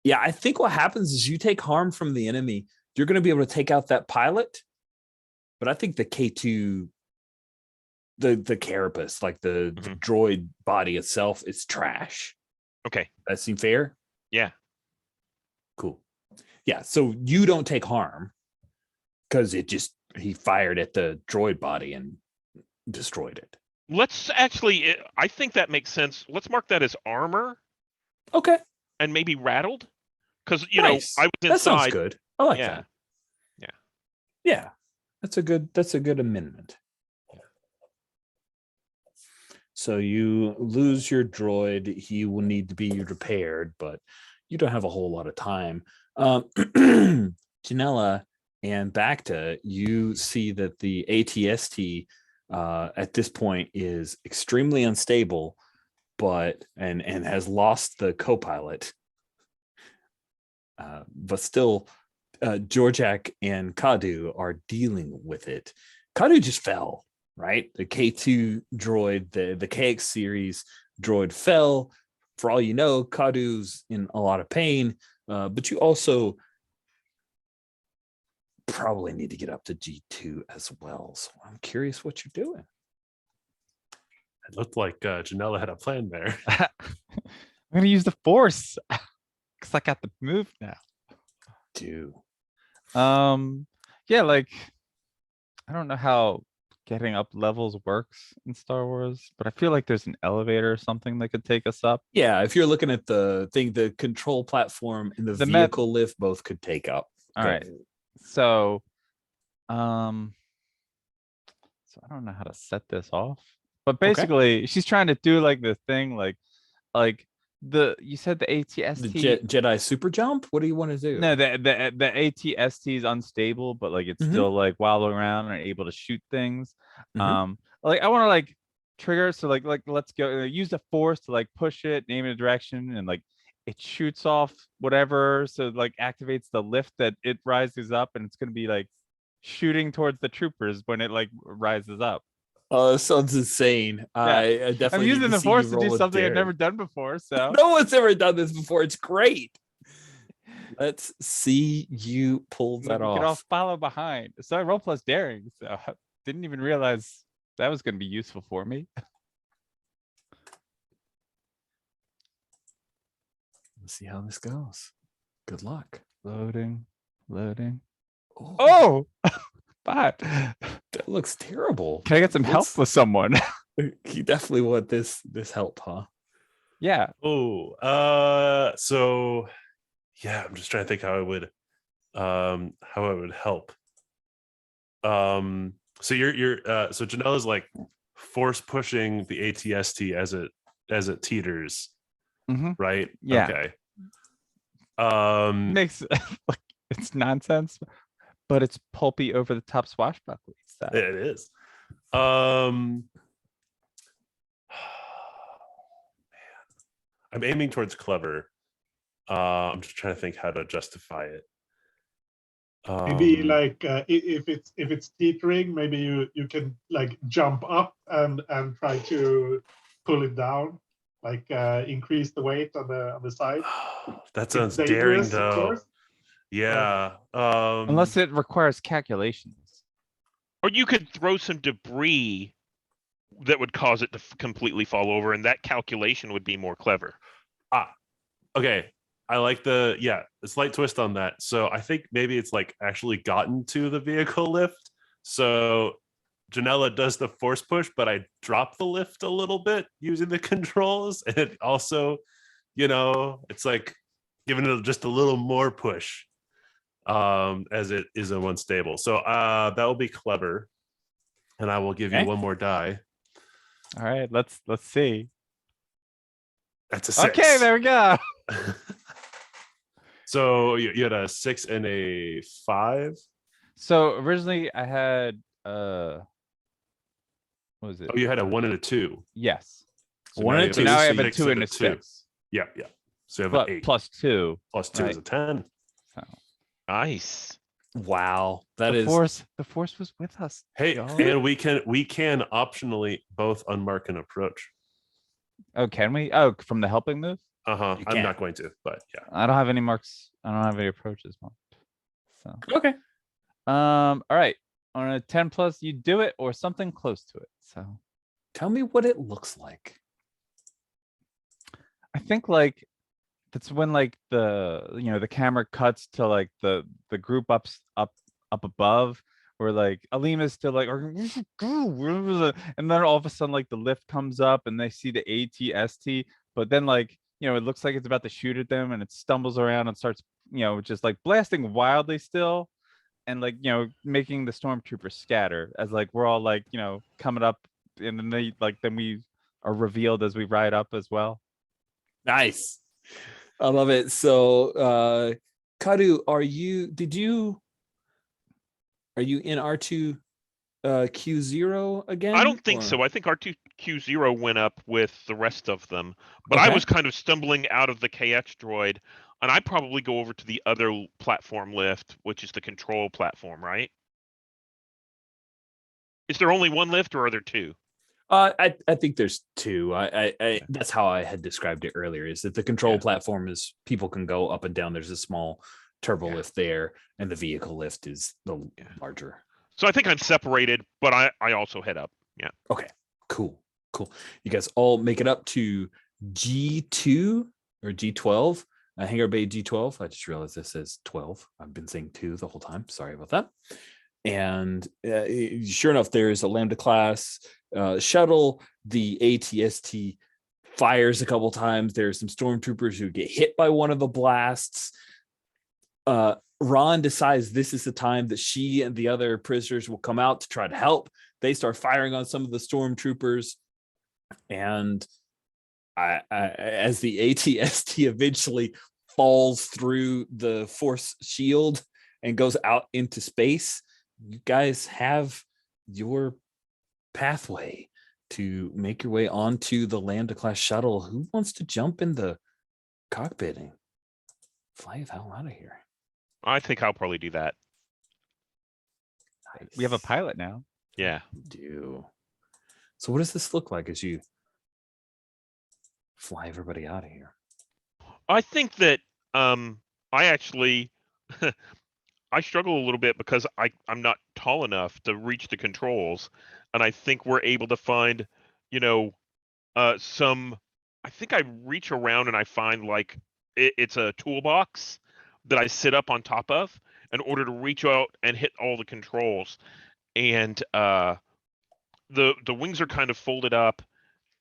Yeah, I think what happens is you take harm from the enemy. You're going to be able to take out that pilot. But I think the K2, the carapace, like the Mhm. droid body itself, is trash. Okay. That seem fair? Yeah. Cool. Yeah, so you don't take harm because he fired at the droid body and destroyed it. Let's actually, I think that makes sense. Let's mark that as armor Okay. and maybe rattled. Because, Nice. I was That sounds inside. good. I like Yeah. that. Yeah. Yeah. That's a good amendment. So you lose your droid. He will need to be repaired, but you don't have a whole lot of time. Janella and BACTA, you see that the ATST at this point is extremely unstable, but and has lost the co-pilot. But still, Georgiak and Kadu are dealing with it. Kadu just fell, right? The K2 droid, the KX series droid fell. For all you know, Kadu's in a lot of pain, but you also probably need to get up to G2 as well. So I'm curious what you're doing. It looked like Janella had a plan there. I'm gonna use the force because I got the move now. Yeah, like I don't know how getting up levels works in Star Wars, but I feel like there's an elevator or something that could take us up. Yeah, if you're looking at the thing, the control platform and the vehicle lift both could take up. All right. So I don't know how to set this off. But basically, she's trying to do like the thing like you said the ATST. The Jedi super jump? What do you want to do? No, the ATST is unstable, but like it's still like wobbling around and able to shoot things. Like I want to like trigger, so like let's go use the force to like push it, name it a direction, and like it shoots off whatever, so like activates the lift that it rises up, and it's gonna be like shooting towards the troopers when it like rises up. Oh, sounds insane. Yeah. I definitely I'm using need to the see force you to roll do with something I've daring. never done before. So No one's ever done this before. It's great. Let's see you pull we that could all off. follow behind. So I roll plus daring. So I didn't even realize that was going to be useful for me. Let's see how this goes. Good luck. Loading. Oh, Oh, but that looks terrible. can I get some help with someone? You definitely want this help, huh? Yeah. Oh, so yeah, I'm just trying to think how it would help. So you're so Janella's like force pushing the ATST as it teeters, right? Yeah. Okay. Makes like it's nonsense, but it's pulpy over the top swashbuckling. So. It is. I'm aiming towards clever. I'm just trying to think how to justify it. Maybe like if it's teetering, maybe you can like jump up and try to pull it down, like increase the weight on the side. That It's sounds daring, dangerous, of though. course. Yeah. Unless it requires calculations. Or you could throw some debris that would cause it to completely fall over, and that calculation would be more clever. Okay. I like the slight twist on that. So I think maybe it's like actually gotten to the vehicle lift. So Janella does the force push, but I drop the lift a little bit using the controls. And it also, it's like giving it just a little more push as it is unstable. So that will be clever. And I will give you Okay. one more die. All right, let's see. That's a 6. Okay, there we go. So you had a 6 and a 5. So originally I had what was it? Oh, you had a 1 and a 2. Yes. So One now and you a So now I have a 6 2 and a 6. Yeah. So you have But an 8 plus 2. plus 2 is a 10. So Nice. Wow, that the is force was with us. Hey, y'all. and we can optionally both unmark an approach. Oh, can we? Oh, from the helping move? You I'm can. not going to, but yeah. I don't have any marks. I don't have any approaches marked. So okay. all right. On a 10 plus, you do it or something close to it. So Tell me what it looks like. I think like that's when like the camera cuts to like the group up above where like Alima's still like and then all of a sudden like the lift comes up and they see the ATST, but then like it looks like it's about to shoot at them and it stumbles around and starts just like blasting wildly still and like making the stormtroopers scatter as like we're all like coming up and then we are revealed as we ride up as well. Nice. I love it. So Kadu, are you in R2 Q0 again? I don't think or- so. I think R2Q0 went up with the rest of them, but I Okay. was kind of stumbling out of the KX droid, and I probably go over to the other platform lift, which is the control platform, right? Is there only one lift, or are there two? I think there's 2. I that's how I had described it earlier. Is that the control platform is people can go up and down. There's a small turbo lift there, and the vehicle lift is the larger. So I think I'm separated, but I also head up. Yeah. Okay, cool. You guys all make it up to G2 or G12, Hangar Bay G12. I just realized this says 12. I've been saying 2 the whole time. Sorry about that. And sure enough, there's a Lambda class shuttle. The ATST fires a couple times. There's some stormtroopers who get hit by one of the blasts. Ron decides this is the time that she and the other prisoners will come out to try to help. They start firing on some of the stormtroopers, and as the ATST eventually falls through the force shield and goes out into space, you guys have your pathway to make your way onto the Lambda class shuttle. Who wants to jump in the cockpit and fly the hell out of here? I think I'll probably do that. We have a pilot now. Yeah. We do. So what does this look like as you fly everybody out of here? I think that I actually I struggle a little bit because I'm not tall enough to reach the controls, and I think we're able to find, some. I think I reach around and I find like it's a toolbox that I sit up on top of in order to reach out and hit all the controls, and the wings are kind of folded up.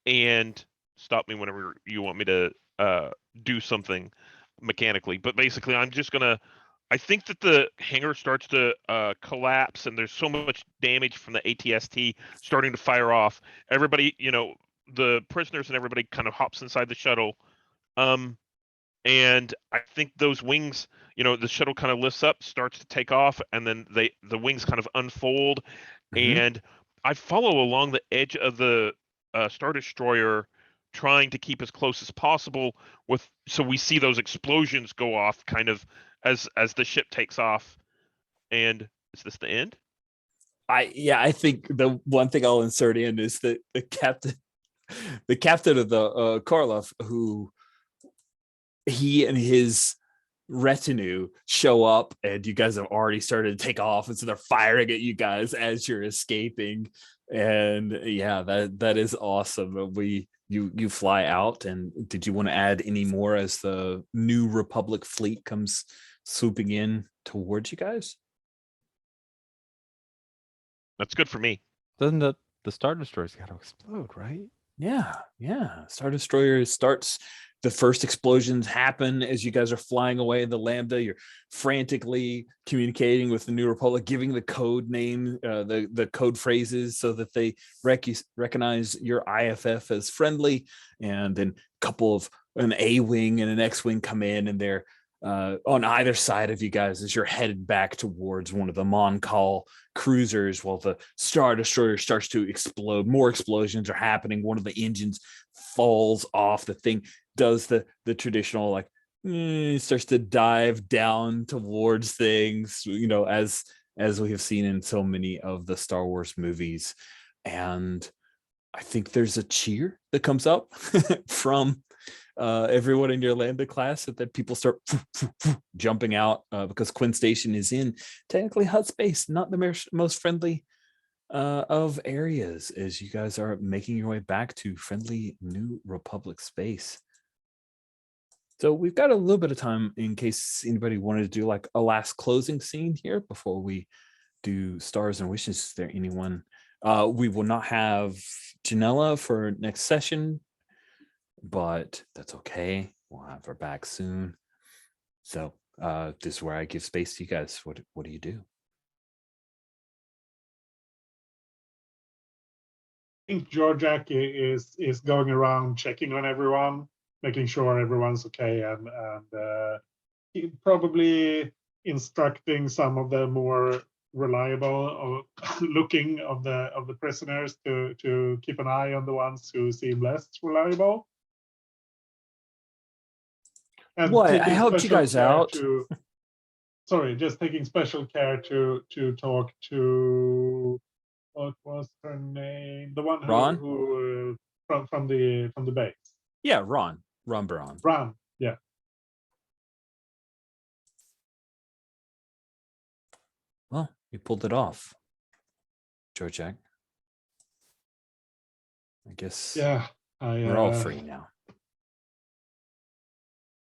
And stop me whenever you want me to do something mechanically, but basically I'm just gonna. I think that the hangar starts to collapse, and there's so much damage from the ATST starting to fire off. Everybody, the prisoners and everybody kind of hops inside the shuttle. And I think those wings, the shuttle kind of lifts up, starts to take off, and then the wings kind of unfold. Mhm. And I follow along the edge of the Star Destroyer, trying to keep as close as possible so we see those explosions go off kind of as the ship takes off. And is this the end? I think the one thing I'll insert in is that the captain of the Karloff, who he and his retinue show up, and you guys have already started to take off, and so they're firing at you guys as you're escaping. And yeah, that is awesome. You fly out, and did you want to add any more as the New Republic fleet comes swooping in towards you guys? That's good for me. Doesn't the Star Destroyer's got to explode, right? Yeah. Star Destroyer starts. The first explosions happen as you guys are flying away in the Lambda. You're frantically communicating with the New Republic, giving the code name, the code phrases so that they recognize your IFF as friendly. And then a couple of an A-wing and an X-wing come in, and they're on either side of you guys as you're headed back towards one of the Mon-Cal cruisers, while the Star Destroyer starts to explode. More explosions are happening. One of the engines falls off. The thing does the traditional, like, starts to dive down towards things, as we have seen in so many of the Star Wars movies. And I think there's a cheer that comes up from everyone in your Lambda class, that people start jumping out because Quinn Station is in technically Hut space, not the most friendly of areas, as you guys are making your way back to friendly New Republic space. So we've got a little bit of time in case anybody wanted to do like a last closing scene here before we do stars and wishes. Is there anyone? We will not have Janella for next session, but that's okay. We'll have her back soon. So this is where I give space to you guys. What do you do? I think Georgiak is going around checking on everyone, making sure everyone's okay, and probably instructing some of the more reliable looking of the prisoners to keep an eye on the ones who seem less reliable. And What? I taking helped you special guys care out. Sorry, just taking special care to talk to, what was her name? The one Ron? who from the base. Yeah, Ron Baron. Ron, yeah. Well, you pulled it off, Georgiak. I guess Yeah, we're all free now.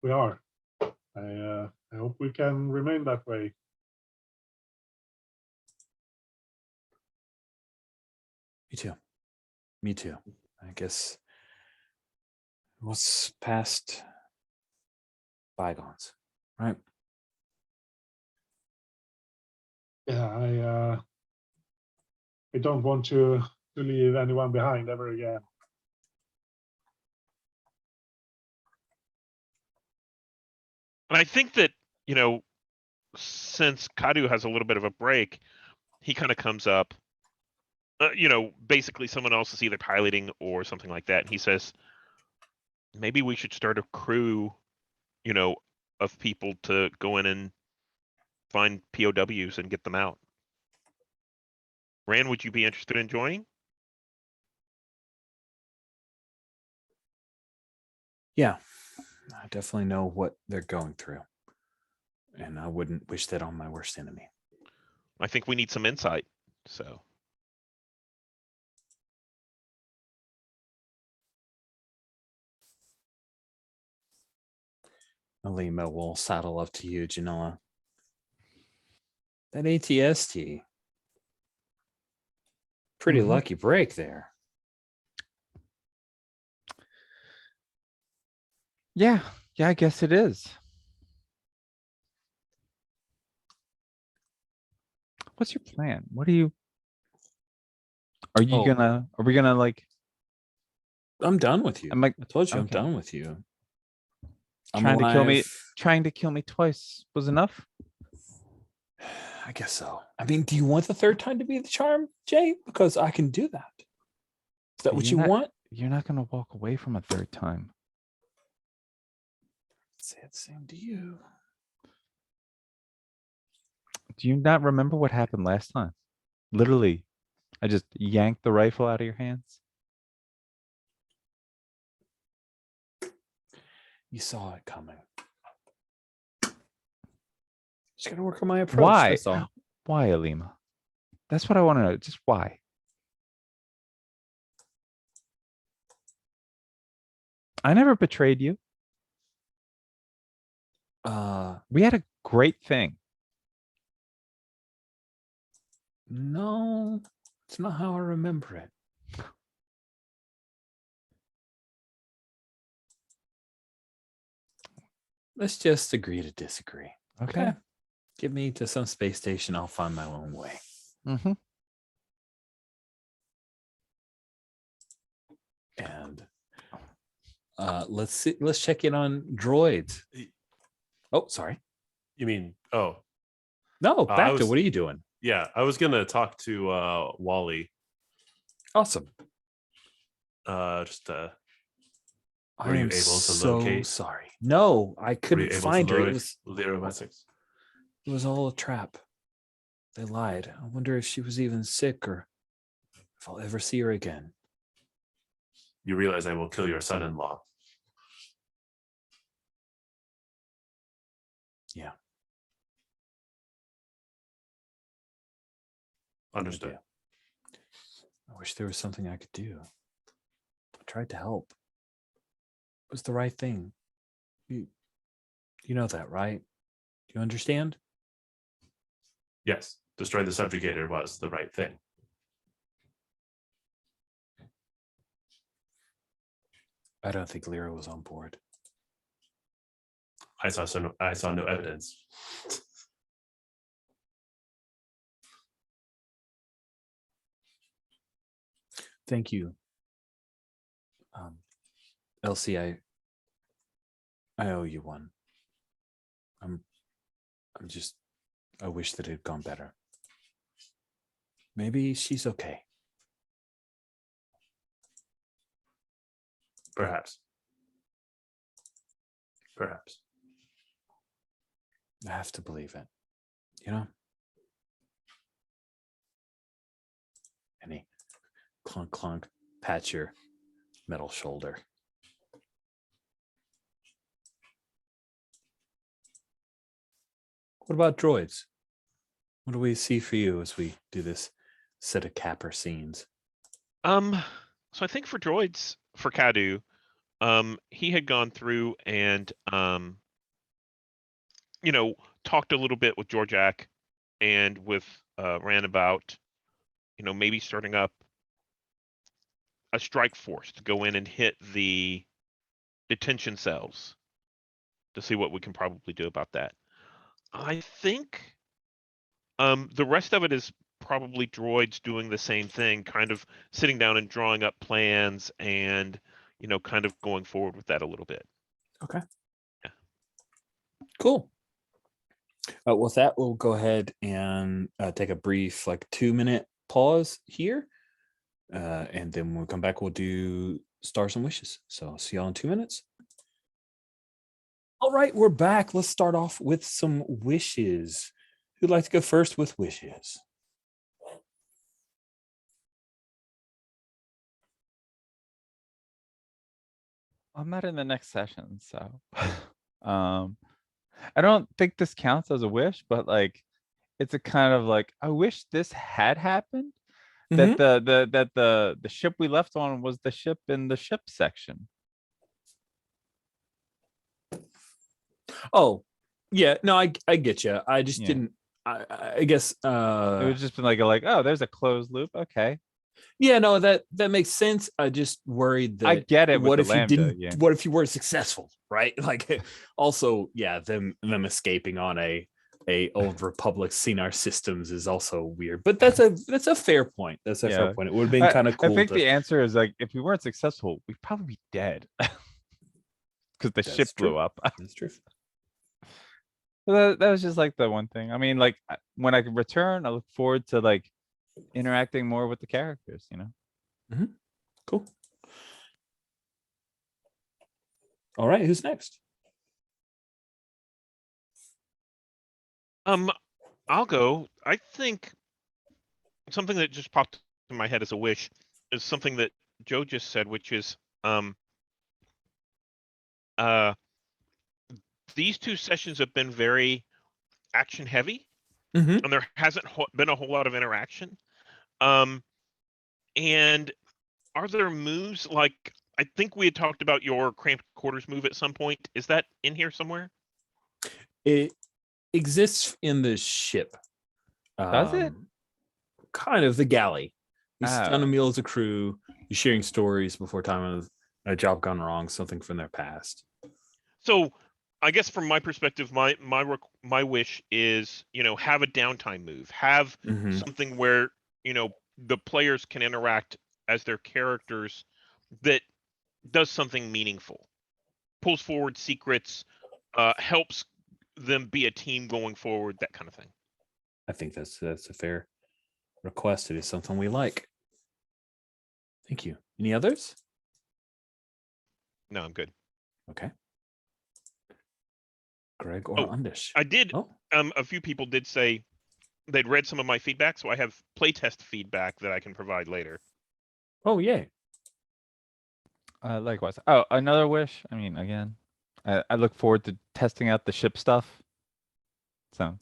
We are. I hope we can remain that way. Me too. I guess what's past bygones, right? Yeah, I don't want to leave anyone behind ever again. And I think that, since Kadu has a little bit of a break, he kind of comes up, basically someone else is either piloting or something like that. And he says, maybe we should start a crew, of people to go in and find POWs and get them out. Rand, would you be interested in joining? Yeah, I definitely know what they're going through, and I wouldn't wish that on my worst enemy. I think we need some insight. So Alima will saddle up to you, Janella. That ATST. Pretty lucky break there. Yeah, I guess it is. What's your plan? Are we gonna like, I'm done with you. I told you I'm okay. done with you. Trying to kill me twice was enough? I guess so. I mean, do you want the third time to be the charm, Jay? Because I can do that. Is that what you want? You're not gonna walk away from a third time. Say the same to you. Do you not remember what happened last time? Literally, I just yanked the rifle out of your hands. You saw it coming. Just gotta work on my approach. Why? That's all. Why, Alima? That's what I want to know. Just why? I never betrayed you. We had a great thing. No, it's not how I remember it. Let's just agree to disagree. Okay. Get me to some space station. I'll find my own way. Mm-hmm. And let's see. Let's check in on droids. Oh, sorry. You mean, oh, No, I back to was- what are you doing? yeah, I was gonna talk to Wally. Awesome. Just I Were you am able to so locate- sorry. No, I were you couldn't able to find her. load It the aromatics? was all a trap. They lied. I wonder if she was even sick or if I'll ever see her again. You realize I will kill your son-in-law. Yeah. Understood. I wish there was something I could do. I tried to help. It was the right thing. You know that, right? Do you understand? Yes, destroy the subjugator was the right thing. I don't think Lyra was on board. I saw no evidence. Thank you. Elsie, I owe you one. I wish that it had gone better. Maybe she's okay. Perhaps. Perhaps. I have to believe it. You know? And he clunk clunk, pat your metal shoulder. What about droids? What do we see for you as we do this set of capper scenes? So I think for droids, for Cadu, he had gone through and talked a little bit with Georgiak and with Ran about, maybe starting up a strike force to go in and hit the detention cells to see what we can probably do about that. I think the rest of it is probably droids doing the same thing, kind of sitting down and drawing up plans and, kind of going forward with that a little bit. Okay. Yeah. Cool. With that, we'll go ahead and take a brief, 2-minute pause here. And then when we come back, we'll do stars and wishes. So see y'all in 2 minutes. All right, we're back. Let's start off with some wishes. Who'd like to go first with wishes? I'm not in the next session, so I don't think this counts as a wish, but it's a kind of I wish this had happened. That the ship we left on was the ship in the ship section. Oh, yeah. No, I get you. I just Yeah. didn't. I guess. It would just been oh, there's a closed loop. Okay. Yeah, no, that makes sense. I just worried that I get it. what with if the you lambda, didn't? Yeah. What if you weren't successful, right? Also, yeah, them escaping on a old Republic Cinar systems is also weird. But that's a fair point. That's a fair Yeah. point. It would have been kind of cool. I think the answer is if we weren't successful, we'd probably be dead because the ship blew up. That's true. That was just the one thing. I mean, when I return, I look forward to interacting more with the characters. Cool. All right, who's next? I'll go. I think something that just popped in my head as a wish is something that Joe just said, which is these two sessions have been very action heavy, Mhm. and there hasn't been a whole lot of interaction. And are there moves like I think we had talked about your cramped quarters move at some point? Is that in here somewhere? It exists in the ship. Does it? Kind of the galley. You sit on a Oh. meal as a crew. You're sharing stories before time of a job gone wrong, something from their past. So I guess from my perspective, my wish is, have a downtime move, have Mhm. something where, the players can interact as their characters that does something meaningful, pulls forward secrets, helps them be a team going forward, that kind of thing. I think that's a fair request. It is something we like. Thank you. Any others? No, I'm good. Okay. Greg or Oh, Undish? I did. Oh, A few people did say they'd read some of my feedback, so I have playtest feedback that I can provide later. oh, yay. Likewise. Oh, another wish. I mean, again, I look forward to testing out the ship stuff. So,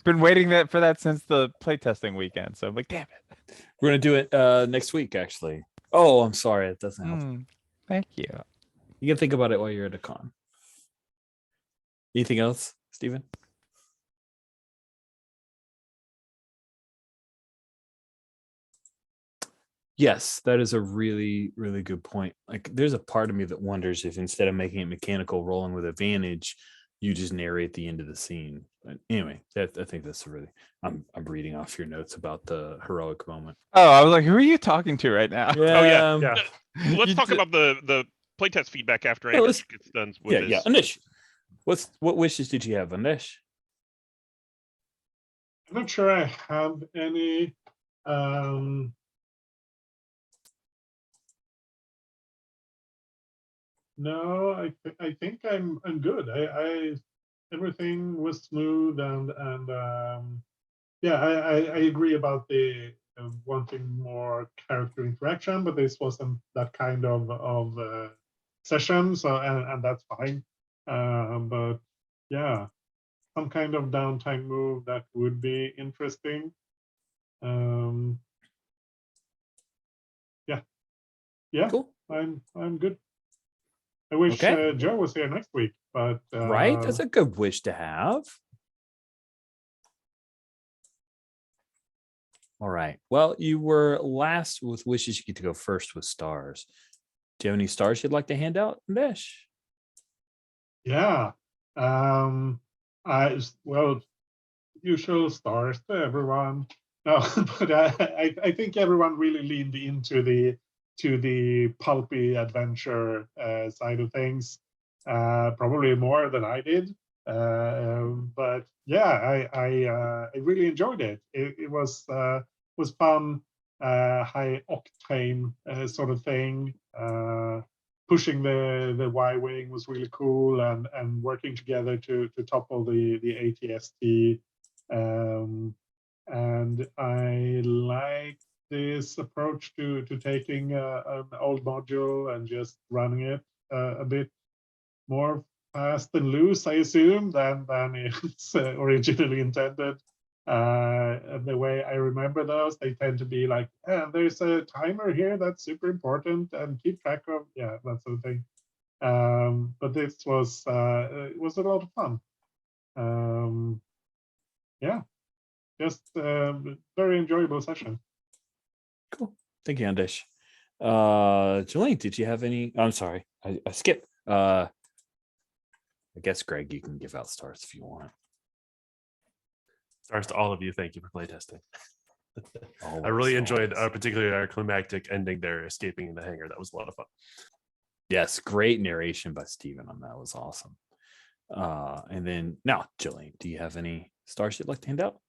been waiting for that since the playtesting weekend. So I'm like, damn it. We're gonna do it next week, actually. Oh, I'm sorry, it doesn't help. Thank you. You can think about it while you're at a con. Anything else, Stephen? Yes, that is a really, really good point. Like, there's a part of me that wonders if instead of making it mechanical, rolling with advantage, you just narrate the end of the scene. But anyway, I think that's a really. I'm reading off your notes about the heroic moment. Oh, I was like, who are you talking to right now? Oh yeah. Yeah. Let's You talk d- about the playtest feedback after Yeah, Anders gets done with Yeah, his. Anish. What wishes did you have, Anish? I'm not sure I have any. No, I think I'm good. I everything was smooth and yeah, I agree about the wanting more character interaction, but this wasn't that kind of session, so and that's fine. But yeah, some kind of downtime move that would be interesting. Yeah, yeah, Cool. I'm good. I wish Okay. Joe was here next week, but Right? That's a good wish to have. All right. Well, you were last with wishes. You get to go first with stars. Do you have any stars you'd like to hand out, Anish? yeah. Well, usual stars to everyone. No, but I think everyone really leaned into the pulpy adventure side of things, probably more than I did. But yeah, I really enjoyed it. It was fun, high octane sort of thing. Pushing the Y wing was really cool, and working together to topple the ATST. And I like this approach to taking an old module and just running it a bit more fast and loose, I assume, than it's originally intended. And the way I remember those, they tend to be like, there's a timer here that's super important, and keep track of, yeah, that sort of thing. But this was it was a lot of fun. Yeah, just very enjoyable session. Cool. Thank you, Andish. Jolene, did you have any? I'm sorry, I skipped. I guess Greg, you can give out stars if you want. Stars to all of you. Thank you for playtesting. I Always, really enjoyed, always. particularly our climactic ending there, escaping in the hangar. That was a lot of fun. Yes, great narration by Stephen on that. Was awesome. And then now, Jillian, do you have any stars you'd like to hand out?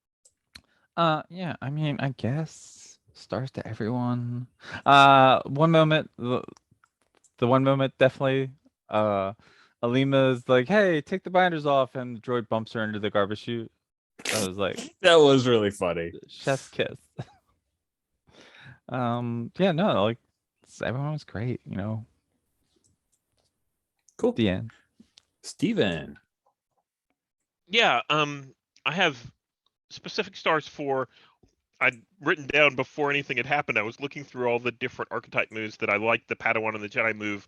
Yeah, I mean, I guess stars to everyone. One moment, the one moment definitely. Alima's like, "Hey, take the binders off," and the droid bumps her into the garbage chute. That was like That was really funny. chef's kiss. Yeah, no, like everyone was great, you know. Cool. The end. Steven. Yeah, I have specific stars for. I'd written down before anything had happened. I was looking through all the different archetype moves that I liked, the Padawan and the Jedi move,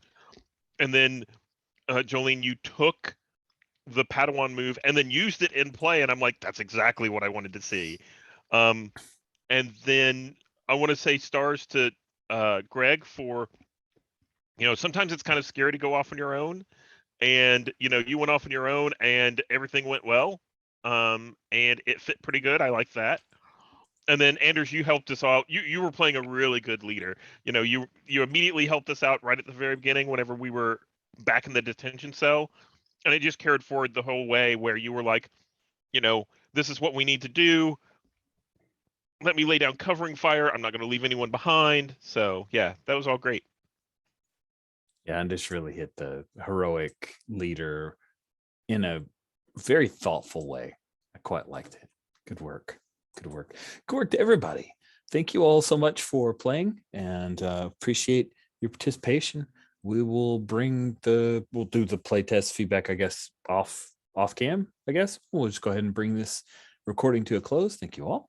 and then Jolene, you took the Padawan move and then used it in play, and I'm like, that's exactly what I wanted to see. And then I want to say stars to Greg for, sometimes it's kind of scary to go off on your own, and you went off on your own and everything went well, and it fit pretty good. I like that. And then Anders, you helped us out. You were playing a really good leader. You immediately helped us out right at the very beginning whenever we were back in the detention cell, and it just carried forward the whole way where you were like, this is what we need to do. Let me lay down covering fire. I'm not going to leave anyone behind. So yeah, that was all great. Yeah, and just really hit the heroic leader in a very thoughtful way. I quite liked it. Good work. Good work. Good work to everybody. Thank you all so much for playing, and appreciate your participation. We'll do the playtest feedback, I guess, off cam. I guess we'll just go ahead and bring this recording to a close. Thank you all.